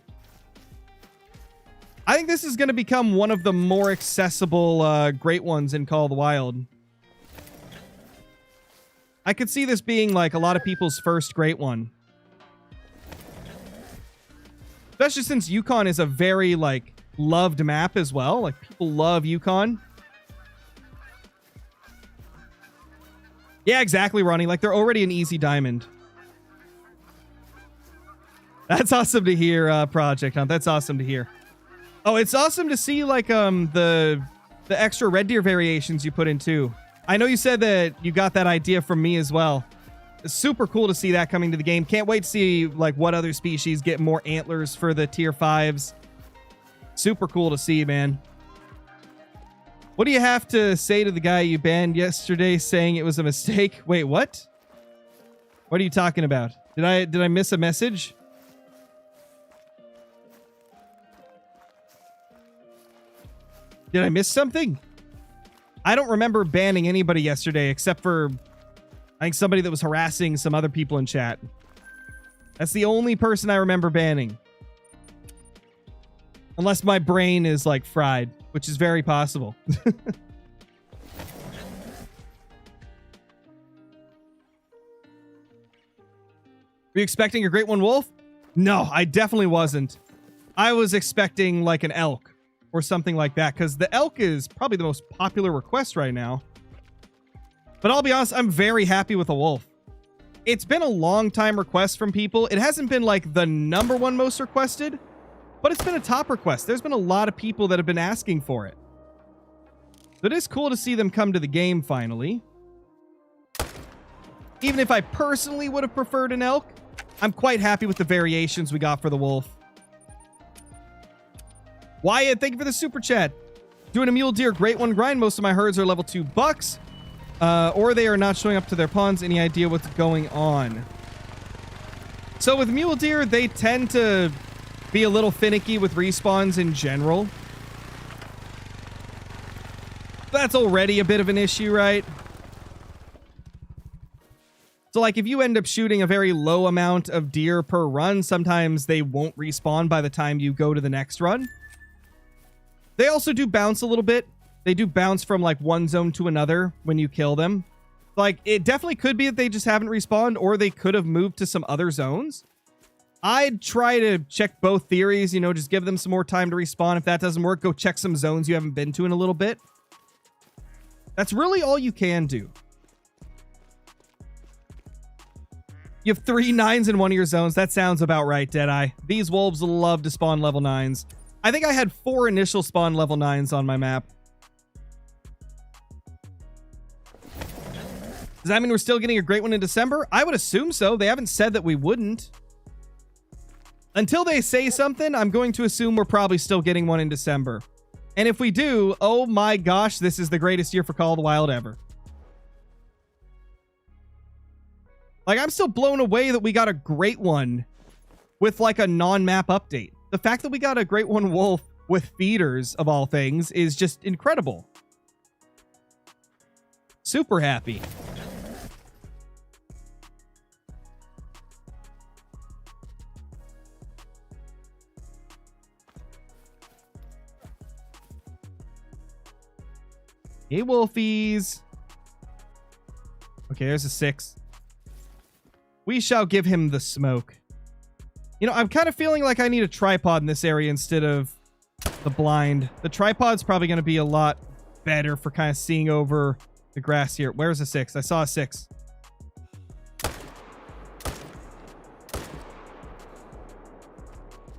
I think this is going to become one of the more accessible great ones in Call of the Wild. I could see this being like a lot of people's first great one. Especially since Yukon is a very like loved map as well. Like people love Yukon. Yeah, exactly, Ronnie. Like they're already an easy diamond. That's awesome to hear, Project Hunt. That's awesome to hear. Oh, it's awesome to see like the extra red deer variations you put in too. I know you said that you got that idea from me as well. It's super cool to see that coming to the game. Can't wait to see like what other species get more antlers for the tier 5s. Super cool to see, man. What do you have to say to the guy you banned yesterday saying it was a mistake? Wait, what? What are you talking about? Did I miss a message? Did I miss something? I don't remember banning anybody yesterday except for, I think, somebody that was harassing some other people in chat. That's the only person I remember banning. Unless my brain is, like, fried, which is very possible. Were you expecting a great one, Wolf? No, I definitely wasn't. I was expecting, like, an elk. Or something like that, because the elk is probably the most popular request right now. But I'll be honest, I'm very happy with a wolf. It's been a long time request from people. It hasn't been like the #1 most requested, but it's been a top request. There's been a lot of people that have been asking for it. So it is cool to see them come to the game finally. Even if I personally would have preferred an elk, I'm quite happy with the variations we got for the wolf. Wyatt, thank you for the super chat. Doing a mule deer great one grind. Most of my herds are level 2 bucks. Or they are not showing up to their ponds. Any idea what's going on? So with mule deer, they tend to be a little finicky with respawns in general. That's already a bit of an issue, right? So like if you end up shooting a very low amount of deer per run, sometimes they won't respawn by the time you go to the next run. They also do bounce a little bit. They do bounce from like one zone to another when you kill them. Like it definitely could be that they just haven't respawned, or they could have moved to some other zones. I'd try to check both theories, you know, just give them some more time to respawn. If that doesn't work, go check some zones you haven't been to in a little bit. That's really all you can do. You have 3 9s in one of your zones. That sounds about right, Deadeye. These wolves love to spawn level 9s. I think I had 4 initial spawn level 9s on my map. Does that mean we're still getting a great one in December? I would assume so. They haven't said that we wouldn't. Until they say something, I'm going to assume we're probably still getting one in December. And if we do, oh my gosh, this is the greatest year for Call of the Wild ever. Like, I'm still blown away that we got a great one with like a non-map update. The fact that we got a great one wolf with feeders, of all things, is just incredible. Super happy. Hey, wolfies. Okay, there's a 6. We shall give him the smoke. You know, I'm kind of feeling like I need a tripod in this area instead of the blind. The tripod's probably going to be a lot better for kind of seeing over the grass here. Where's a 6? I saw a 6.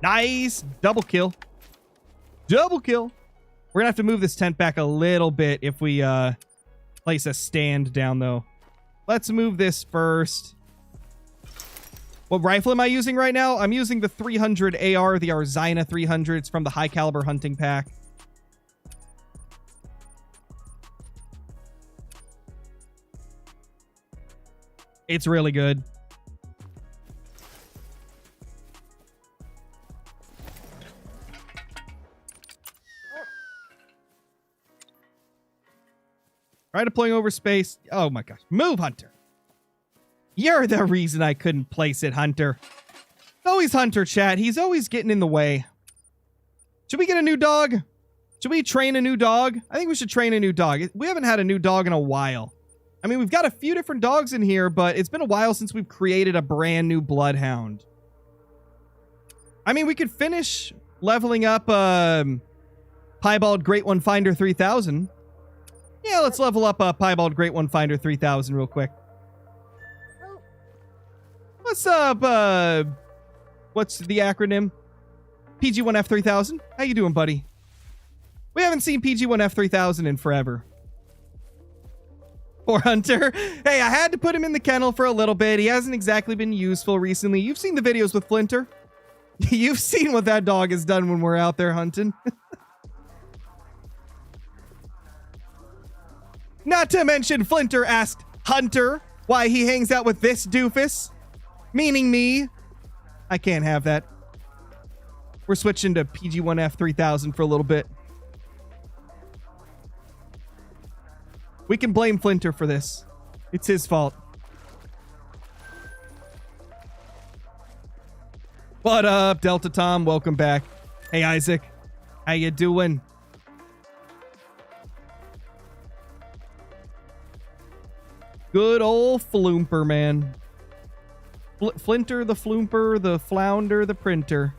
Nice. Double kill. Double kill. We're gonna have to move this tent back a little bit if we place a stand down, though. Let's move this first. What rifle am I using right now? I'm using the 300 AR, the Arzina 300. It's from the high caliber hunting pack. It's really good. Try deploying over space. Oh my gosh. Move, Hunter. You're the reason I couldn't place it, Hunter. It's always Hunter, chat. He's always getting in the way. Should we get a new dog? Should we train a new dog? I think we should train a new dog. We haven't had a new dog in a while. I mean, we've got a few different dogs in here, but it's been a while since we've created a brand new bloodhound. I mean, we could finish leveling up Piebald Great One Finder 3000. Yeah, let's level up Piebald Great One Finder 3000 real quick. What's up, what's the acronym? PG1F3000? How you doing, buddy? We haven't seen PG1F3000 in forever. Poor Hunter. Hey, I had to put him in the kennel for a little bit. He hasn't exactly been useful recently. You've seen the videos with Flinter. You've seen what that dog has done when we're out there hunting. Not to mention, Flinter asked Hunter why he hangs out with this doofus. Meaning me. I can't have that. We're switching to PG1F3000 for a little bit. We can blame Flinter for this. It's his fault. What up, Delta Tom? Welcome back. Hey, Isaac. How you doing? Good old Floomper, man. Flinter, the Floomper, the Flounder, the Printer.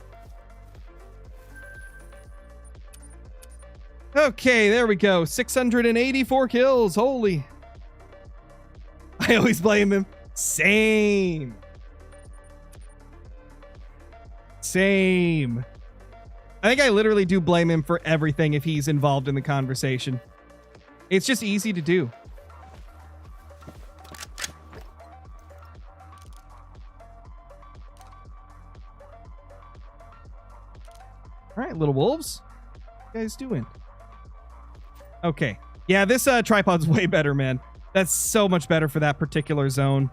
Okay, there we go. 684 kills. Holy. I always blame him. Same. Same. I think I literally do blame him for everything if he's involved in the conversation. It's just easy to do. All right, little wolves. What are you guys doing? Okay. Yeah, this tripod's way better, man. That's so much better for that particular zone.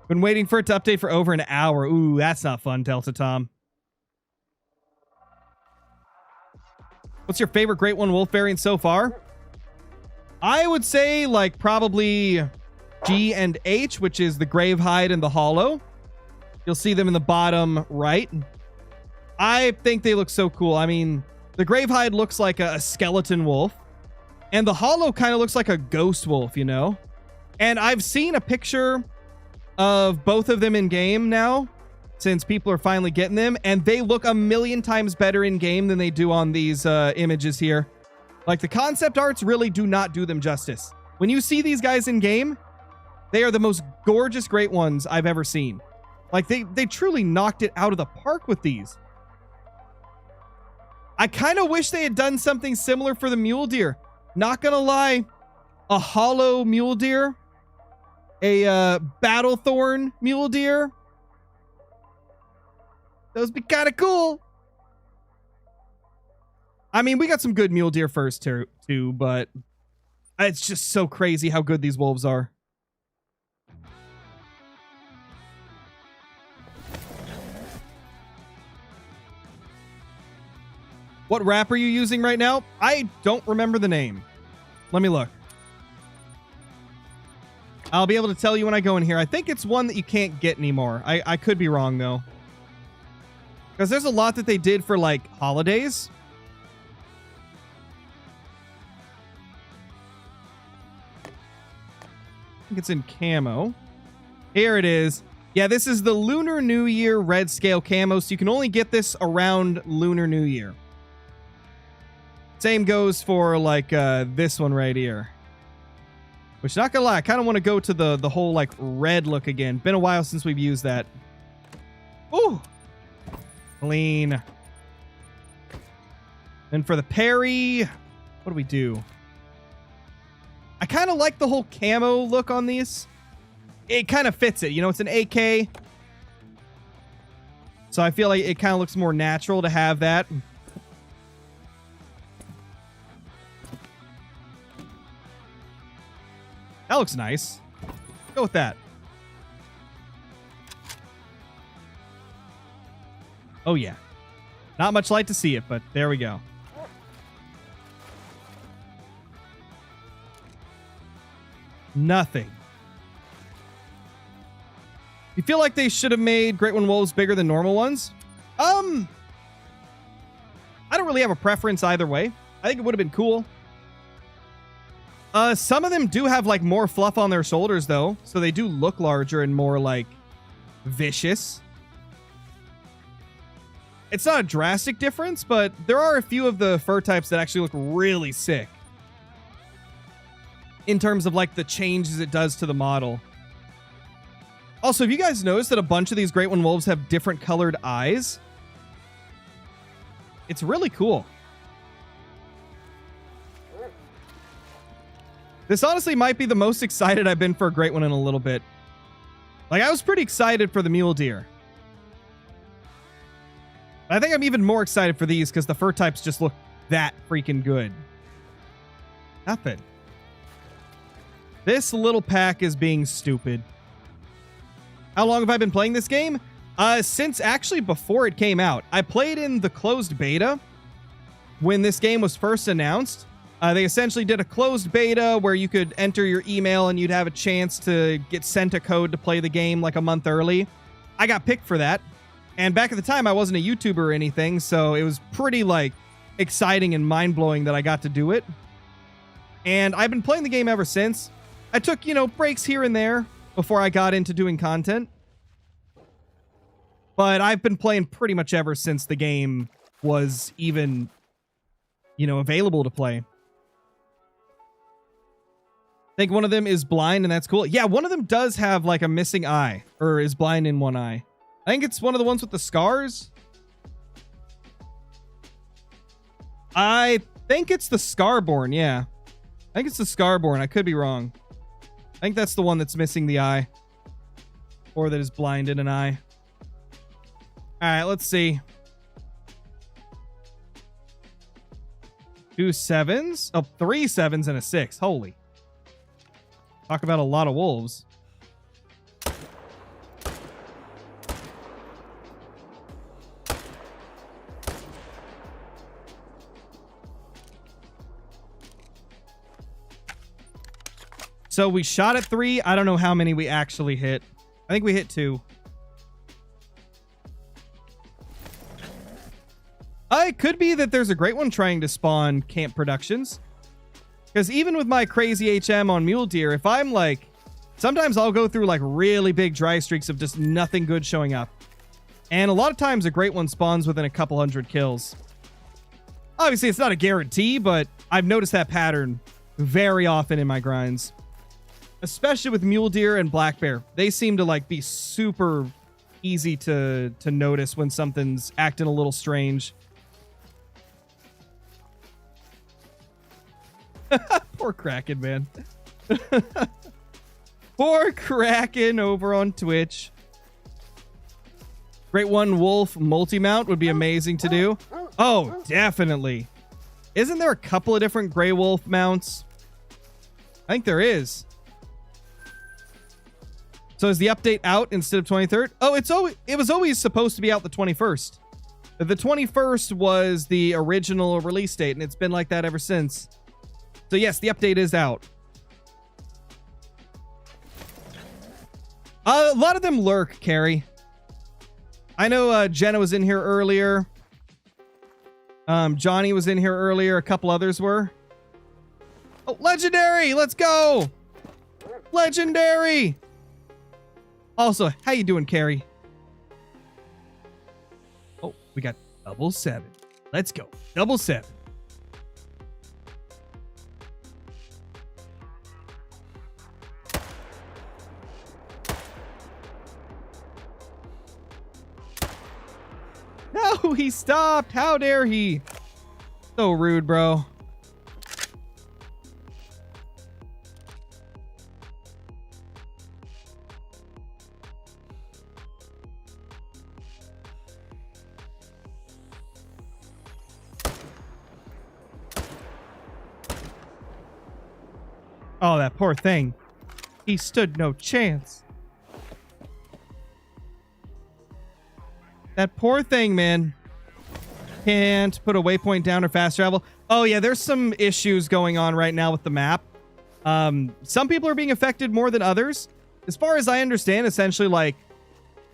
Been waiting for it to update for over an hour. Ooh, that's not fun, Delta Tom. What's your favorite Great One Wolf variant so far? I would say, like, probably G and H, which is the Gravehide and the Hollow. You'll see them in the bottom right. I think they look so cool. I mean, the Gravehide looks like a skeleton wolf, and the Hollow kind of looks like a ghost wolf, you know? And I've seen a picture of both of them in game now, since people are finally getting them, and they look a million times better in game than they do on these images here. Like, the concept arts really do not do them justice. When you see these guys in game, they are the most gorgeous Great Ones I've ever seen. Like, they truly knocked it out of the park with these. I kind of wish they had done something similar for the mule deer. Not gonna lie, a hollow mule deer, a battlethorn mule deer, those be kind of cool. I mean, we got some good mule deer first too, but it's just so crazy how good these wolves are. What wrap are you using right now? I don't remember the name. Let me look. I'll be able to tell you when I go in here. I think it's one that you can't get anymore. I could be wrong, though. Because there's a lot that they did for, like, holidays. I think it's in camo. Here it is. Yeah, this is the Lunar New Year red scale camo, so you can only get this around Lunar New Year. Same goes for, like, this one right here. Which, not gonna lie, I kind of want to go to the whole, like, red look again. Been a while since we've used that. Ooh. Clean. And for the parry, what do we do? I kind of like the whole camo look on these. It kind of fits it. You know, it's an AK. So I feel like it kind of looks more natural to have that. That looks nice. Go with that. Oh, yeah. Not much light to see it, but there we go. Nothing. You feel like they should have made Great One Wolves bigger than normal ones? I don't really have a preference either way. I think it would have been cool. Some of them do have, like, more fluff on their shoulders, though. So they do look larger and more, like, vicious. It's not a drastic difference, but there are a few of the fur types that actually look really sick. In terms of, like, the changes it does to the model. Also, have you guys noticed that a bunch of these Great One Wolves have different colored eyes? It's really cool. This honestly might be the most excited I've been for a Great One in a little bit. Like, I was pretty excited for the mule deer. I think I'm even more excited for these because the fur types just look that freaking good. Nothing. This little pack is being stupid. How long have I been playing this game? Since actually before it came out. I played in the closed beta when this game was first announced. They essentially did a closed beta where you could enter your email and you'd have a chance to get sent a code to play the game like a month early. I got picked for that. And back at the time, I wasn't a YouTuber or anything, so it was pretty, like, exciting and mind-blowing that I got to do it. And I've been playing the game ever since. I took, you know, breaks here and there before I got into doing content. But I've been playing pretty much ever since the game was even, you know, available to play. I think one of them is blind, and that's cool. Yeah, one of them does have, like, a missing eye, or is blind in one eye. I think it's one of the ones with the scars. I think it's the Scarborn, yeah. I think it's the Scarborn. I could be wrong. I think that's the one that's missing the eye. Or that is blind in an eye. Alright, let's see. 2 7s. Oh, 3 7s and a 6. Holy. Talk about a lot of wolves. So we shot at 3. I don't know how many we actually hit. I think we hit 2. It could be that there's a Great One trying to spawn Camp Productions. Because even with my crazy HM on mule deer, if I'm like... Sometimes I'll go through like really big dry streaks of just nothing good showing up. And a lot of times a Great One spawns within a couple hundred kills. Obviously, it's not a guarantee, but I've noticed that pattern very often in my grinds. Especially with mule deer and black bear. They seem to like be super easy to notice when something's acting a little strange. Poor Kraken, man. Poor Kraken over on Twitch. Great One Wolf multi-mount would be amazing to do. Oh, definitely. Isn't there a couple of different Grey Wolf mounts? I think there is. So is the update out instead of 23rd? Oh, it was always supposed to be out the 21st. The 21st was the original release date, and it's been like that ever since. So yes, the update is out. A lot of them lurk, Carrie. I know Jenna was in here earlier. Johnny was in here earlier. A couple others were. Oh, legendary! Let's go! Legendary! Also, how you doing, Carrie? Oh, we got 7. Let's go. 7. No, he stopped. How dare he? So rude, bro. Oh, that poor thing. He stood no chance. That poor thing, man. Can't put a waypoint down or fast travel. Oh, yeah, there's some issues going on right now with the map. Some people are being affected more than others. As far as I understand, essentially, like,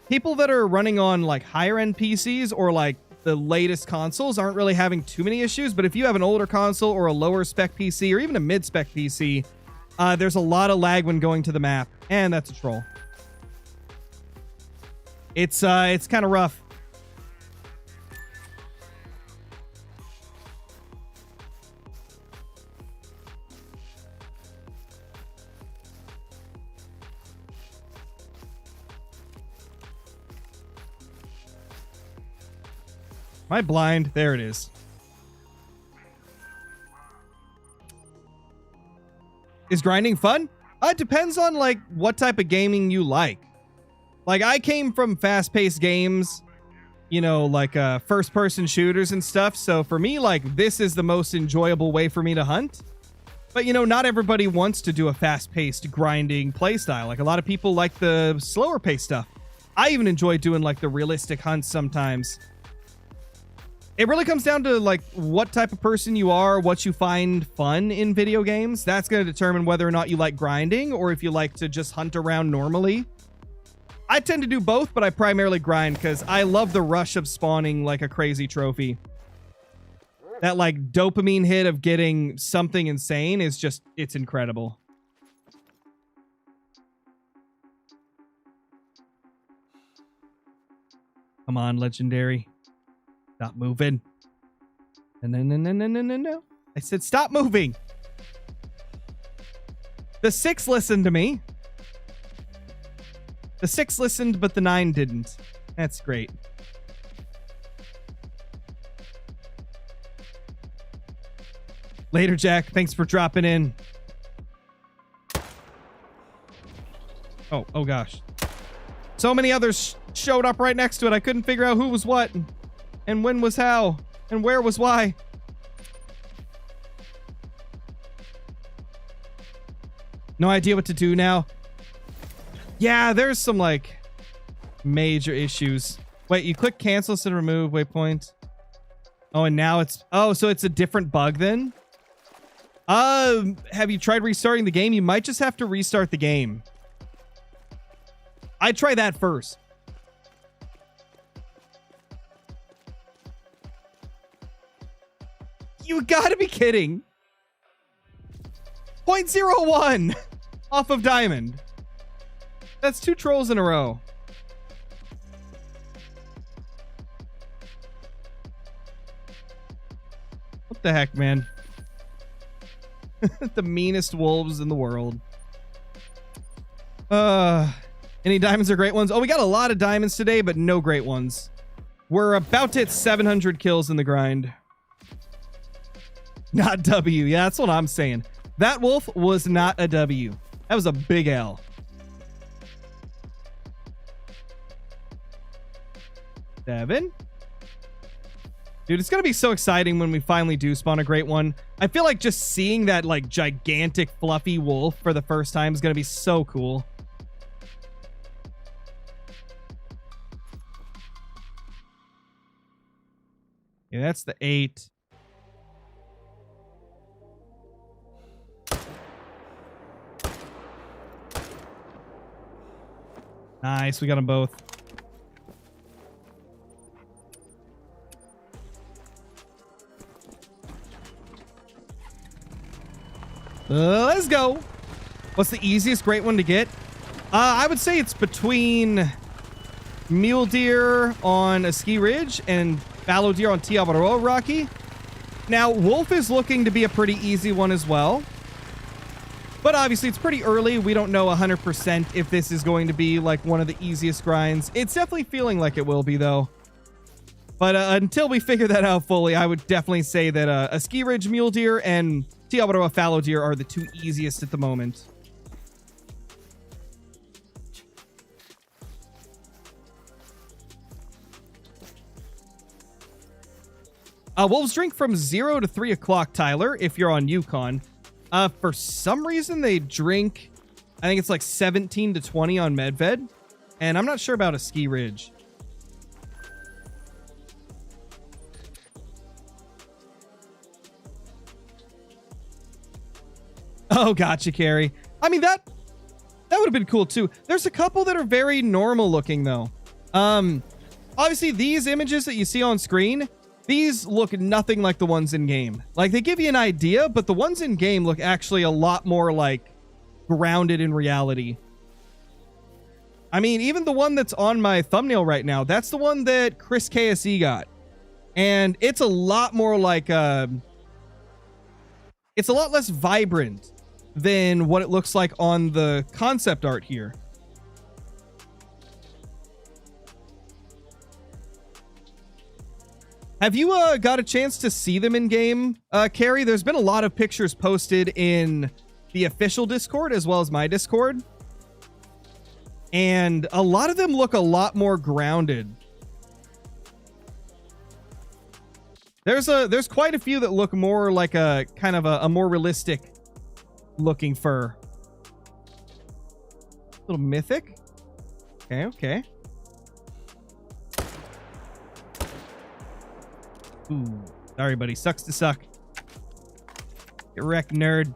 people that are running on, like, higher-end PCs or, like, the latest consoles aren't really having too many issues. But if you have an older console or a lower-spec PC or even a mid-spec PC, there's a lot of lag when going to the map. And that's a troll. It's kind of rough. Am I blind? There it is. Is grinding fun? It depends on, like, what type of gaming you like. Like, I came from fast-paced games, you know, like, first-person shooters and stuff. So for me, like, this is the most enjoyable way for me to hunt. But, you know, not everybody wants to do a fast-paced grinding playstyle. Like, a lot of people like the slower-paced stuff. I even enjoy doing, like, the realistic hunts sometimes. It really comes down to, like, what type of person you are, what you find fun in video games. That's going to determine whether or not you like grinding or if you like to just hunt around normally. I tend to do both, but I primarily grind because I love the rush of spawning like a crazy trophy. That, like, dopamine hit of getting something insane is just, it's incredible. Come on, legendary. Stop moving. No. I said stop moving. The 6 listened to me. The 6 listened, but the 9 didn't. That's great. Later, Jack. Thanks for dropping in. Oh gosh. So many others showed up right next to it. I couldn't figure out who was what. And when was how? And where was why? No idea what to do now. Yeah, there's some, like, major issues. Wait, you click cancel instead of remove waypoint. Oh, and now it's... Oh, so it's a different bug then? Have you tried restarting the game? You might just have to restart the game. I'd try that first. You gotta be kidding. 0.01 off of diamond. That's 2 trolls in a row. What the heck, man? The meanest wolves in the world. Any diamonds or great ones? Oh, we got a lot of diamonds today, but no great ones. We're about to hit 700 kills in the grind. Not W. Yeah, that's what I'm saying. That wolf was not a W. That was a big L. Seven. Dude, it's going to be so exciting when we finally do spawn a great one. I feel like just seeing that, like, gigantic fluffy wolf for the first time is going to be so cool. Yeah, that's the 8. Nice, we got them both. Let's go. What's the easiest great one to get? I would say it's between mule deer on a ski ridge and fallow deer on Tiabaroa Rocky. Now, wolf is looking to be a pretty easy one as well. But obviously, it's pretty early. We don't know 100% if this is going to be like one of the easiest grinds. It's definitely feeling like it will be, though. But until we figure that out fully, I would definitely say that a Ski Ridge Mule Deer and Tiawaroa Fallow Deer are the two easiest at the moment. Wolves drink from 0 to 3 o'clock, Tyler, if you're on Yukon. For some reason, they drink, I think it's like 17 to 20 on Medved. And I'm not sure about a Ski Ridge. Oh, gotcha, Carrie. I mean, that would have been cool, too. There's a couple that are very normal looking, though. Obviously, these images that you see on screen, these look nothing like the ones in game. Like, they give you an idea, but the ones in game look actually a lot more, like, grounded in reality. I mean, even the one that's on my thumbnail right now, that's the one that Chris KSE got. And it's a lot more like, it's a lot less vibrant than what it looks like on the concept art here. Have you got a chance to see them in game, Carrie? There's been a lot of pictures posted in the official Discord as well as my Discord. And a lot of them look a lot more grounded. There's quite a few that look more like a kind of a more realistic looking fur. Little mythic. Okay, okay. Ooh, sorry, buddy. Sucks to suck. Get wrecked, nerd.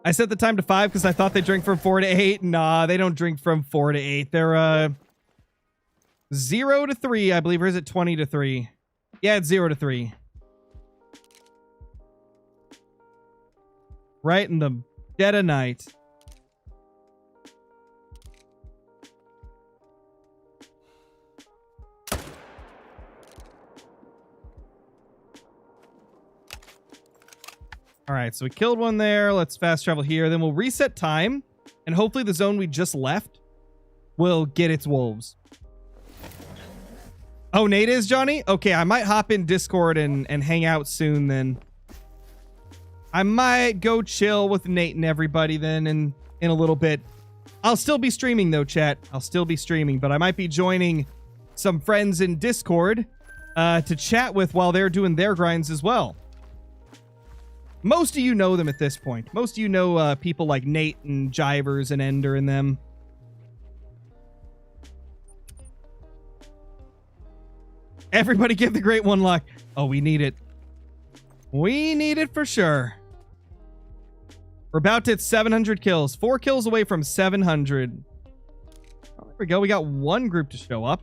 I set the time to 5 because I thought they drink from 4 to 8. Nah, they don't drink from 4 to 8. They're 0 to 3, I believe, or is it 20 to 3? Yeah, it's 0 to 3. Right in the dead of night. All right, so we killed one there. Let's fast travel here. Then we'll reset time, and hopefully the zone we just left will get its wolves. Oh, Nate is, Johnny? Okay, I might hop in Discord and hang out soon then. I might go chill with Nate and everybody then in a little bit. I'll still be streaming though, chat. I'll still be streaming, but I might be joining some friends in Discord to chat with while they're doing their grinds as well. Most of you know them at this point. Most of you know people like Nate and Jivers and Ender and them. Everybody give the great one luck. Oh, we need it. We need it for sure. We're about to hit 700 kills. 4 kills away from 700. Oh, there we go. We got one group to show up.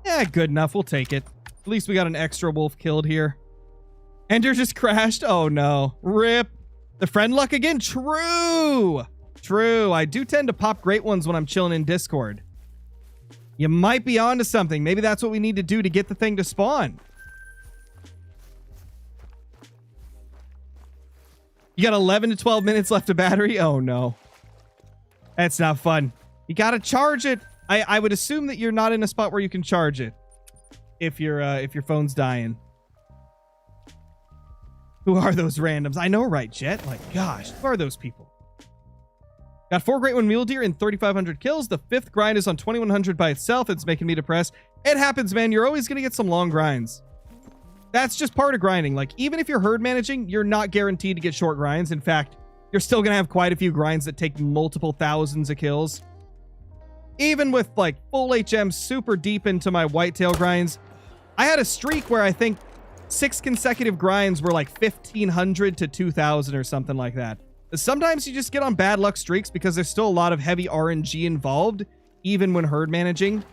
Yeah, good enough. We'll take it. At least we got an extra wolf killed here. Ender just crashed. Oh, no. Rip. The friend luck again? True. True. I do tend to pop great ones when I'm chilling in Discord. You might be onto something. Maybe that's what we need to do to get the thing to spawn. You got 11 to 12 minutes left of battery? Oh, no. That's not fun. You got to charge it. I would assume that you're not in a spot where you can charge it if your phone's dying. Who are those randoms? I know, right, Jet? Like, gosh, who are those people? Got 4 Great One Mule Deer and 3,500 kills. The 5th grind is on 2,100 by itself. It's making me depressed. It happens, man. You're always going to get some long grinds. That's just part of grinding. Like, even if you're herd managing, you're not guaranteed to get short grinds. In fact, you're still going to have quite a few grinds that take multiple thousands of kills. Even with, like, full HM super deep into my whitetail grinds, I had a streak where I think 6 consecutive grinds were like 1,500 to 2,000 or something like that. Sometimes you just get on bad luck streaks because there's still a lot of heavy RNG involved, even when herd managing.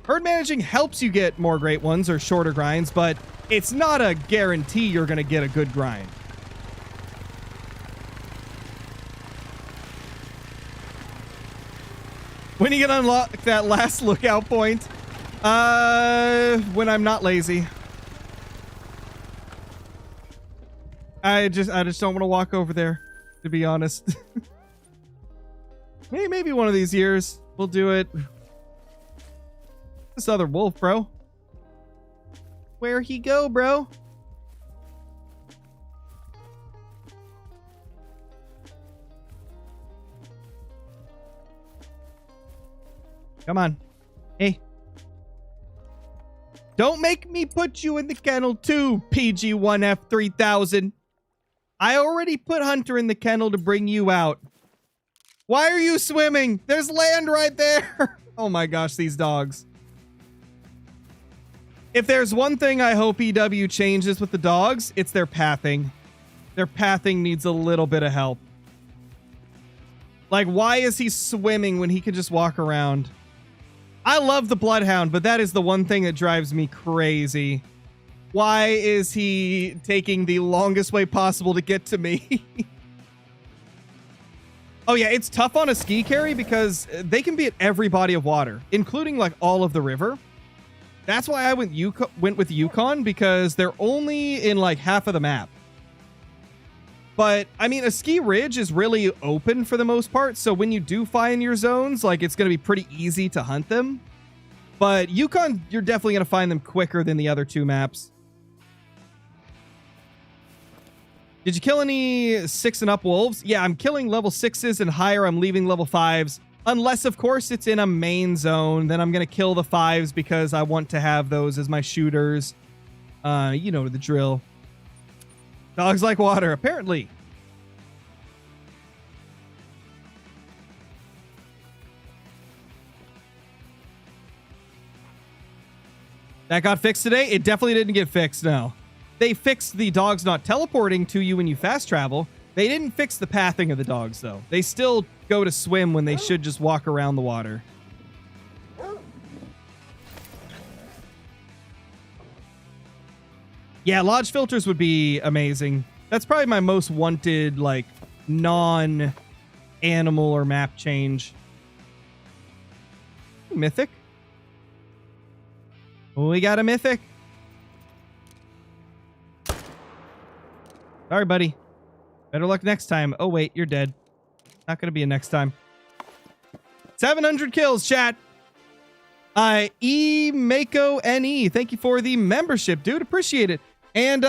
Herd managing helps you get more great ones or shorter grinds, but it's not a guarantee you're going to get a good grind. When are you going to unlock that last lookout point? When I'm not lazy. I just don't want to walk over there, to be honest. Maybe one of these years we'll do it. This other wolf, bro. Where he go, bro? Come on. Hey. Don't make me put you in the kennel too, PG1F3000. I already put Hunter in the kennel to bring you out. Why are you swimming? There's land right there. Oh my gosh, these dogs. If there's one thing I hope EW changes with the dogs, it's their pathing. Their pathing needs a little bit of help. Like, why is he swimming when he can just walk around? I love the Bloodhound, but that is the one thing that drives me crazy. Why is he taking the longest way possible to get to me? Oh yeah, it's tough on a ski carry because they can be at every body of water, including like all of the river. That's why I went with Yukon, because they're only in like half of the map. But I mean, a ski ridge is really open for the most part. So when you do find your zones, like it's going to be pretty easy to hunt them. But Yukon, you're definitely going to find them quicker than the other two maps. Did you kill any 6 and up wolves? Yeah, I'm killing level 6s and higher. I'm leaving level 5s. Unless, of course, it's in a main zone. Then I'm going to kill the 5s because I want to have those as my shooters. You know the drill. Dogs like water, apparently. That got fixed today? It definitely didn't get fixed, no. They fixed the dogs not teleporting to you when you fast travel. They didn't fix the pathing of the dogs, though. They still go to swim when they should just walk around the water. Yeah, lodge filters would be amazing. That's probably my most wanted, like, non-animal or map change. Mythic. We got a mythic. Sorry, buddy. Better luck next time. Oh, wait, you're dead. Not going to be a next time. 700 kills, chat. Mako NE. Thank you for the membership, dude. Appreciate it. And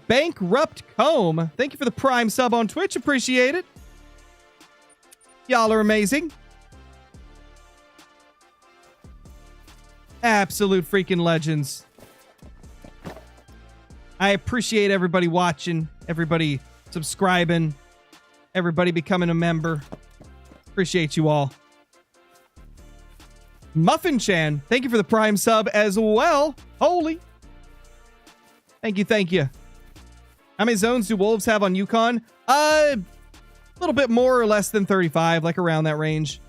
Bankrupt Comb. Thank you for the Prime sub on Twitch. Appreciate it. Y'all are amazing. Absolute freaking legends. I appreciate everybody watching, everybody subscribing, everybody becoming a member. Appreciate you all. Muffin Chan, thank you for the Prime sub as well. Holy. Thank you, thank you. How many zones do wolves have on Yukon? A little bit more or less than 35, like around that range.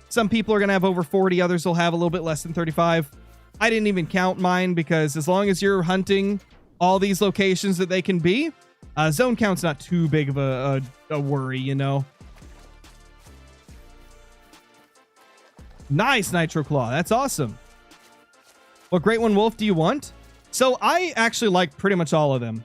Some people are going to have over 40, others will have a little bit less than 35. I didn't even count mine because as long as you're hunting all these locations that they can be, zone count's not too big of a worry, you know. Nice, Nitro Claw. That's awesome. What Great One Wolf do you want? So I actually like pretty much all of them.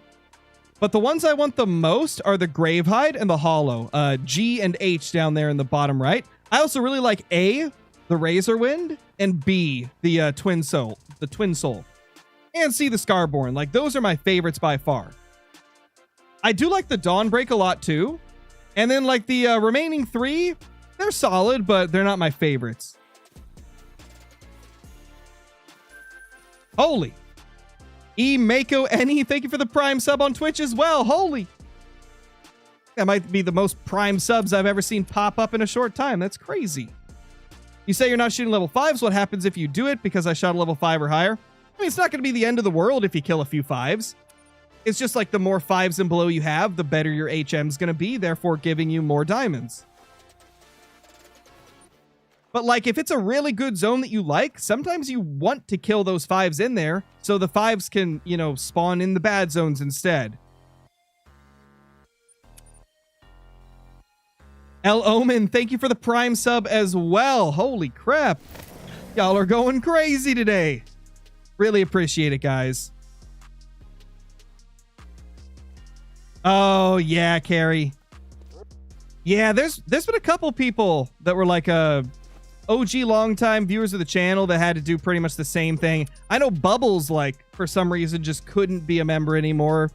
But the ones I want the most are the Gravehide and the Hollow. G and H down there in the bottom right. I also really like A, the Razorwind, and B, the Twin Soul. And C, the Scarborn. Like, those are my favorites by far. I do like the Dawnbreak a lot, too. And then, like, the remaining 3, they're solid, but they're not my favorites. Holy. Mako NE, thank you for the Prime sub on Twitch as well. Holy. That might be the most Prime subs I've ever seen pop up in a short time. That's crazy. You say you're not shooting level 5s. What happens if you do it because I shot a level 5 or higher? I mean, it's not going to be the end of the world if you kill a few 5s. It's just like the more 5s and below you have, the better your HM is going to be, therefore giving you more diamonds. But like, if it's a really good zone that you like, sometimes you want to kill those 5s in there so the 5s can, you know, spawn in the bad zones instead. El Omen, thank you for the Prime sub as well. Holy crap. Y'all are going crazy today. Really appreciate it, guys. Oh, yeah, Carrie. Yeah, there's been a couple people that were like OG longtime viewers of the channel that had to do pretty much the same thing. I know Bubbles, like, for some reason just couldn't be a member anymore.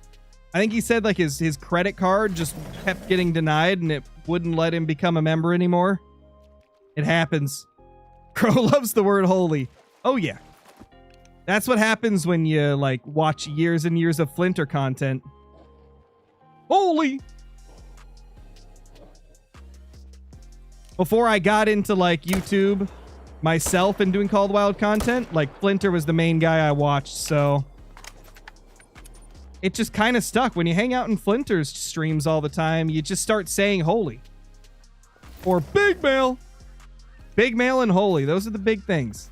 I think he said like his credit card just kept getting denied and it wouldn't let him become a member anymore. It happens. Crow loves the word holy. Oh yeah. That's what happens when you like watch years and years of Flinter content. Holy. Before I got into like YouTube myself and doing Call of the Wild content, like Flinter was the main guy I watched, so it just kind of stuck. When you hang out in Flinter's streams all the time, you just start saying holy. Or big mail. Big mail and holy. Those are the big things.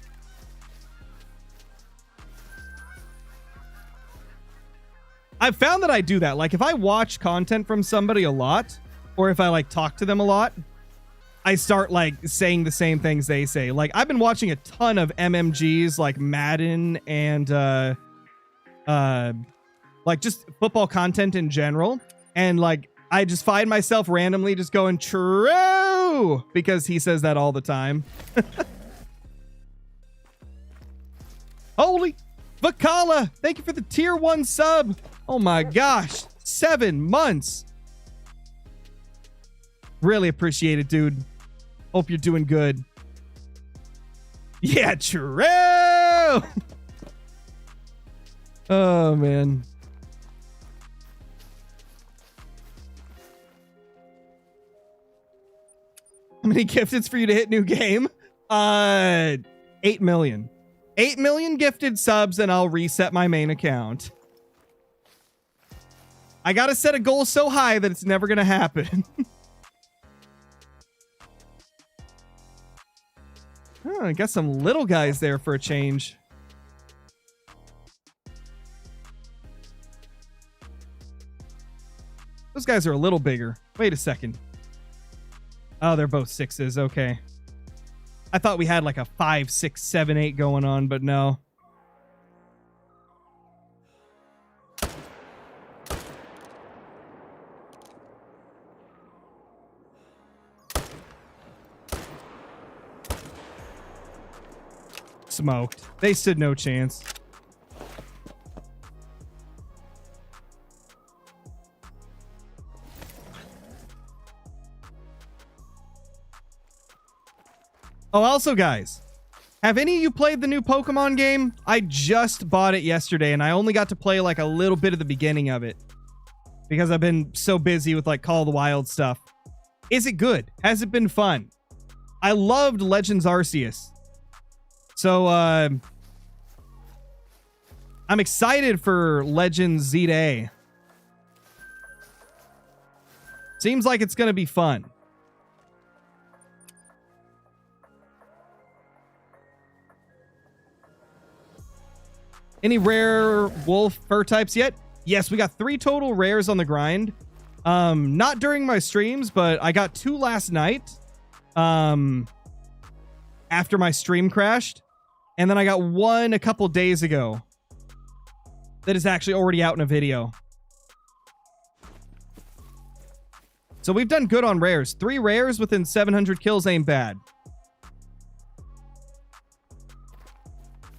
I've found that I do that. Like if I watch content from somebody a lot, or if I like talk to them a lot, I start like saying the same things they say. Like I've been watching a ton of MMGs like Madden and like just football content in general. And like, I just find myself randomly just going true because he says that all the time. Holy Vakala. Thank you for the tier 1 sub. Oh my gosh. 7 months. Really appreciate it, dude. Hope you're doing good. Yeah, true. Oh man. How many gifteds for you to hit new game? 8 million. 8 million gifted subs and I'll reset my main account. I gotta set a goal so high that it's never gonna happen. Oh, I got some little guys there for a change. Those guys are a little bigger. Wait a second. Oh, they're both 6s. Okay. I thought we had like a 5, 6, 7, 8 going on, but no. Smoked. They stood no chance. Oh, also, guys, have any of you played the new Pokemon game? I just bought it yesterday, and I only got to play like a little bit of the beginning of it because I've been so busy with like Call of the Wild stuff. Is it good? Has it been fun? I loved Legends Arceus. So, I'm excited for Legends Z-Day. Seems like it's going to be fun. Any rare wolf fur types yet? Yes, we got 3 total rares on the grind. Not during my streams, but I got 2 last night. After my stream crashed. And then I got 1 a couple days ago. That is actually already out in a video. So we've done good on rares. 3 rares within 700 kills ain't bad.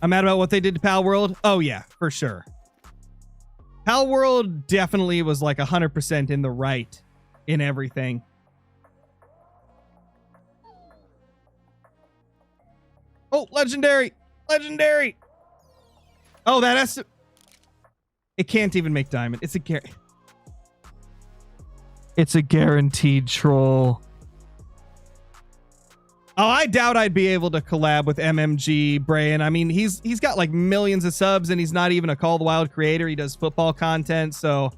I'm mad about what they did to Pal World. Oh yeah, for sure. Pal World definitely was like 100% in the right in everything. Oh, legendary. Legendary. Oh, that has to... It can't even make diamond. It's a guaranteed troll. Oh, I doubt I'd be able to collab with MMG Brayan. I mean, he's got like millions of subs and he's not even a Call of the Wild creator. He does football content, so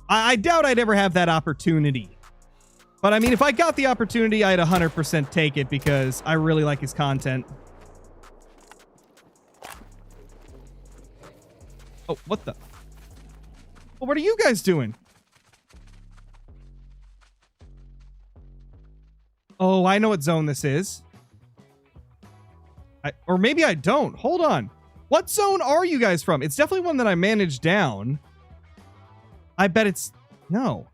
I doubt I'd ever have that opportunity. But I mean, if I got the opportunity, I'd 100% take it because I really like his content. Oh, what the? Well, what are you guys doing? Oh, I know what zone this is. Or maybe I don't. Hold on. What zone are you guys from? It's definitely one that I managed down. I bet it's No.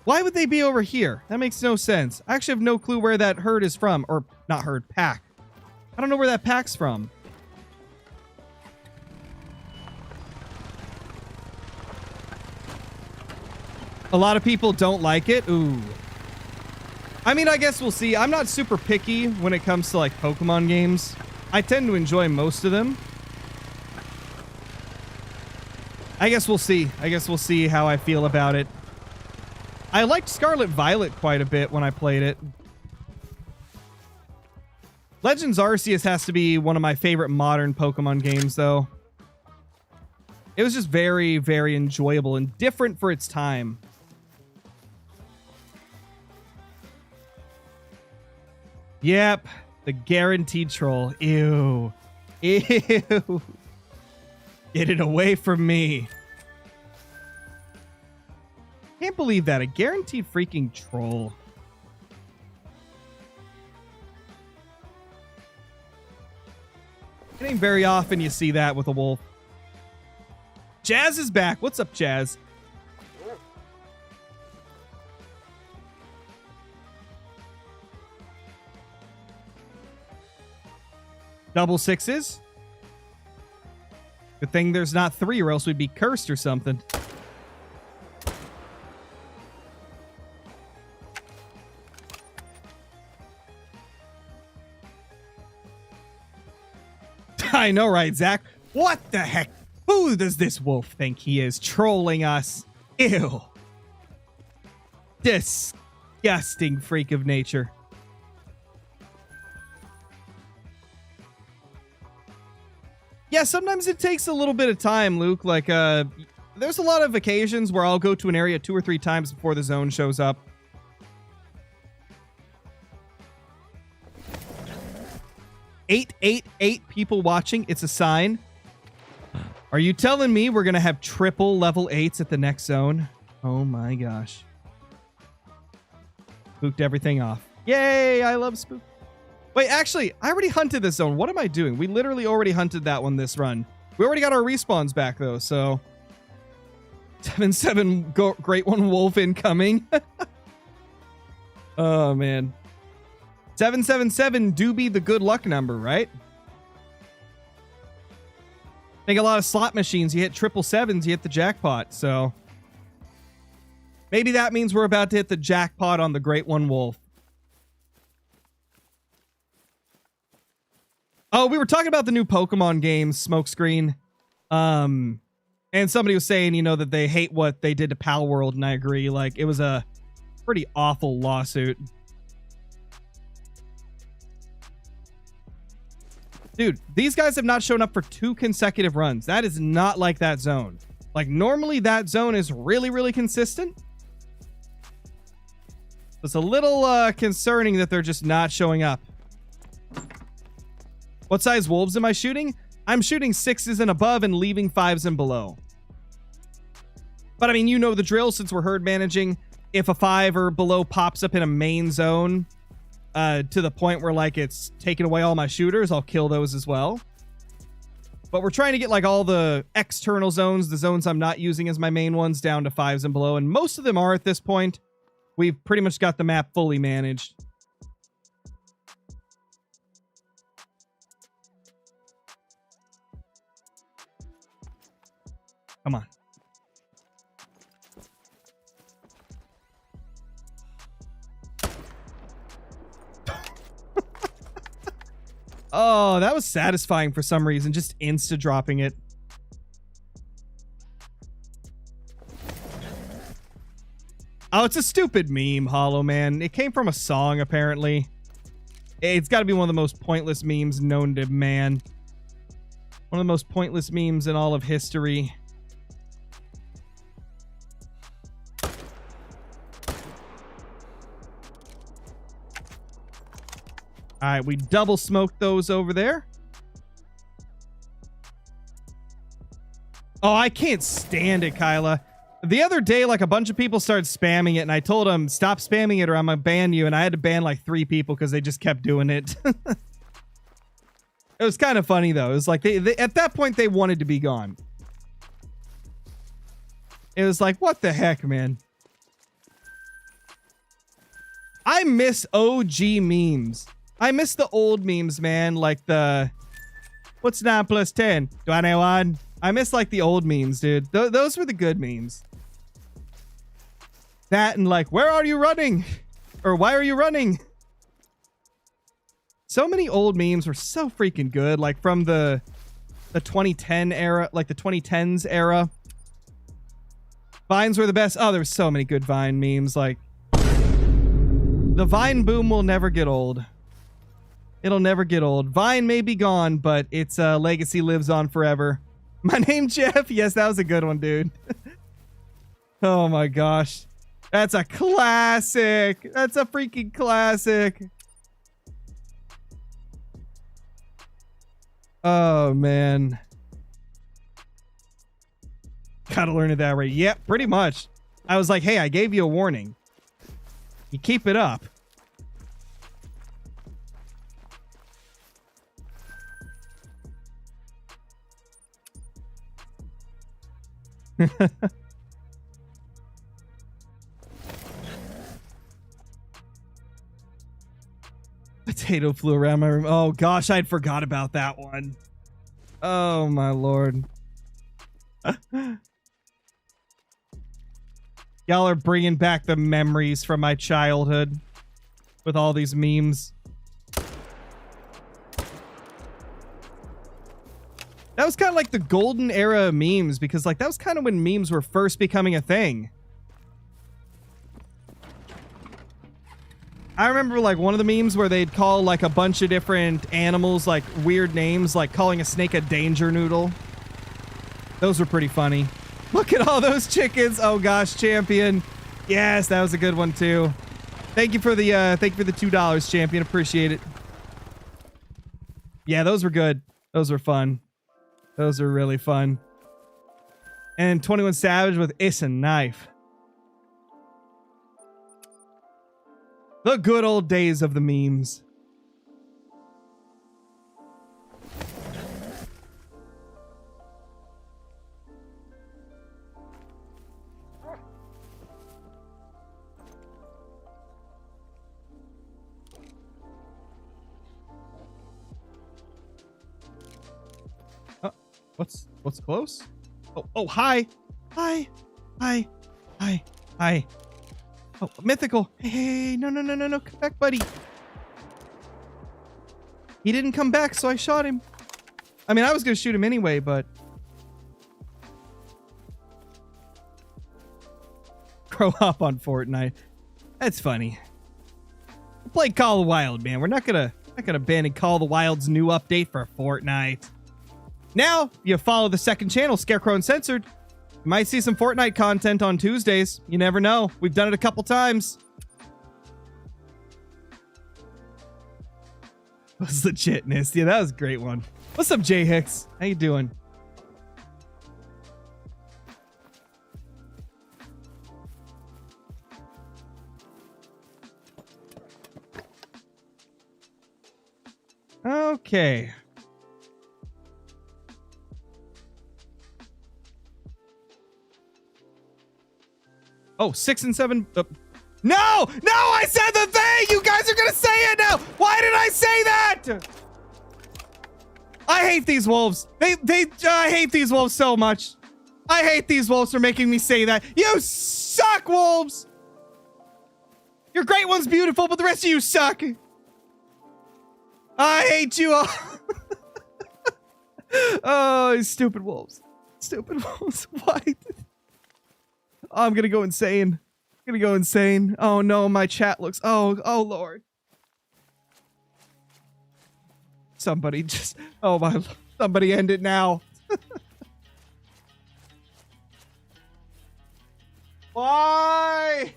Why would they be over here? That makes no sense. I actually have no clue where that herd is from. Or, not herd, pack. I don't know where that pack's from. A lot of people don't like it. Ooh. I mean, I guess we'll see. I'm not super picky when it comes to, like, Pokemon games. I tend to enjoy most of them. I guess we'll see. I guess we'll see how I feel about it. I liked Scarlet Violet quite a bit when I played it. Legends Arceus has to be one of my favorite modern Pokemon games, though. It was just very, very enjoyable and different for its time. Yep, the guaranteed troll. Ew. Ew. Get it away from me. Can't believe that. A guaranteed freaking troll. It ain't very often you see that with a wolf. Jazz is back. What's up, Jazz? Double sixes. Good thing there's not 3 or else we'd be cursed or something. I know, right, Zach? What the heck? Who does this wolf think he is, trolling us? Ew. Disgusting freak of nature. Yeah, sometimes it takes a little bit of time, Luke. Like, there's a lot of occasions where I'll go to an area 2 or 3 times before the zone shows up. Eight people watching. It's a sign. Are you telling me we're going to have triple level 8s at the next zone? Oh my gosh. Spooked everything off. Yay, I love spook. Wait, actually, I already hunted this zone. What am I doing? We literally already hunted that one this run. We already got our respawns back, though, so... 7-7 Great One Wolf incoming. Oh, man. 777 do be the good luck number, right? I think a lot of slot machines, you hit 777s, you hit the jackpot, so... Maybe that means we're about to hit the jackpot on the Great One Wolf. Oh, we were talking about the new Pokemon games, Smokescreen. And somebody was saying, you know, that they hate what they did to Pal World, and I agree. Like, it was a pretty awful lawsuit. Dude, these guys have not shown up for 2 consecutive runs. That is not like that zone. Like, normally that zone is really, really consistent. It's a little concerning that they're just not showing up. What size wolves am I shooting? I'm shooting 6s and above and leaving 5s and below. But I mean, you know the drill since we're herd managing. If a 5 or below pops up in a main zone to the point where like it's taking away all my shooters, I'll kill those as well. But we're trying to get like all the external zones, the zones I'm not using as my main ones, down to 5s and below. And most of them are at this point. We've pretty much got the map fully managed. Come on. Oh, that was satisfying for some reason. Just insta-dropping it. Oh, it's a stupid meme, Hollow Man. It came from a song, apparently. It's got to be one of the most pointless memes known to man. One of the most pointless memes in all of history. All right, we double smoked those over there. Oh, I can't stand it, Kyla. The other day, like, a bunch of people started spamming it, and I told them, stop spamming it or I'm gonna ban you, and I had to ban, like, 3 people because they just kept doing it. It was kind of funny, though. It was like, they at that point, they wanted to be gone. It was like, what the heck, man? I miss OG memes. I miss the old memes, man. Like the, what's 9 plus 10? 21. I miss like the old memes, dude. Those were the good memes. That and like, where are you running? Or why are you running? So many old memes were so freaking good. Like from the 2010 era, like the 2010s era. Vines were the best. Oh, there were so many good Vine memes. Like, the Vine boom will never get old. It'll never get old. Vine may be gone, but its legacy lives on forever. My name Jeff. Yes, that was a good one, dude. Oh my gosh. That's a classic. That's a freaking classic. Oh, man. Gotta learn it that way. Yep, pretty much. I was like, hey, I gave you a warning. You keep it up. Potato flew around my room. Oh gosh, I'd forgot about that one. Oh my lord. Y'all are bringing back the memories from my childhood with all these memes. That was kind of like the golden era of memes because like that was kind of when memes were first becoming a thing. I remember like one of the memes where they'd call like a bunch of different animals like weird names, like calling a snake a danger noodle. Those were pretty funny. Look at all those chickens. Oh gosh, champion. Yes, that was a good one too. Thank you for the $2, champion. Appreciate it. Yeah, those were good. Those were fun. Those are really fun. And 21 Savage with It's a Knife. The good old days of the memes. What's close? Oh, hi. Hi. Hi. Hi. Hi. Oh, mythical. Hey, no. Come back, buddy. He didn't come back, so I shot him. I mean, I was going to shoot him anyway, but... Grow up on Fortnite. That's funny. We'll play Call of the Wild, man. We're not gonna abandon Call of the Wild's new update for Fortnite. Now, you follow the second channel, Scarecrow Uncensored. You might see some Fortnite content on Tuesdays. You never know. We've done it a couple times. That was legitness. Yeah, that was a great one. What's up, Jay Hicks? How you doing? Okay. Oh, 6 and 7. No! I said the thing! You guys are gonna say it now! Why did I say that? I hate these wolves. I hate these wolves so much. I hate these wolves for making me say that. You suck, wolves! Your great one's beautiful, but the rest of you suck. I hate you all. Oh, stupid wolves. Stupid wolves. Why? Oh, I'm gonna go insane. I'm gonna go insane. Oh no, my chat looks... Oh Lord. Somebody just... Oh my... Somebody end it now. Why?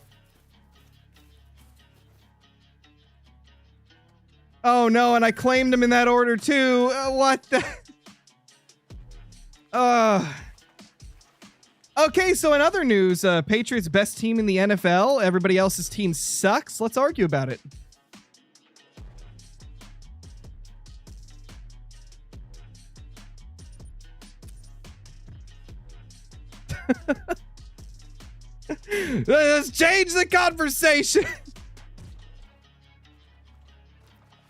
Oh no, and I claimed him in that order too. What the... Okay, so in other news, Patriots best team in the NFL. Everybody else's team sucks. Let's argue about it. Let's change the conversation.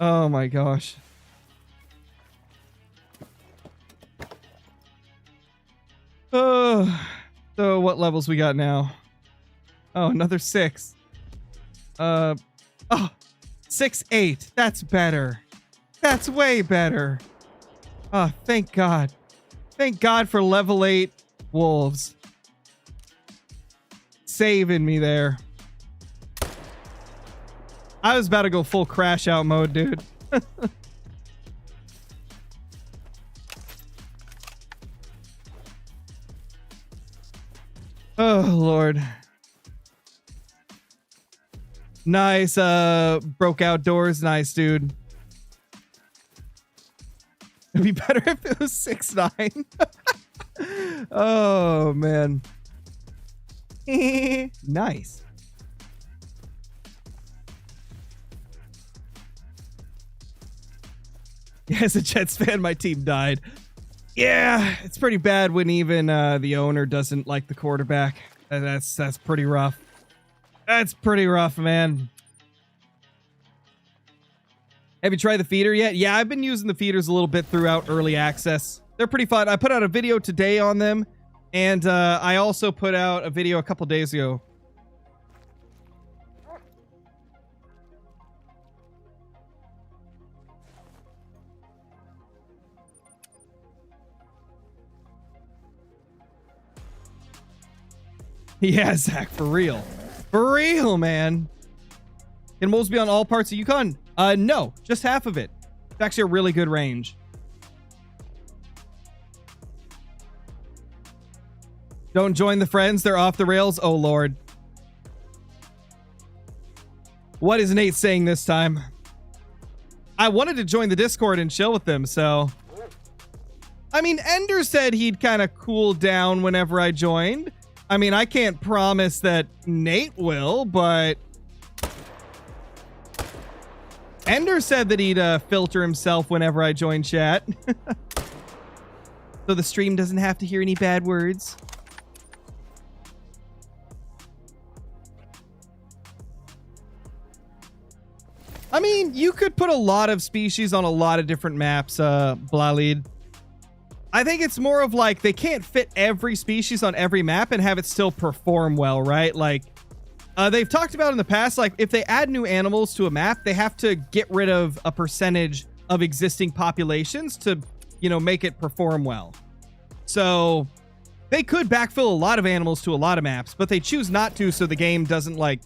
Oh my gosh. Oh, so what levels we got now? Oh, another 6. Oh, 6, 8. That's better. That's way better. Oh, thank God. Thank God for level 8 wolves. Saving me there. I was about to go full crash out mode, dude. Oh, Lord. Nice, broke outdoors. Nice, dude. It'd be better if it was 6-9. Oh, man. Nice. Yeah, as a Jets fan, my team died. Yeah, it's pretty bad when even the owner doesn't like the quarterback. That's pretty rough. That's pretty rough, man. Have you tried the feeder yet? Yeah, I've been using the feeders a little bit throughout early access. They're pretty fun. I put out a video today on them, and I also put out a video a couple days ago. Yeah, Zach, for real. For real, man. Can moles be on all parts of Yukon? No, just half of it. It's actually a really good range. Don't join the friends. They're off the rails. Oh, Lord. What is Nate saying this time? I wanted to join the Discord and chill with them, so... I mean, Ender said he'd kind of cool down whenever I joined. I mean, I can't promise that Nate will, but... Ender said that he'd filter himself whenever I join chat. So the stream doesn't have to hear any bad words. I mean, you could put a lot of species on a lot of different maps, Blalid. I think it's more of like they can't fit every species on every map and have it still perform well, right? Like, they've talked about in the past, like if they add new animals to a map, they have to get rid of a percentage of existing populations to, you know, make it perform well. So they could backfill a lot of animals to a lot of maps, but they choose not to, so the game doesn't like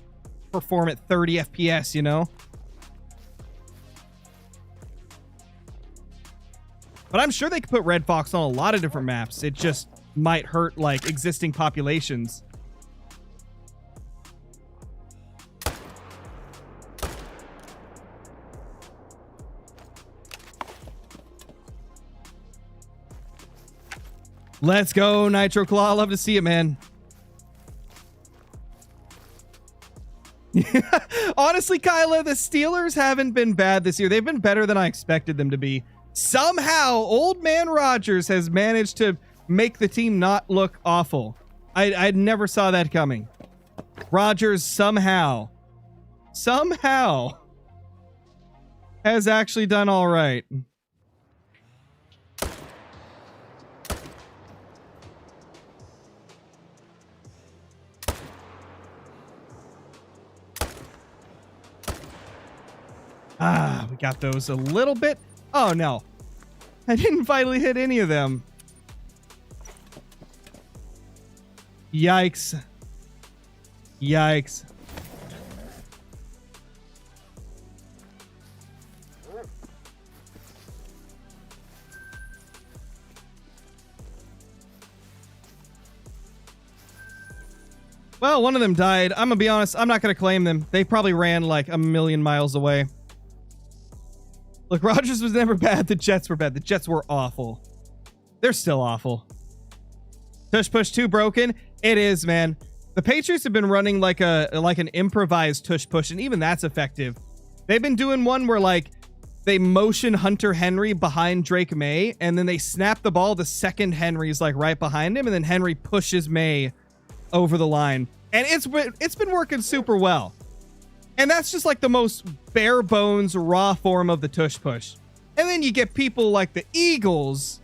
perform at 30 FPS, you know? But I'm sure they could put Red Fox on a lot of different maps. It just might hurt like existing populations. Let's go, Nitro Claw. Love to see it, man. Honestly, Kyla, the Steelers haven't been bad this year. They've been better than I expected them to be. Somehow, Old Man Rogers has managed to make the team not look awful. I never saw that coming. Rogers somehow has actually done all right. Ah, we got those a little bit. Oh, no. I didn't finally hit any of them. Yikes. Yikes. Well, one of them died. I'm gonna be honest, I'm not gonna claim them. They probably ran like a million miles away. Look, Rogers was never bad. The Jets were bad. The Jets were awful. They're still awful. Tush push 2 broken. It is, man. The Patriots have been running like an improvised tush push, and even that's effective. They've been doing one where like they motion Hunter Henry behind Drake May, and then they snap the ball. The second Henry's like right behind him, and then Henry pushes May over the line. And it's been working super well. And that's just like the most bare bones raw form of the tush push. And then you get people like the Eagles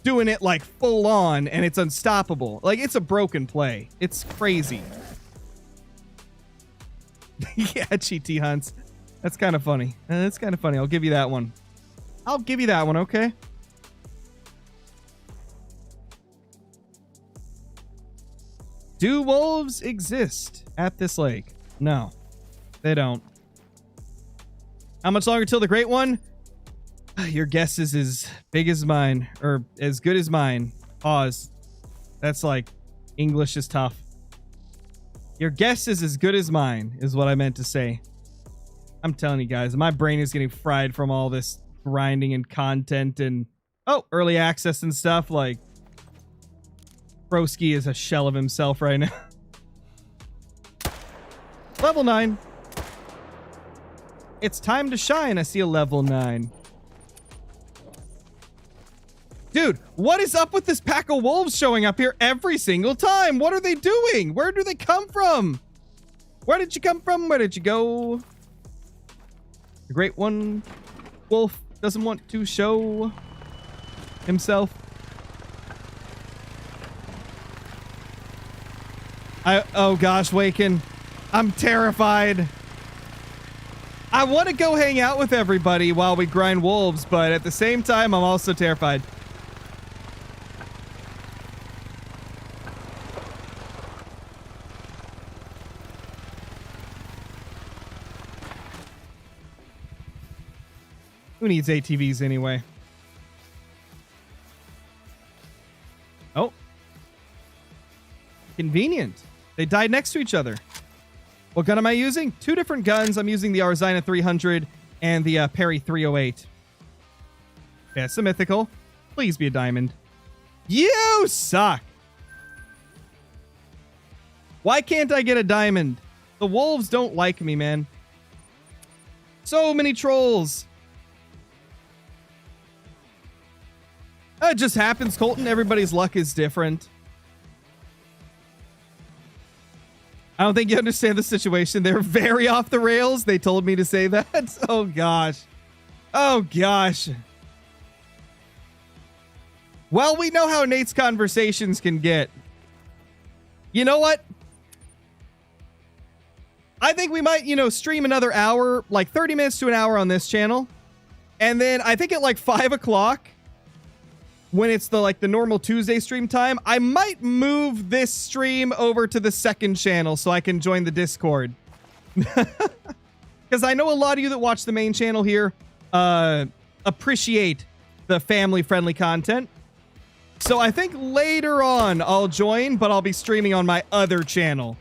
doing it like full on, and it's unstoppable. Like, it's a broken play. It's crazy. Yeah, GT hunts. That's kind of funny. That's kind of funny. I'll give you that one. I'll give you that one, okay? Do wolves exist at this lake? No, they don't. How much longer till the great one? Your guess is as big as mine, or as good as mine. Pause. That's like, English is tough. Your guess is as good as mine, is what I meant to say. I'm telling you guys, my brain is getting fried from all this grinding and content and, oh, early access and stuff. Like, Broski is a shell of himself right now. Level 9. It's time to shine. I see a level 9. Dude, what is up with this pack of wolves showing up here every single time? What are they doing? Where do they come from? Where did you come from? Where did you go? The great one wolf doesn't want to show himself. Oh gosh, Waken. I'm terrified. I want to go hang out with everybody while we grind wolves, but at the same time, I'm also terrified. Who needs ATVs anyway? Oh. Convenient. They died next to each other. What gun am I using? Two different guns. I'm using the Arzina 300 and the Perry 308. Yeah, it's a mythical. Please be a diamond. You suck. Why can't I get a diamond? The wolves don't like me, man. So many trolls. It just happens, Colton. Everybody's luck is different. I don't think you understand the situation. They're very off the rails. They told me to say that. Oh, gosh. Oh, gosh. Well, we know how Nate's conversations can get. You know what? I think we might, stream another hour, like 30 minutes to an hour on this channel. And then I think at like 5 o'clock, when it's the normal Tuesday stream time, I might move this stream over to the second channel so I can join the Discord. Because I know a lot of you that watch the main channel here appreciate the family-friendly content. So I think later on I'll join, but I'll be streaming on my other channel.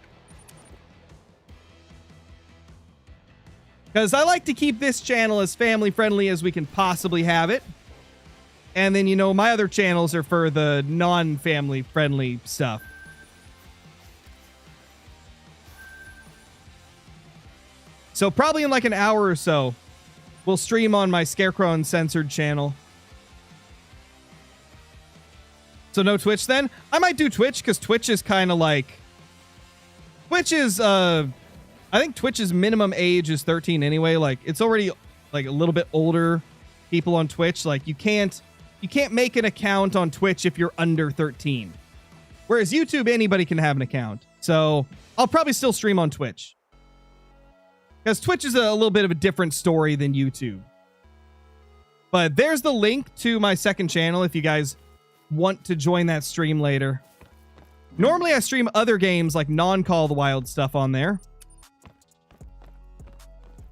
Because I like to keep this channel as family-friendly as we can possibly have it. And then, my other channels are for the non-family friendly stuff. So probably in like an hour or so, we'll stream on my Scarecrow Uncensored channel. So no Twitch then? I might do Twitch because Twitch is kind of like... Twitch is, I think Twitch's minimum age is 13 anyway. Like, it's already like a little bit older people on Twitch. Like, you can't make an account on Twitch if you're under 13. Whereas YouTube, anybody can have an account. So I'll probably still stream on Twitch. Because Twitch is a little bit of a different story than YouTube. But there's the link to my second channel if you guys want to join that stream later. Normally I stream other games like non-Call of the Wild stuff on there.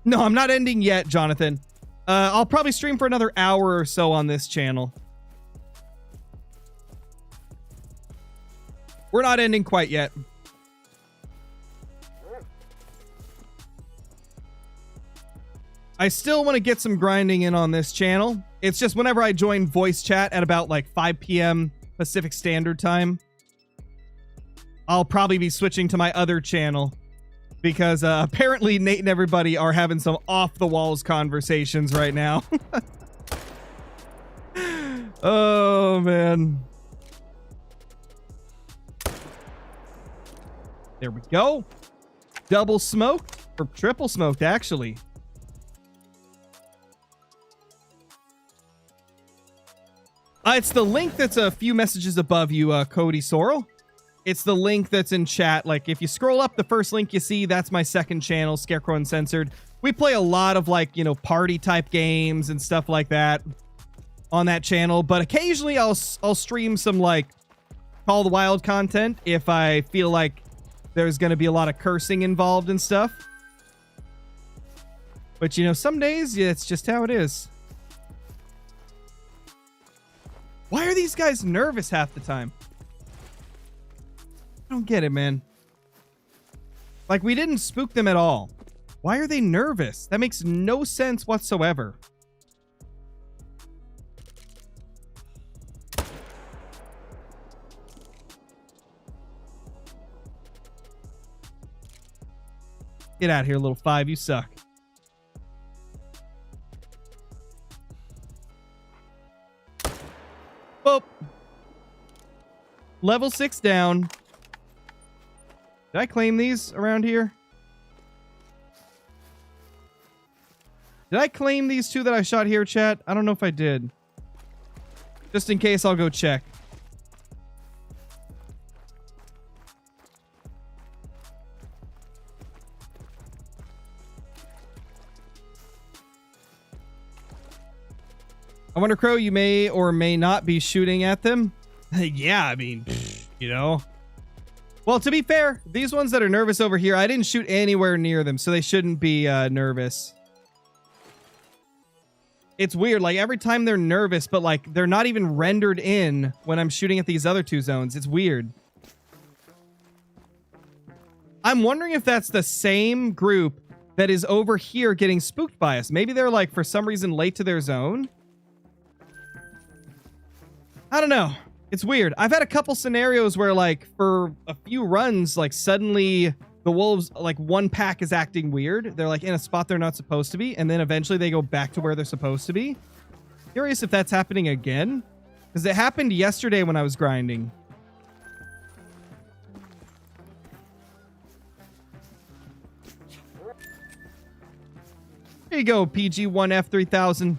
No, I'm not ending yet, Jonathan. I'll probably stream for another hour or so on this channel. We're not ending quite yet. I still want to get some grinding in on this channel. It's just whenever I join voice chat at about like 5 p.m. Pacific Standard Time, I'll probably be switching to my other channel. Because apparently Nate and everybody are having some off-the-walls conversations right now. Oh, man. There we go. Double smoked, or triple smoked, actually. It's the link that's a few messages above you, Cody Sorrel. It's the link that's in chat. Like, if you scroll up, the first link you see, that's my second channel, Scarecrow Uncensored. We play a lot of, like, you know, party-type games and stuff like that on that channel. But occasionally, I'll stream some, like, Call of the Wild content if I feel like there's going to be a lot of cursing involved and stuff. But, you know, some days, yeah, it's just how it is. Why are these guys nervous half the time? I don't get it, man. Like, we didn't spook them at all. Why are they nervous? That makes no sense whatsoever. Get out of here, little 5. You suck. Boop. Level 6 down. Did I claim these around here? Did I claim these 2 that I shot here, chat? I don't know if I did. Just in case, I'll go check. I wonder, Crow, you may or may not be shooting at them. Yeah, I mean, you know. Well, to be fair, these ones that are nervous over here, I didn't shoot anywhere near them, so they shouldn't be nervous. It's weird, like every time they're nervous, but like they're not even rendered in when I'm shooting at these other 2 zones. It's weird. I'm wondering if that's the same group that is over here getting spooked by us. Maybe they're like, for some reason, late to their zone. I don't know. It's weird. I've had a couple scenarios where, like, for a few runs, like, suddenly the wolves, like, one pack is acting weird. They're, like, in a spot they're not supposed to be, and then eventually they go back to where they're supposed to be. Curious if that's happening again. Because it happened yesterday when I was grinding. There you go, PG1F3000.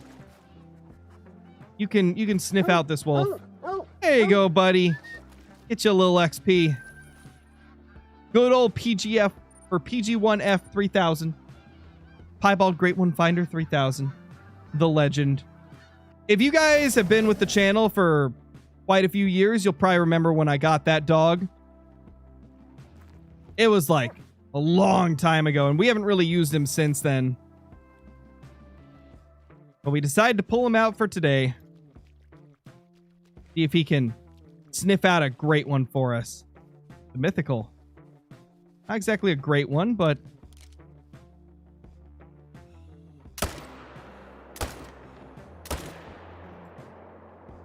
You can sniff out this wolf. There you go, buddy. Get you a little XP. Good old PGF or PG1F3000. Piebald Great One Finder 3000. The legend. If you guys have been with the channel for quite a few years, you'll probably remember when I got that dog. It was like a long time ago, and we haven't really used him since then. But we decided to pull him out for today. See if he can sniff out a great one for us. The mythical. Not exactly a great one, but...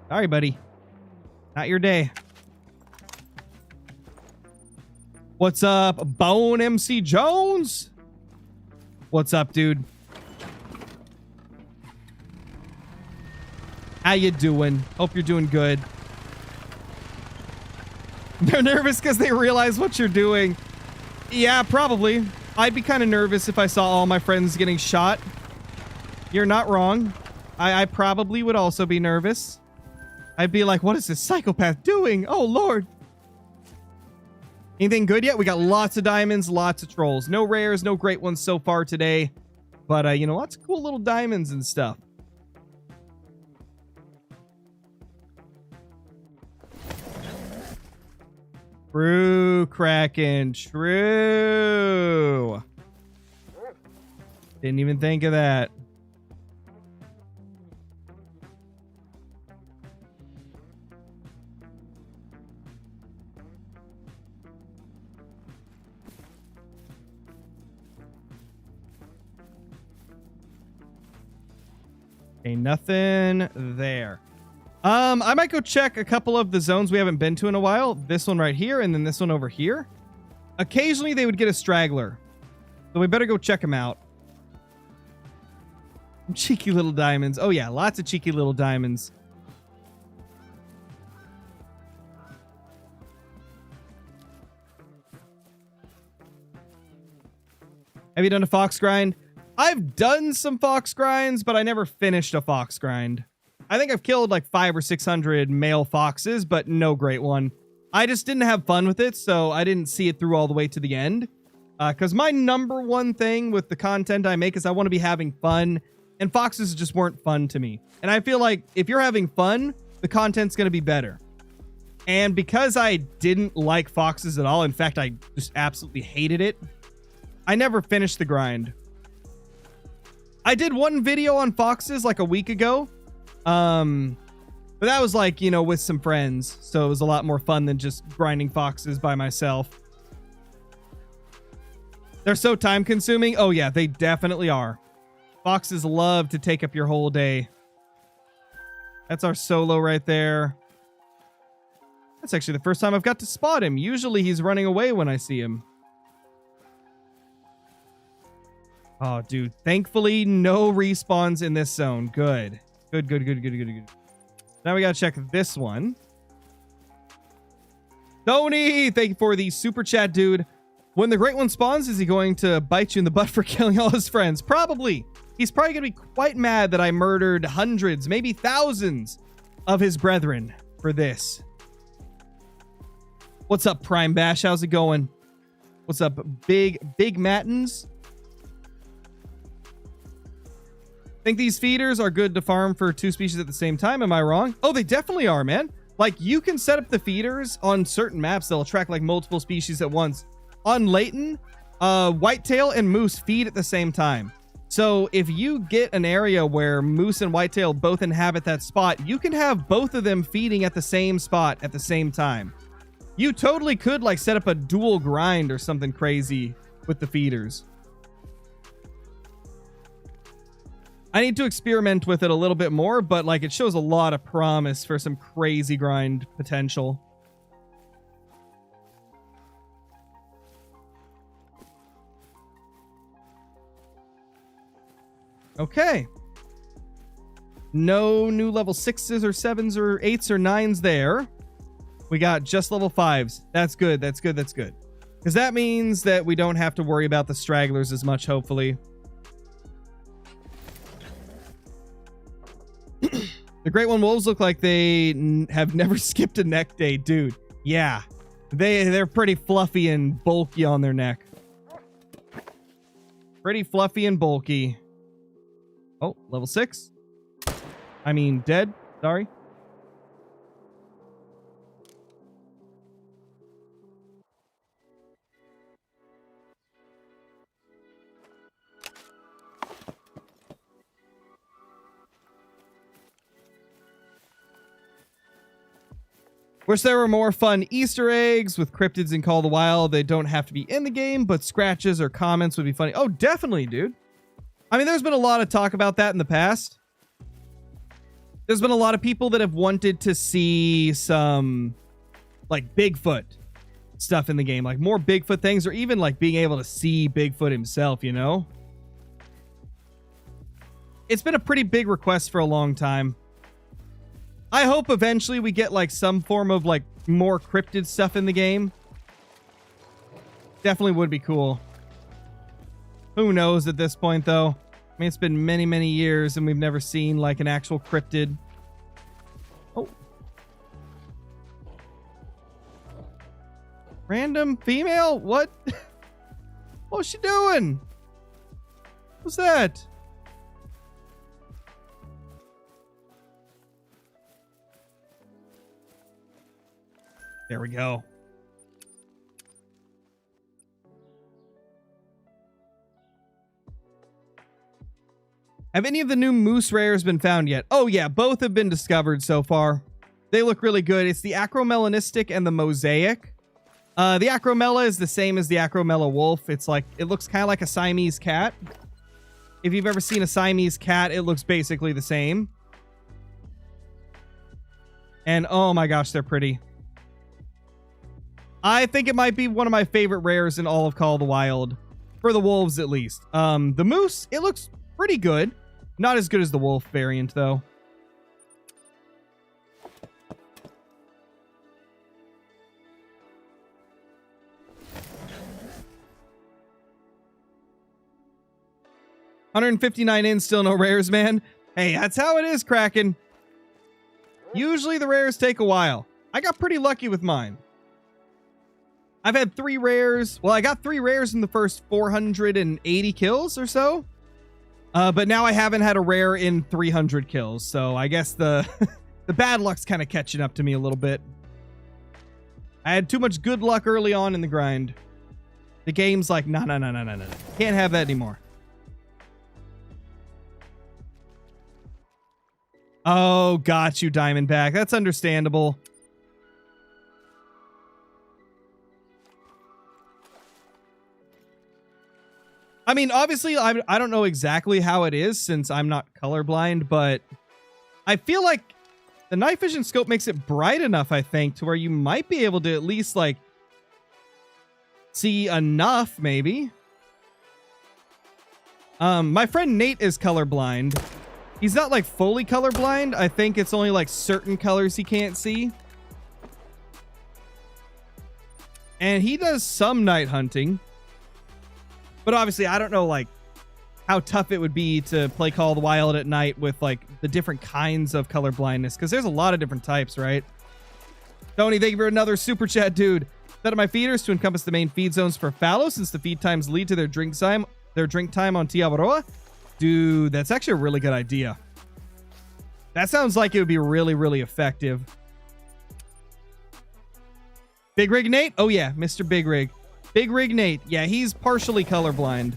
Sorry, buddy. Not your day. What's up, Bone MC Jones? What's up, dude? How you doing? Hope you're doing good. They're nervous because they realize what you're doing. Yeah, probably. I'd be kind of nervous if I saw all my friends getting shot. You're not wrong. I probably would also be nervous. I'd be like, what is this psychopath doing? Oh, Lord. Anything good yet? We got lots of diamonds, lots of trolls. No rares, no great ones so far today. But, you know, lots of cool little diamonds and stuff. True, Kraken. True. Didn't even think of that. Okay, nothing there. I might go check a couple of the zones we haven't been to in a while. This one right here, and then this one over here. Occasionally, they would get a straggler. So we better go check them out. Cheeky little diamonds. Oh, yeah, lots of cheeky little diamonds. Have you done a fox grind? I've done some fox grinds, but I never finished a fox grind. I think I've killed like 500 or 600 male foxes, but no great one. I just didn't have fun with it, so I didn't see it through all the way to the end. Because my number one thing with the content I make is I want to be having fun, and foxes just weren't fun to me. And I feel like if you're having fun, the content's going to be better. And because I didn't like foxes at all, in fact, I just absolutely hated it, I never finished the grind. I did one video on foxes like a week ago. But that was like, you know, with some friends. So it was a lot more fun than just grinding foxes by myself. They're so time consuming. Oh yeah, they definitely are. Foxes love to take up your whole day. That's our solo right there. That's actually the first time I've got to spot him. Usually he's running away when I see him. Oh, dude. Thankfully, no respawns in this zone. Good. Good. Now we gotta check this one. Tony, thank you for the super chat, dude. When the Great One spawns, is he going to bite you in the butt for killing all his friends? Probably. He's probably gonna be quite mad that I murdered hundreds, maybe thousands of his brethren for this. What's up, Prime Bash? How's it going? What's up, Big Mattins? Think these feeders are good to farm for 2 species at the same time? Am I wrong? Oh, they definitely are, man. Like, you can set up the feeders on certain maps that'll attract like multiple species at once. On Layton, whitetail and moose feed at the same time. So if you get an area where moose and whitetail both inhabit that spot, you can have both of them feeding at the same spot at the same time. You totally could like set up a dual grind or something crazy with the feeders. I need to experiment with it a little bit more, but like it shows a lot of promise for some crazy grind potential. Okay. No new level 6s or 7s or 8s or 9s there. We got just level 5s. That's good. That's good. That's good. Because that means that we don't have to worry about the stragglers as much, hopefully. The Great One Wolves look like they have never skipped a neck day. Dude, yeah. They're pretty fluffy and bulky on their neck. Pretty fluffy and bulky. Oh, level 6. I mean, dead. Sorry. Wish there were more fun Easter eggs with cryptids in Call of the Wild. They don't have to be in the game, but scratches or comments would be funny. Oh, definitely, dude. I mean, there's been a lot of talk about that in the past. There's been a lot of people that have wanted to see some, like, Bigfoot stuff in the game. Like, more Bigfoot things, or even, like, being able to see Bigfoot himself, you know? It's been a pretty big request for a long time. I hope eventually we get like some form of like more cryptid stuff in the game. Definitely would be cool. Who knows at this point though? I mean, it's been many, many years and we've never seen like an actual cryptid. Oh. Random female? What? What's she doing? What's that? There we go. Have any of the new moose rares been found yet? Oh yeah, both have been discovered so far. They look really good. It's the acromelanistic and the mosaic. The acromela is the same as the acromela wolf. It's like, it looks kind of like a Siamese cat. If you've ever seen a Siamese cat, it looks basically the same. And oh my gosh, they're pretty. I think it might be one of my favorite rares in all of Call of the Wild. For the wolves, at least. The moose, it looks pretty good. Not as good as the wolf variant, though. 159 in, still no rares, man. Hey, that's how it is, Kraken. Usually the rares take a while. I got pretty lucky with mine. I've had 3 rares. Well, I got 3 rares in the first 480 kills or so. But now I haven't had a rare in 300 kills. So I guess the the bad luck's kind of catching up to me a little bit. I had too much good luck early on in the grind. The game's like, no. Can't have that anymore. Oh, got you, Diamondback. That's understandable. I mean, obviously, I don't know exactly how it is since I'm not colorblind, but I feel like the night vision scope makes it bright enough, I think, to where you might be able to at least, like, see enough, maybe. My friend Nate is colorblind. He's not, like, fully colorblind. I think it's only, like, certain colors he can't see. And he does some night hunting. But obviously, I don't know, like, how tough it would be to play Call of the Wild at night with, like, the different kinds of color blindness. Because there's a lot of different types, right? Tony, thank you for another super chat, dude. Set up my feeders to encompass the main feed zones for fallow, since the feed times lead to their drink time on Tiabaroa. Dude, that's actually a really good idea. That sounds like it would be really, really effective. Big Rig Nate? Oh, yeah, Mr. Big Rig. Big Rig Nate. Yeah, he's partially colorblind.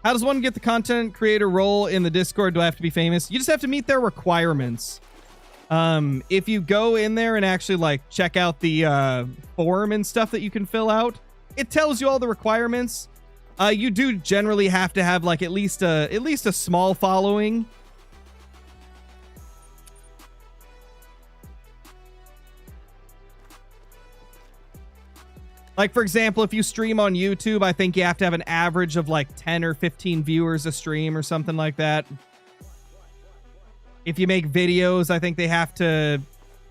How does one get the content creator role in the Discord? Do I have to be famous? You just have to meet their requirements. If you go in there and actually, like, check out the form and stuff that you can fill out, it tells you all the requirements. You do generally have to have, like, at least a small following. Like, for example, if you stream on YouTube, I think you have to have an average of, like, 10 or 15 viewers a stream or something like that. If you make videos, I think they have to,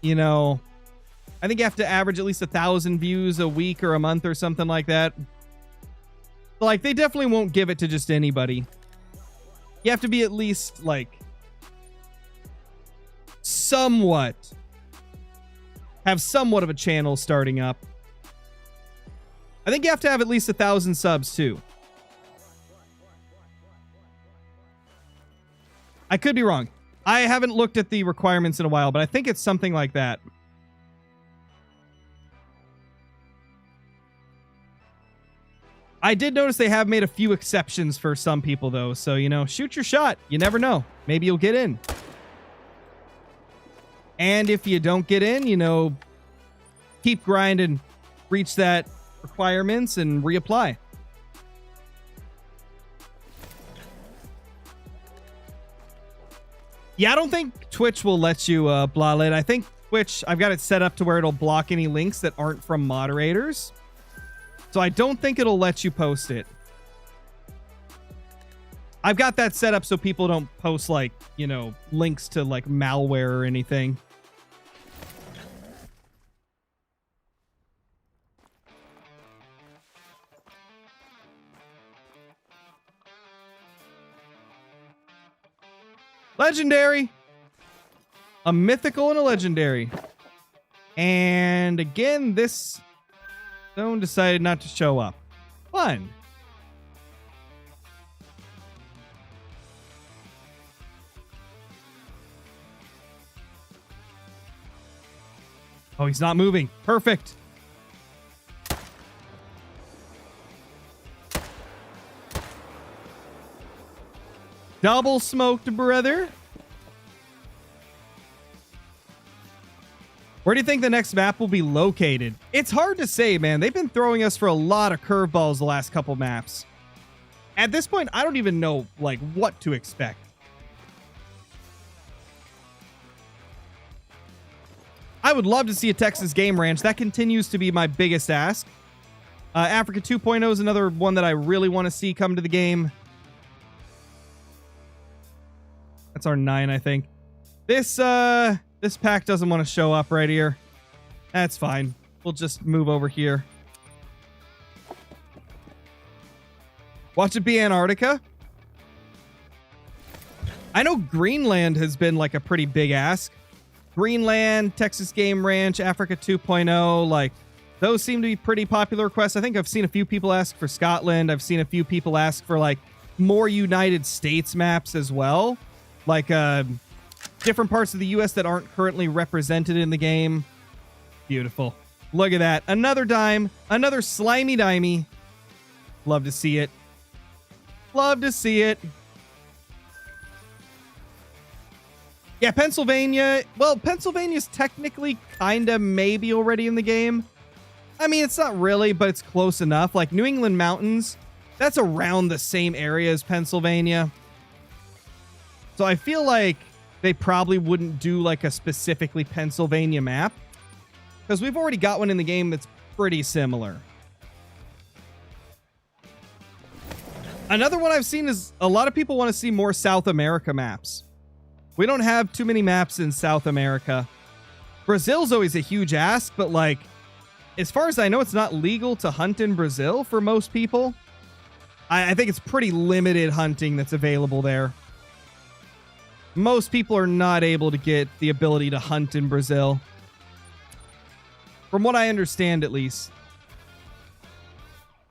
you know, I think you have to average at least 1,000 views a week or a month or something like that. Like, they definitely won't give it to just anybody. You have to be at least, like, have somewhat of a channel starting up. I think you have to have at least 1,000 subs, too. I could be wrong. I haven't looked at the requirements in a while, but I think it's something like that. I did notice they have made a few exceptions for some people, though. So, you know, shoot your shot. You never know. Maybe you'll get in. And if you don't get in, you know, keep grinding, reach that requirements, and reapply. Yeah, I don't think Twitch will let you block it. I think Twitch, I've got it set up to where it'll block any links that aren't from moderators. So I don't think it'll let you post it. I've got that set up so people don't post, like, you know, links to, like, malware or anything. Legendary. A mythical and a legendary. And again, this zone decided not to show up. Fun. Oh, he's not moving. Perfect. Double smoked, brother. Where do you think the next map will be located? It's hard to say, man. They've been throwing us for a lot of curveballs the last couple maps. At this point, I don't even know, like, what to expect. I would love to see a Texas Game Ranch. That continues to be my biggest ask. Africa 2.0 is another one that I really want to see come to the game. That's our 9, I think. This pack doesn't want to show up right here. That's fine. We'll just move over here. Watch it be Antarctica. I know Greenland has been like a pretty big ask. Greenland, Texas Game Ranch, Africa 2.0, like those seem to be pretty popular requests. I think I've seen a few people ask for Scotland. I've seen a few people ask for like more United States maps as well. Like different parts of the US that aren't currently represented in the game. Beautiful. Look at that. Another dime, another slimy dimey. Love to see it. Love to see it. Yeah, Pennsylvania. Well, Pennsylvania's technically kind of maybe already in the game. I mean, it's not really, but it's close enough. Like New England Mountains, that's around the same area as Pennsylvania. So I feel like they probably wouldn't do like a specifically Pennsylvania map, because we've already got one in the game that's pretty similar. Another one I've seen is a lot of people want to see more South America maps. We don't have too many maps in South America. Brazil's always a huge ask, but like, as far as I know, it's not legal to hunt in Brazil for most people. I think it's pretty limited hunting that's available there. Most people are not able to get the ability to hunt in Brazil. From what I understand, at least.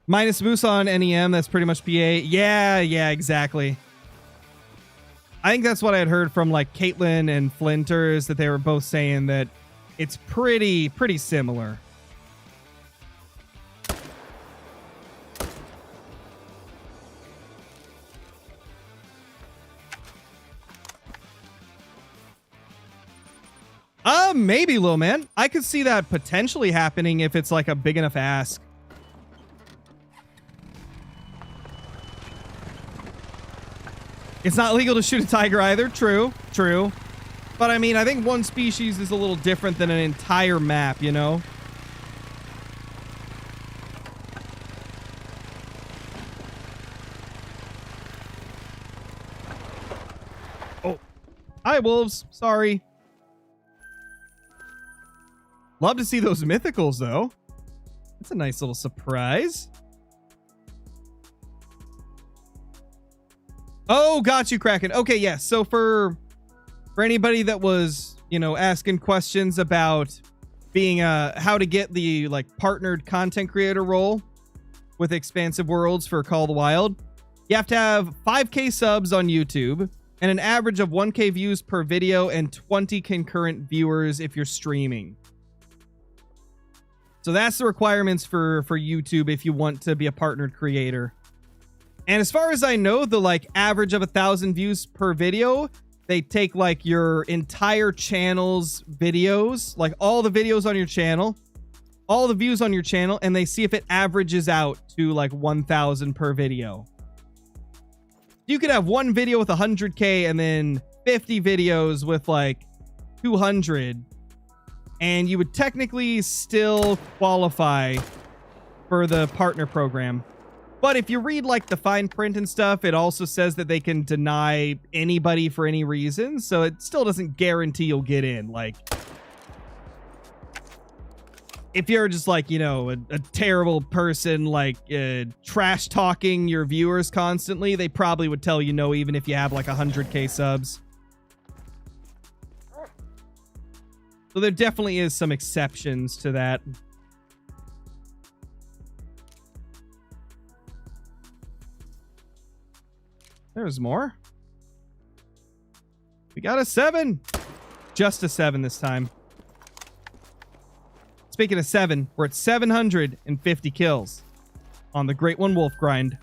Minus Moose on NEM, that's pretty much PA. Yeah, exactly. I think that's what I had heard from like Caitlin and Flinters, that they were both saying that it's pretty similar. Maybe, little man. I could see that potentially happening if it's like a big enough ask. It's not legal to shoot a tiger either. True. But I mean, I think one species is a little different than an entire map, you know? Oh. Hi, wolves. Sorry. Love to see those mythicals, though. That's a nice little surprise. Oh, got you, Kraken. Okay, yeah. So for anybody that was, you know, asking questions about being how to get the like partnered content creator role with Expansive Worlds for Call of the Wild, you have to have 5K subs on YouTube and an average of 1K views per video and 20 concurrent viewers if you're streaming. So that's the requirements for YouTube if you want to be a partnered creator. And as far as I know, the like average of 1,000 views per video, they take like your entire channel's videos, like all the videos on your channel, all the views on your channel, and they see if it averages out to like 1,000 per video. You could have one video with 100K and then 50 videos with like 200, and you would technically still qualify for the partner program. But if you read like the fine print and stuff, it also says that they can deny anybody for any reason. So it still doesn't guarantee you'll get in. Like, if you're just like, you know, a terrible person, like trash talking your viewers constantly, they probably would tell you no, even if you have like 100K subs. So there definitely is some exceptions to that. There's more. We got a 7. Just a 7 this time. Speaking of 7, we're at 750 kills on the Great One Wolf grind.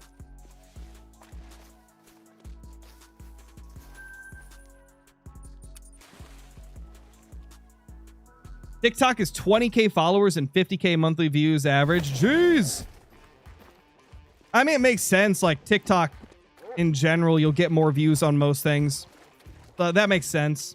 TikTok is 20K followers and 50K monthly views average. Jeez. I mean, it makes sense. Like TikTok in general, you'll get more views on most things. So that makes sense.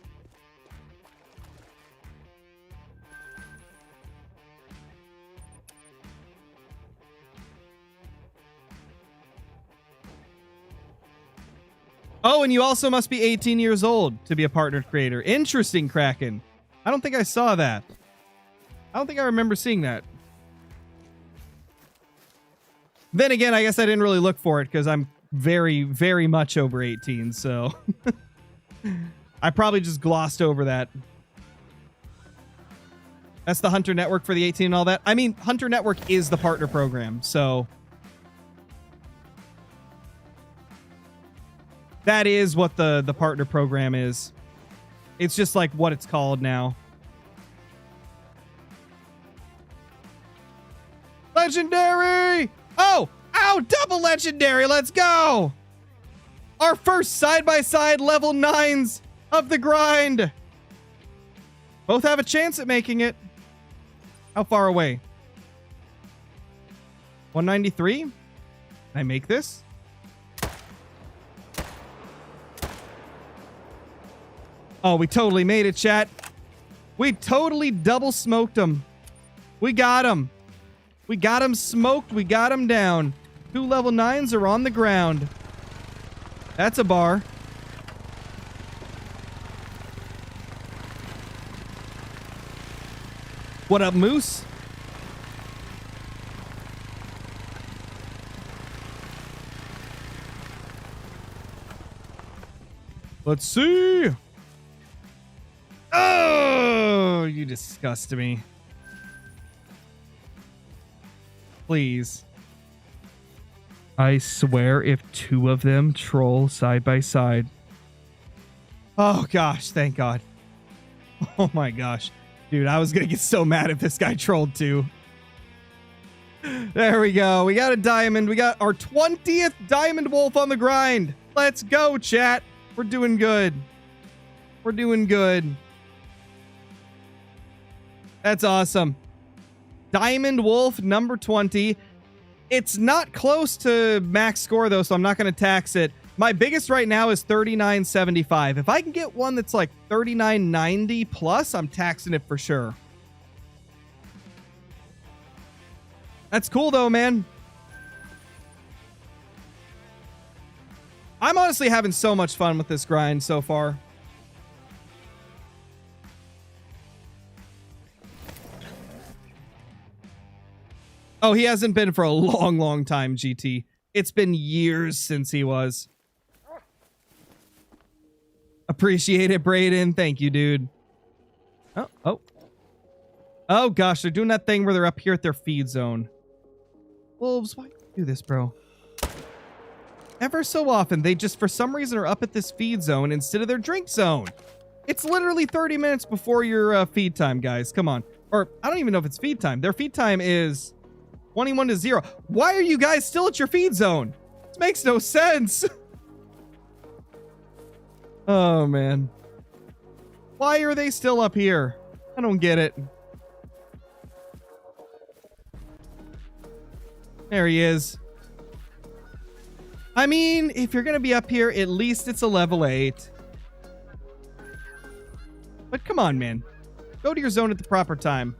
Oh, and you also must be 18 years old to be a partnered creator. Interesting, Kraken. I don't think I saw that. I don't think I remember seeing that. Then again, I guess I didn't really look for it because I'm very, very much over 18, so I probably just glossed over that. That's the Hunter Network for the 18 and all that. I mean, Hunter Network is the partner program, so that is what the partner program is. It's just like what it's called now. Legendary! Oh! Ow! Double legendary! Let's go! Our first side-by-side level 9s of the grind! Both have a chance at making it. How far away? 193? Can I make this? Oh, we totally made it, chat. We totally double smoked them. We got him. We got him smoked. We got him down. 2 level 9s are on the ground. That's a bar. What up, Moose? Let's see. Oh, you disgust me. Please. I swear if 2 of them troll side by side. Oh gosh, thank God. Oh my gosh. Dude, I was gonna get so mad if this guy trolled too. There we go. We got a diamond. We got our 20th diamond wolf on the grind. Let's go, chat. We're doing good. We're doing good. That's awesome. Diamond wolf number 20. It's not close to max score though, so I'm not going to tax it. My biggest right now is 39.75. If I can get one that's like 39.90 plus, I'm taxing it for sure. That's cool though, man. I'm honestly having so much fun with this grind so far. Oh, he hasn't been for a long, long time, GT. It's been years since he was. Appreciate it, Brayden. Thank you, dude. Oh. Oh, gosh. They're doing that thing where they're up here at their feed zone. Wolves, why do you do this, bro? Ever so often, they just, for some reason, are up at this feed zone instead of their drink zone. It's literally 30 minutes before your feed time, guys. Come on. Or, I don't even know if it's feed time. Their feed time is 21 to 0. Why are you guys still at your feed zone? This makes no sense. Oh, man. Why are they still up here? I don't get it. There he is. I mean, if you're going to be up here, at least it's a level 8. But come on, man. Go to your zone at the proper time.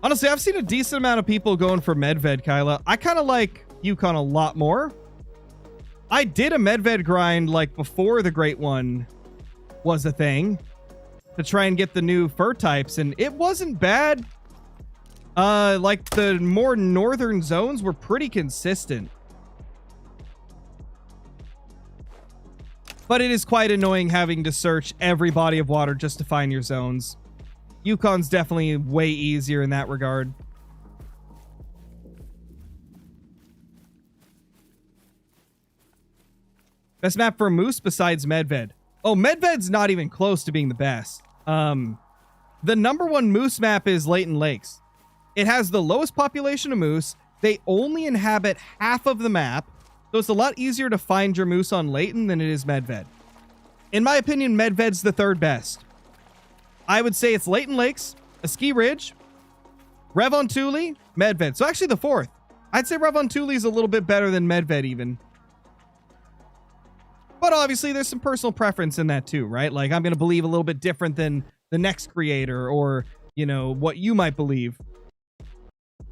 Honestly, I've seen a decent amount of people going for Medved, Kyla. I kind of like Yukon a lot more. I did a Medved grind like before the Great One was a thing to try and get the new fur types, and it wasn't bad. Like the more northern zones were pretty consistent. But it is quite annoying having to search every body of water just to find your zones. Yukon's definitely way easier in that regard. Best map for Moose besides Medved. Oh, Medved's not even close to being the best. The number 1 Moose map is Leighton Lakes. It has the lowest population of moose. They only inhabit half of the map, so it's a lot easier to find your moose on Leighton than it is Medved. In my opinion, Medved's the 3rd best. I would say it's Leighton Lakes, a Ski Ridge, Revontuli, Medved. So actually the 4th. I'd say Revontuli is a little bit better than Medved even. But obviously there's some personal preference in that too, right? Like I'm going to believe a little bit different than the next creator or, you know, what you might believe.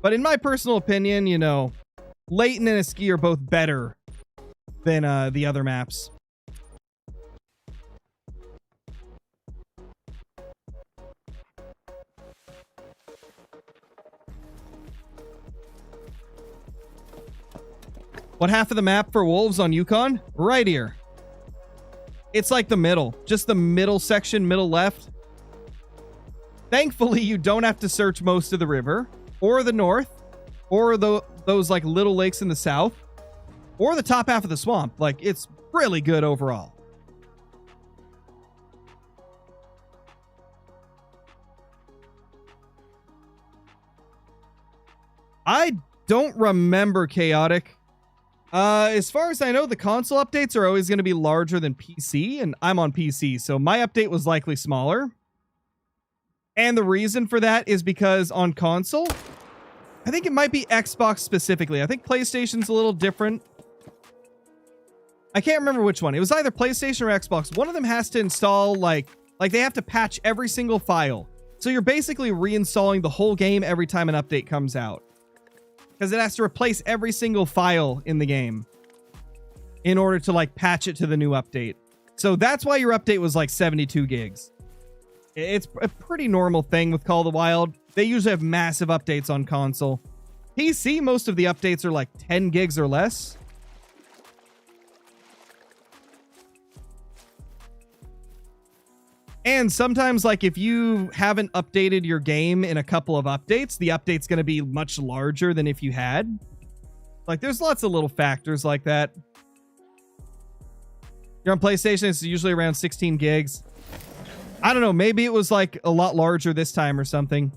But in my personal opinion, you know, Leighton and a Ski are both better than the other maps. What half of the map for wolves on Yukon? Right here. It's like the middle. Just the middle section, middle left. Thankfully, you don't have to search most of the river, or the north, or those like little lakes in the south, or the top half of the swamp. Like, it's really good overall. I don't remember Chaotic. As far as I know, the console updates are always going to be larger than PC, and I'm on PC, so my update was likely smaller. And the reason for that is because on console, I think it might be Xbox specifically. I think PlayStation's a little different. I can't remember which one. It was either PlayStation or Xbox. One of them has to install, like they have to patch every single file. So you're basically reinstalling the whole game every time an update comes out. Because it has to replace every single file in the game in order to like patch it to the new update. So that's why your update was like 72 gigs. It's a pretty normal thing with Call of the Wild. They usually have massive updates on console. PC, most of the updates are like 10 gigs or less. And sometimes, like, if you haven't updated your game in a couple of updates, the update's going to be much larger than if you had. Like, there's lots of little factors like that. You're on PlayStation, it's usually around 16 gigs. I don't know, maybe it was, like, a lot larger this time or something.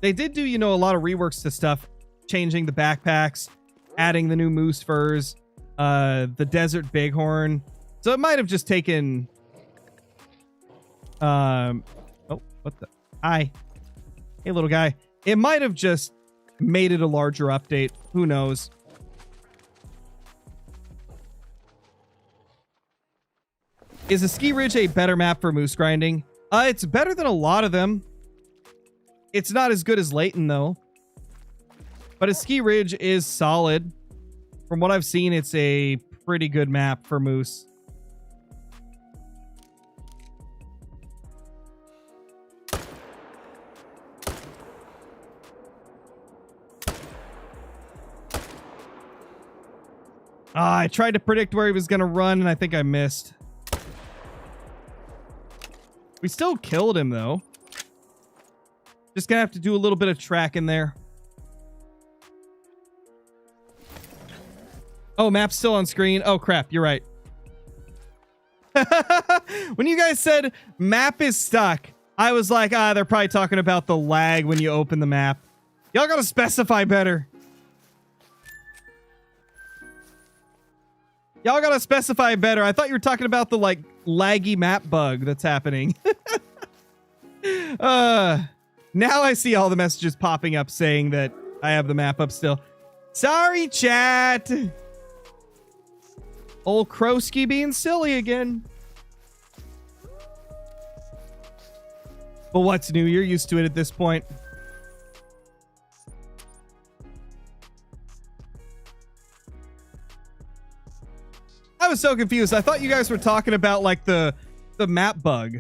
They did do, you know, a lot of reworks to stuff. Changing the backpacks, adding the new moose furs, the desert bighorn. So it might have just taken... oh, what the? Hi. Hey, little guy. It might have just made it a larger update. Who knows? Is the Ski Ridge a better map for moose grinding? It's better than a lot of them. It's not as good as Layton, though. But a Ski Ridge is solid. From what I've seen, it's a pretty good map for moose. I tried to predict where he was going to run, and I think I missed. We still killed him, though. Just going to have to do a little bit of tracking there. Oh, map's still on screen. Oh, crap. You're right. When you guys said map is stuck, I was like, they're probably talking about the lag when you open the map. Y'all got to specify better. Y'all gotta specify better. I thought you were talking about the, like, laggy map bug that's happening. Now I see all the messages popping up saying that I have the map up still. Sorry, chat. Old Krowski being silly again. But what's new? You're used to it at this point. I was so confused. I thought you guys were talking about, like, the map bug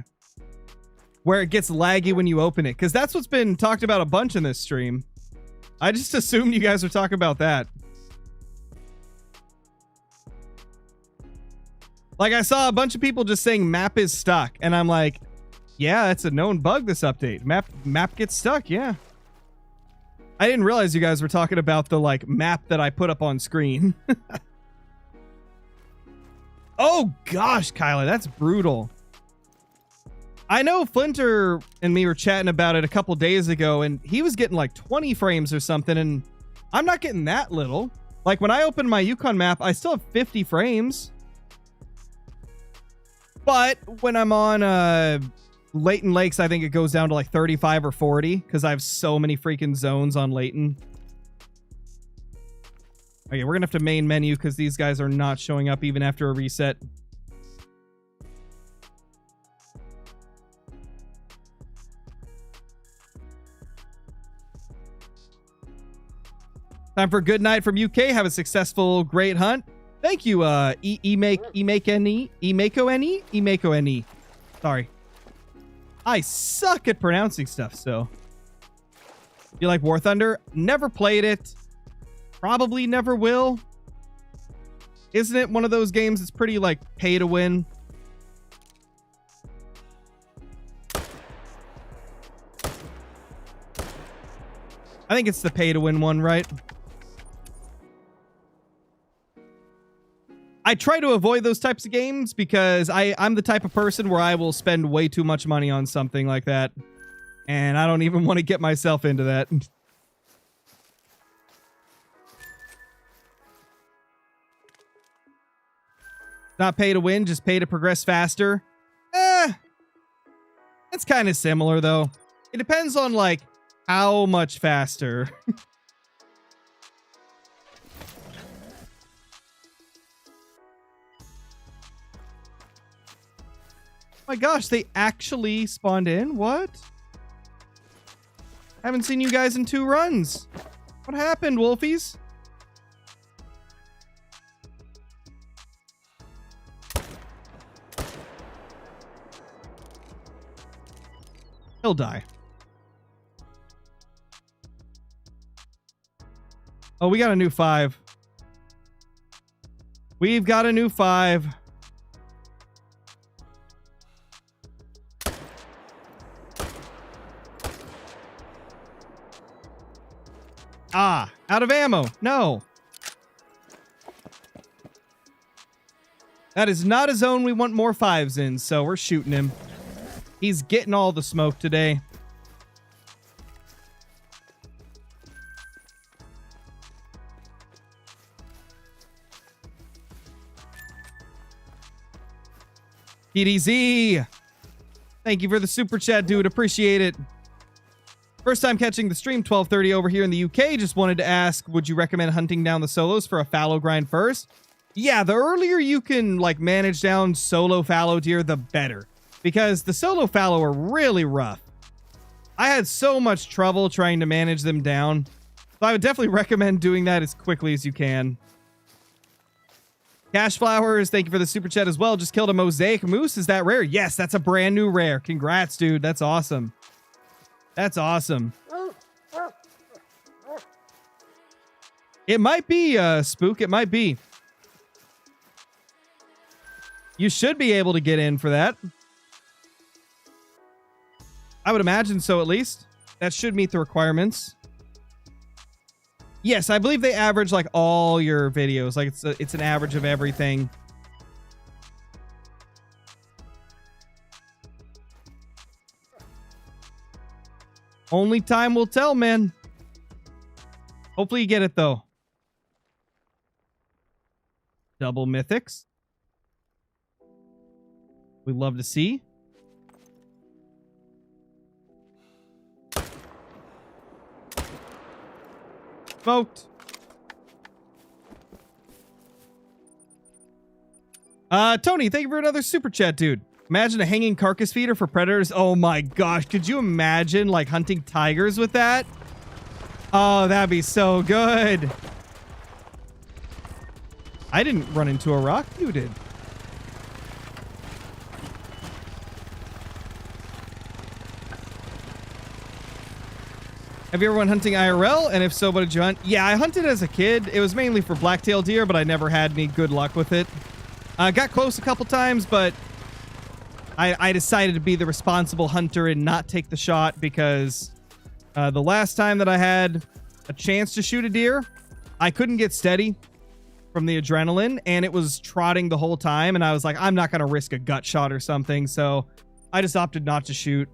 where it gets laggy when you open it, because that's what's been talked about a bunch in this stream. I just assumed you guys were talking about that. Like, I saw a bunch of people just saying map is stuck, and I'm like, yeah, that's a known bug this update. Map gets stuck, yeah. I didn't realize you guys were talking about the, like, map that I put up on screen. Oh gosh, Kyla, that's brutal. I know Flinter and me were chatting about it a couple days ago, and he was getting like 20 frames or something, and I'm not getting that little. Like, when I open my Yukon map, I still have 50 frames. But when I'm on Layton Lakes, I think it goes down to like 35 or 40, because I have so many freaking zones on Layton. Okay, we're gonna have to main menu because these guys are not showing up even after a reset. Time for a good night from UK. Have a successful, great hunt. Thank you, Emako-NE. Sorry. I suck at pronouncing stuff, so. You like War Thunder? Never played it. probably never will. Isn't it one of those games that's pretty like pay to win? I think it's the pay to win one, right? I try to avoid those types of games because I'm the type of person where I will spend way too much money on something like that. And I don't even want to get myself into that. Not pay to win, just pay to progress faster. It's kind of similar, though. It depends on, like, how much faster. My gosh, they actually spawned in? What? Haven't seen you guys in 2 runs. What happened, Wolfies? He'll die. Oh, we got a new 5. We've got a new 5. Ah, out of ammo. No. That is not a zone we want more 5s in, so we're shooting him. He's getting all the smoke today. PDZ. Thank you for the super chat, dude. Appreciate it. First time catching the stream, 12:30 over here in the UK. Just wanted to ask, would you recommend hunting down the solos for a fallow grind first? Yeah, the earlier you can like manage down solo fallow deer, the better. Because the solo fallow are really rough. I had so much trouble trying to manage them down. So I would definitely recommend doing that as quickly as you can. Cash Flowers, thank you for the super chat as well. Just killed a mosaic moose. Is that rare? Yes, that's a brand new rare. Congrats, dude. That's awesome. That's awesome. It might be, Spook. It might be. You should be able to get in for that. I would imagine so, at least. That should meet the requirements. Yes, I believe they average like all your videos. Like it's an average of everything. Only time will tell, man. Hopefully you get it, though. Double mythics. We love to see. Smoked. Tony, thank you for another super chat, dude. Imagine a hanging carcass feeder for predators. Oh my gosh. Could you imagine like hunting tigers with that? Oh, that'd be so good. I didn't run into a rock. You did. Have you ever went hunting IRL? And if so, what did you hunt? Yeah, I hunted as a kid. It was mainly for blacktail deer, but I never had any good luck with it. I got close a couple times, but I decided to be the responsible hunter and not take the shot because the last time that I had a chance to shoot a deer, I couldn't get steady from the adrenaline, and it was trotting the whole time, and I was like, I'm not going to risk a gut shot or something, so I just opted not to shoot.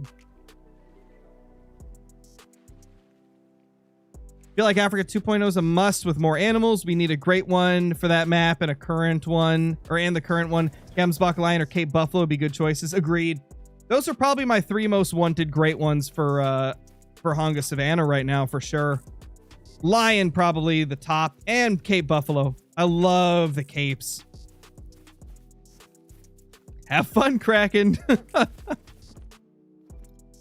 I feel like Africa 2.0 is a must with more animals. We need a great one for that map and a current one, and the current one. Gemsbach Lion or Cape Buffalo would be good choices. Agreed. Those are probably my 3 most wanted great ones for Honga Savannah right now, for sure. Lion probably the top, and Cape Buffalo. I love the capes. Have fun, Kraken.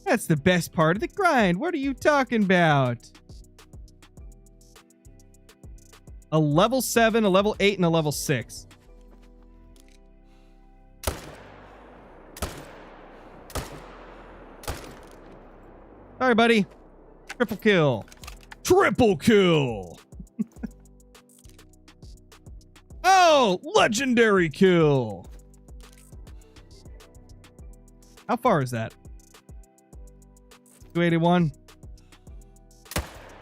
That's the best part of the grind. What are you talking about? A level 7, a level 8, and a level 6. Sorry, buddy. Triple kill. Triple kill. go! Legendary kill. How far is that? 281.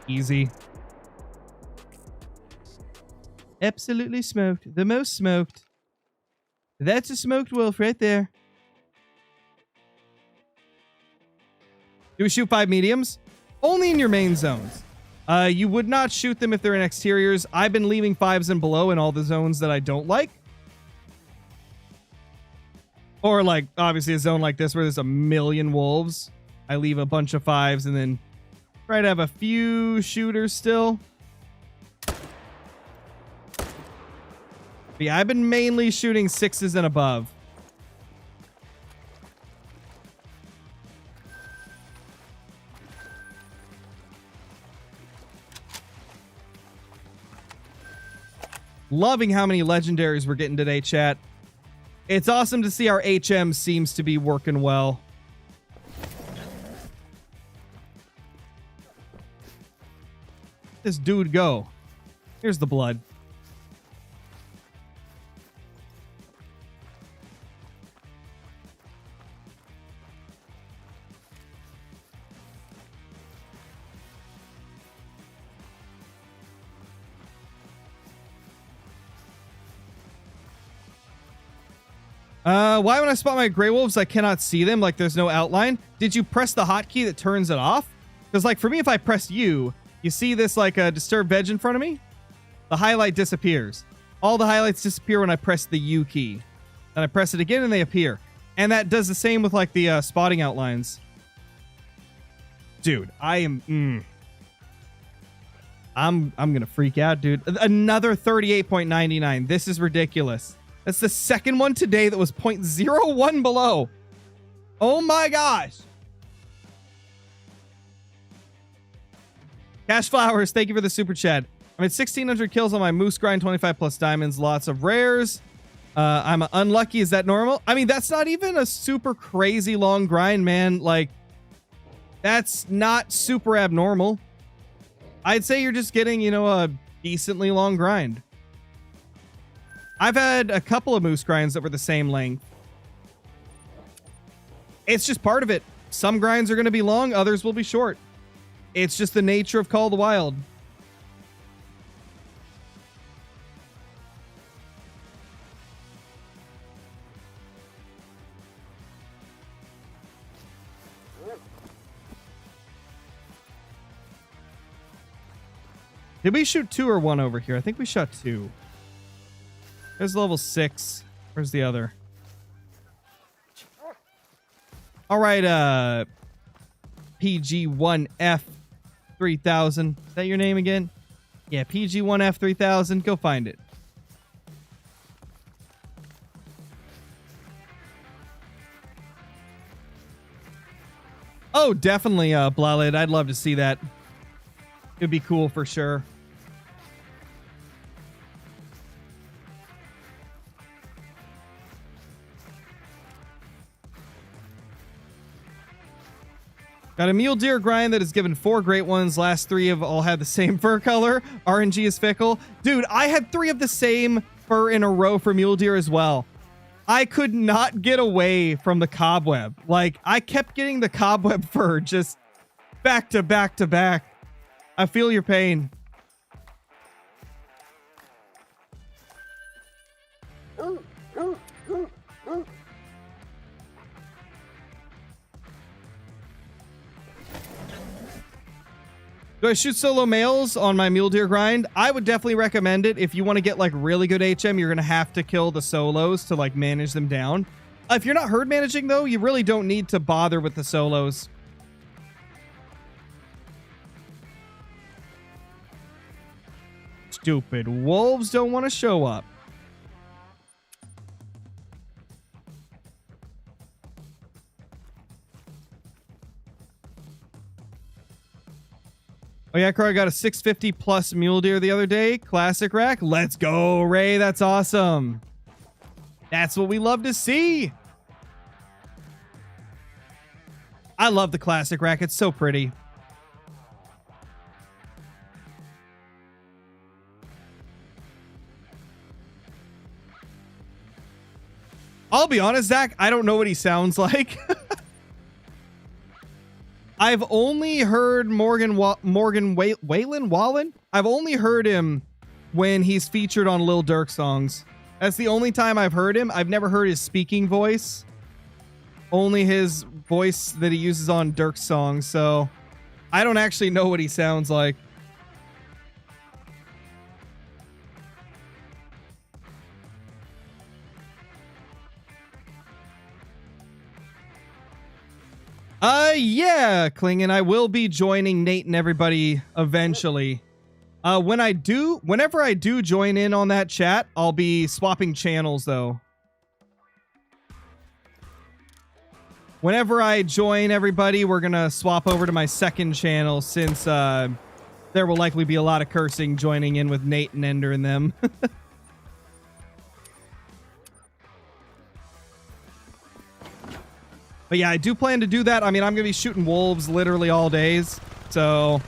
Easy. Absolutely smoked. The most smoked. That's a smoked wolf right there. Do we shoot 5 mediums? Only in your main zones. You would not shoot them if they're in exteriors. I've been leaving 5s and below in all the zones that I don't like. Or like, obviously a zone like this where there's a million wolves. I leave a bunch of 5s and then try to have a few shooters still. But yeah, I've been mainly shooting 6s and above. Loving how many legendaries we're getting today, chat. It's awesome to see our HM seems to be working well. This dude go. Here's the blood. Why when I spot my gray wolves, I cannot see them? Like there's no outline. Did you press the hotkey that turns it off? Because like for me, if I press U, you see this like a disturbed veg in front of me? The highlight disappears. All the highlights disappear when I press the U key. Then I press it again and they appear. And that does the same with like the spotting outlines. Dude, I'm gonna freak out, dude. Another 38.99. This is ridiculous. That's the second one today that was 0.01 below. Oh my gosh. Cash Flowers, thank you for the super chat. I'm at 1,600 kills on my moose grind, 25 plus diamonds, lots of rares. I'm unlucky. Is that normal? I mean, that's not even a super crazy long grind, man. Like, that's not super abnormal. I'd say you're just getting, you know, a decently long grind. I've had a couple of moose grinds that were the same length. It's just part of it. Some grinds are going to be long, others will be short. It's just the nature of Call of the Wild. Did we shoot 2 or 1 over here? I think we shot 2. There's level 6. Where's the other? All right, PG1F 3000. Is that your name again? Yeah, PG1F 3000. Go find it. Oh, definitely, Blalid. I'd love to see that. It'd be cool for sure. Got a mule deer grind that has given 4 great ones. Last 3 have all had the same fur color. RNG is fickle. Dude, I had 3 of the same fur in a row for mule deer as well. I could not get away from the cobweb. Like, I kept getting the cobweb fur just back to back to back. I feel your pain. Do I shoot solo males on my mule deer grind? I would definitely recommend it. If you want to get like really good HM, you're going to have to kill the solos to like manage them down. If you're not herd managing though, you really don't need to bother with the solos. Stupid wolves don't want to show up. Oh yeah, Crow, I got a 650 plus mule deer the other day. Classic rack. Let's go, Ray. That's awesome. That's what we love to see. I love the classic rack. It's so pretty. I'll be honest, Zach, I don't know what he sounds like. I've only heard Morgan Wallen. I've only heard him when he's featured on Lil Durk songs. That's the only time I've heard him. I've never heard his speaking voice. Only his voice that he uses on Durk's songs. So I don't actually know what he sounds like. Yeah, Klingon, I will be joining Nate and everybody eventually. Whenever I do join in on that chat, I'll be swapping channels though. Whenever I join everybody, we're gonna swap over to my second channel since there will likely be a lot of cursing joining in with Nate and Ender and them. But yeah, I do plan to do that. I mean, I'm going to be shooting wolves literally all days. So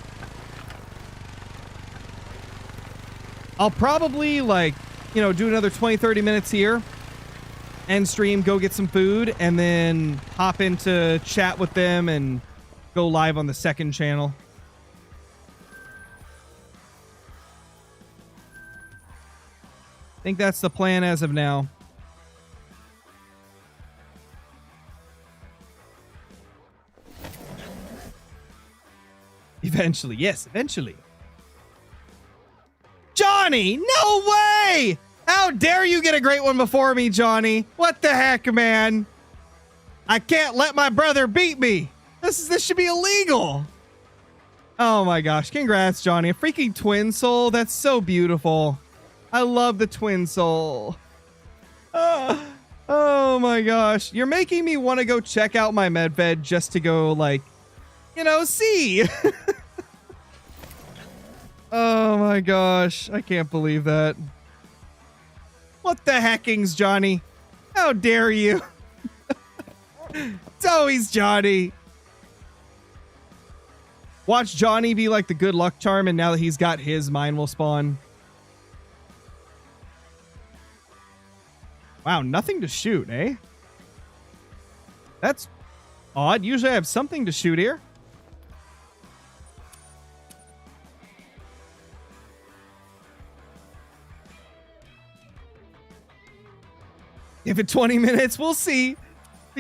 I'll probably do another 20, 30 minutes here. End stream, go get some food, and then hop into chat with them and go live on the second channel. I think that's the plan as of now. Eventually. Yes, eventually. Johnny! No way! How dare you get a great one before me, Johnny? What the heck, man? I can't let my brother beat me. This should be illegal. Oh my gosh. Congrats, Johnny. A freaking twin soul. That's so beautiful. I love the twin soul. Oh my gosh. You're making me want to go check out my medbed just to go see. Oh my gosh. I can't believe that. What the heckings, Johnny? How dare you? It's always Johnny. Watch Johnny be like the good luck charm, and now that he's got his, mine will spawn. Wow, nothing to shoot, eh? That's odd. Usually I have something to shoot here. Give it 20 minutes. We'll see.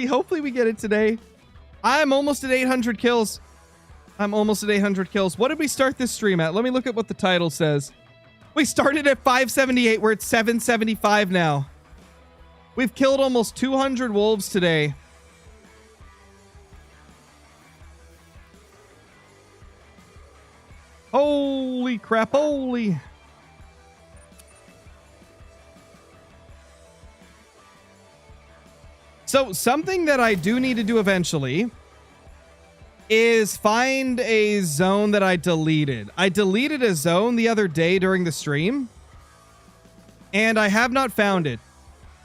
Hopefully we get it today. I'm almost at 800 kills. What did we start this stream at? Let me look at what the title says. We started at 578. We're at 775 now. We've killed almost 200 wolves today. Holy crap. Holy. So something that I do need to do eventually is find a zone that I deleted. I deleted a zone the other day during the stream, and I have not found it.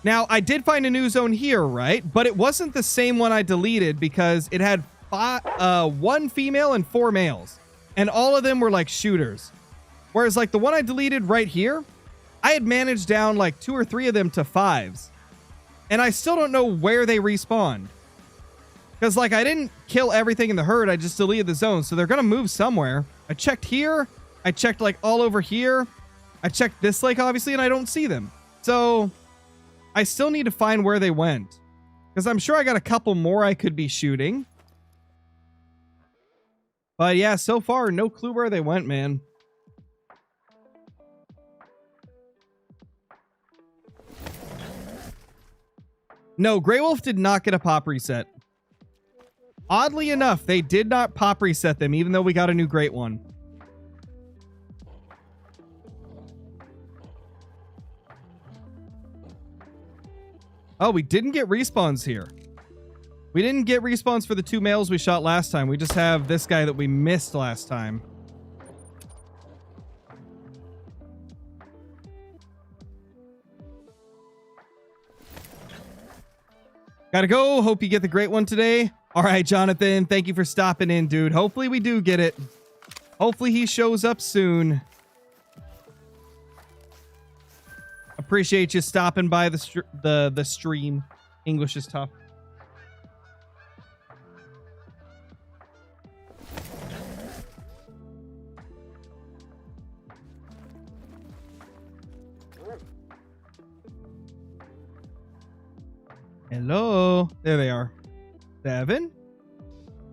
Now, I did find a new zone here, right? But it wasn't the same one I deleted because it had 1 female and 4 males, and all of them were like shooters. Whereas the one I deleted right here, I had managed down 2 or 3 of them to 5s. And I still don't know where they respawned. Because, I didn't kill everything in the herd. I just deleted the zone. So they're going to move somewhere. I checked here. I checked, all over here. I checked this lake, obviously, and I don't see them. So I still need to find where they went. Because I'm sure I got a couple more I could be shooting. But, yeah, so far, no clue where they went, man. No, Grey Wolf did not get a pop reset. Oddly enough, they did not pop reset them, even though we got a new great one. Oh, we didn't get respawns here. We didn't get respawns for the 2 males we shot last time. We just have this guy that we missed last time. Gotta go. Hope you get the great one today. All right, Jonathan. Thank you for stopping in, dude. Hopefully we do get it. Hopefully he shows up soon. Appreciate you stopping by the stream. English is tough. Hello. There they are. 7,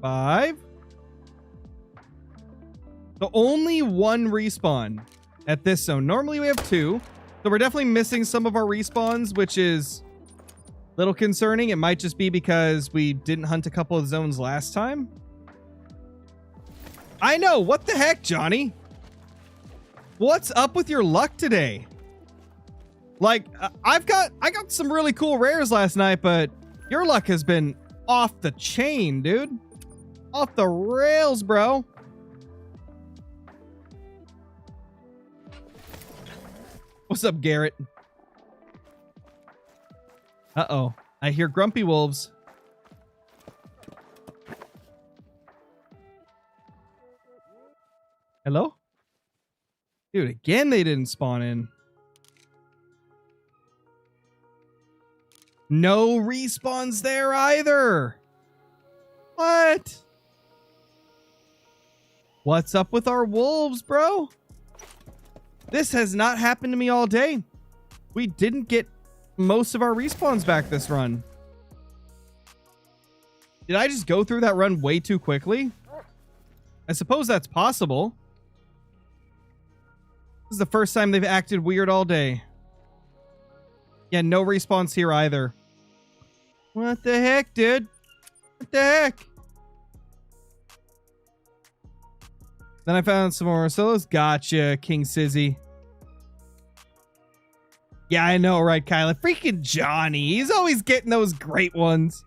5. So only 1 respawn at this zone. Normally we have 2. So we're definitely missing some of our respawns, which is a little concerning. It might just be because we didn't hunt a couple of zones last time. I know. What the heck, Johnny? What's up with your luck today? Like, I got some really cool rares last night, but your luck has been off the chain, dude. Off the rails, bro. What's up, Garrett? Uh-oh. I hear grumpy wolves. Hello? Dude, again they didn't spawn in. No respawns there either. What? What's up with our wolves, bro? This has not happened to me all day. We didn't get most of our respawns back this run. Did I just go through that run way too quickly? I suppose that's possible. This is the first time they've acted weird all day. Yeah, no respawns here either. What the heck, dude? What the heck? Then I found some more solos. Gotcha, King Sizzy. Yeah, I know, right, Kyla? Freaking Johnny. He's always getting those great ones.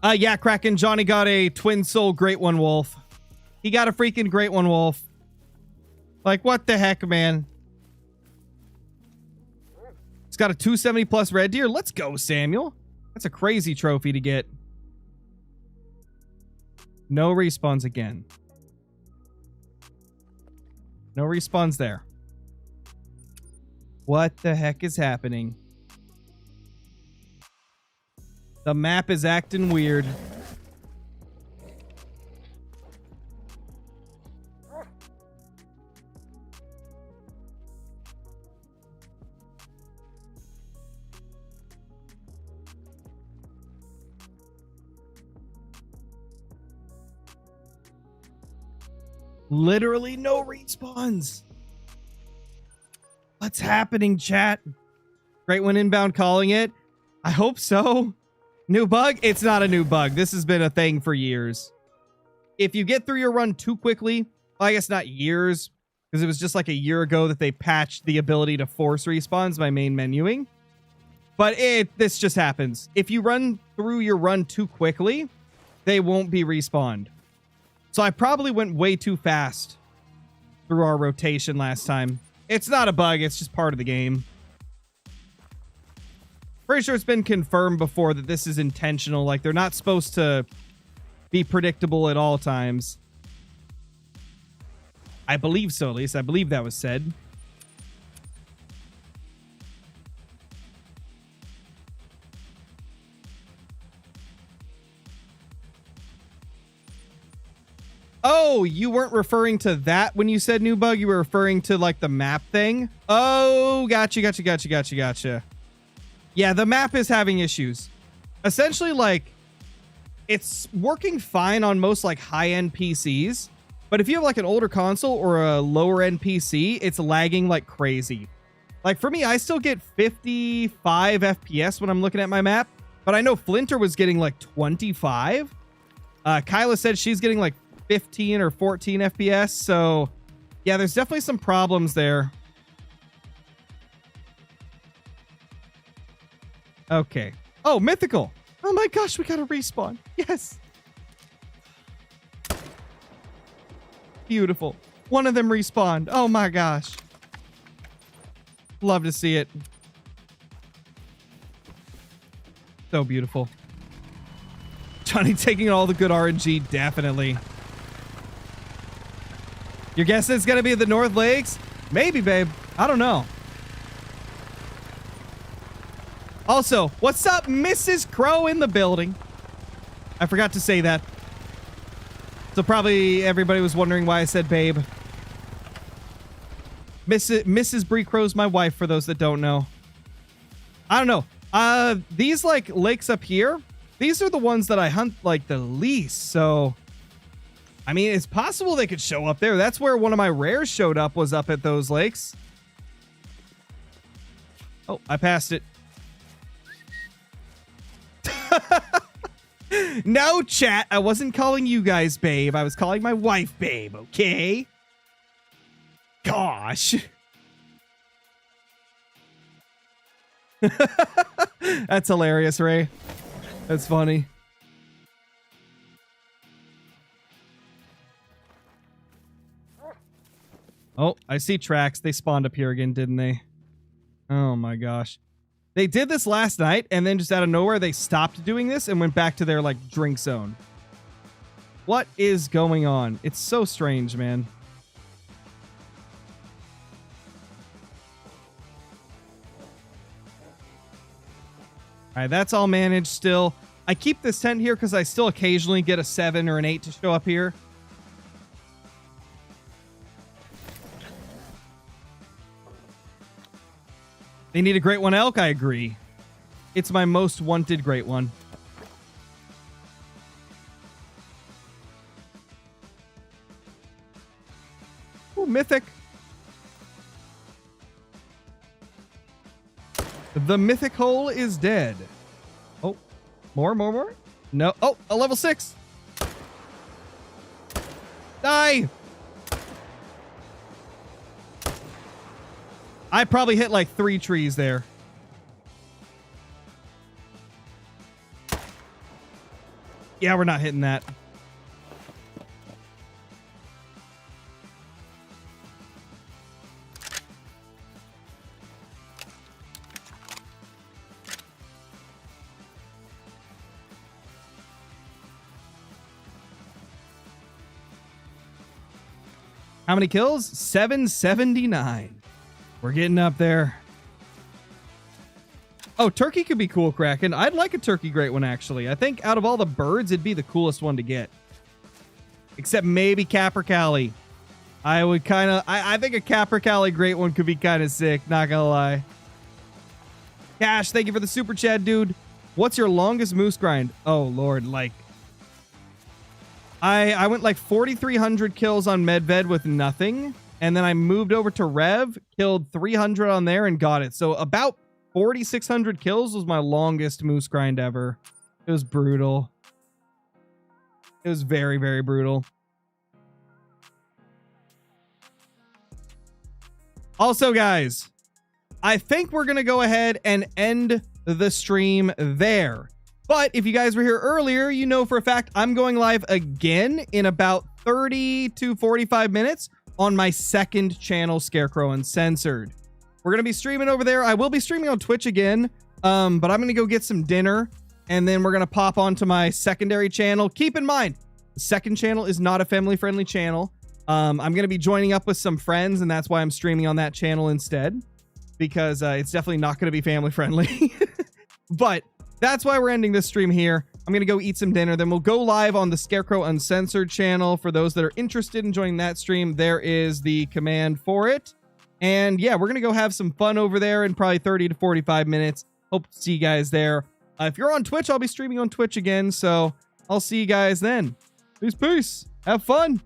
Yeah, Kraken. Johnny got a twin soul great one, Wolf. He got a freaking great one, Wolf. Like, what the heck, man? He's got a 270 plus red deer. Let's go, Samuel. That's a crazy trophy to get. No respawns again. No respawns there. What the heck is happening? The map is acting weird. Literally no respawns. What's happening, chat? Great one inbound calling it. I hope so. New bug? It's not a new bug. This has been a thing for years. If you get through your run too quickly, well, I guess not years, because it was just like a year ago that they patched the ability to force respawns by main menuing. But this just happens. If you run through your run too quickly, they won't be respawned. So I probably went way too fast through our rotation last time. It's not a bug, it's just part of the game. Pretty sure it's been confirmed before that this is intentional. Like, they're not supposed to be predictable at all times. I believe so, at least. I believe that was said. Oh, you weren't referring to that when you said new bug. You were referring to, like, the map thing. Oh, gotcha. Yeah, the map is having issues. Essentially, like, it's working fine on most, like, high-end PCs. But if you have, like, an older console or a lower-end PC, it's lagging like crazy. Like, for me, I still get 55 FPS when I'm looking at my map. But I know Flinter was getting, like, 25. Kyla said she's getting, like, 15 or 14 FPS. So, yeah, there's definitely some problems there. Okay. Oh, mythical. Oh my gosh, we got a respawn. Yes. Beautiful. One of them respawned. Oh my gosh. Love to see it. So beautiful. Johnny taking all the good RNG, definitely. You're guessing it's going to be the North Lakes? Maybe, babe. I don't know. Also, what's up, Mrs. Crow in the building? I forgot to say that. So probably everybody was wondering why I said babe. Mrs. Bree Crow's my wife, for those that don't know. I don't know. These like lakes up here, these are the ones that I hunt like the least. So, I mean, it's possible they could show up there. That's where one of my rares showed up, was up at those lakes. Oh, I passed it. No, chat. I wasn't calling you guys babe. I was calling my wife babe, okay? Gosh. That's hilarious, Ray. That's funny. Oh, I see tracks. They spawned up here again, didn't they? Oh my gosh. They did this last night, and then just out of nowhere, they stopped doing this and went back to their, like, drink zone. What is going on? It's so strange, man. All right, that's all managed still. I keep this tent here because I still occasionally get a 7 or an 8 to show up here. They need a great one elk, I agree. It's my most wanted great one. Ooh, mythic. The mythic hole is dead. Oh, more. No. Oh, a level 6. Die. I probably hit like 3 trees there. Yeah, we're not hitting that. How many kills? 779. We're getting up there. Oh, turkey could be cool, Kraken. I'd like a turkey great one, actually. I think out of all the birds, it'd be the coolest one to get. Except maybe Capercaillie. I would kind of... I think a Capercaillie great one could be kind of sick, not gonna lie. Cash, thank you for the super chat, dude. What's your longest moose grind? Oh, Lord, like... I went like 4,300 kills on Medved with nothing. And then I moved over to Rev, killed 300 on there and got it. So about 4,600 kills was my longest moose grind ever. It was brutal. It was very, very brutal. Also, guys, I think we're going to go ahead and end the stream there. But if you guys were here earlier, you know for a fact I'm going live again in about 30 to 45 minutes on my second channel, Scarecrow Uncensored. We're going to be streaming over there. I will be streaming on Twitch again, but I'm going to go get some dinner, and then we're going to pop onto my secondary channel. Keep in mind, the second channel is not a family-friendly channel. I'm going to be joining up with some friends, and that's why I'm streaming on that channel instead, because it's definitely not going to be family-friendly. But that's why we're ending this stream here. I'm going to go eat some dinner. Then we'll go live on the Scarecrow Uncensored channel. For those that are interested in joining that stream, there is the command for it. And yeah, we're going to go have some fun over there in probably 30 to 45 minutes. Hope to see you guys there. If you're on Twitch, I'll be streaming on Twitch again. So I'll see you guys then. Peace. Have fun.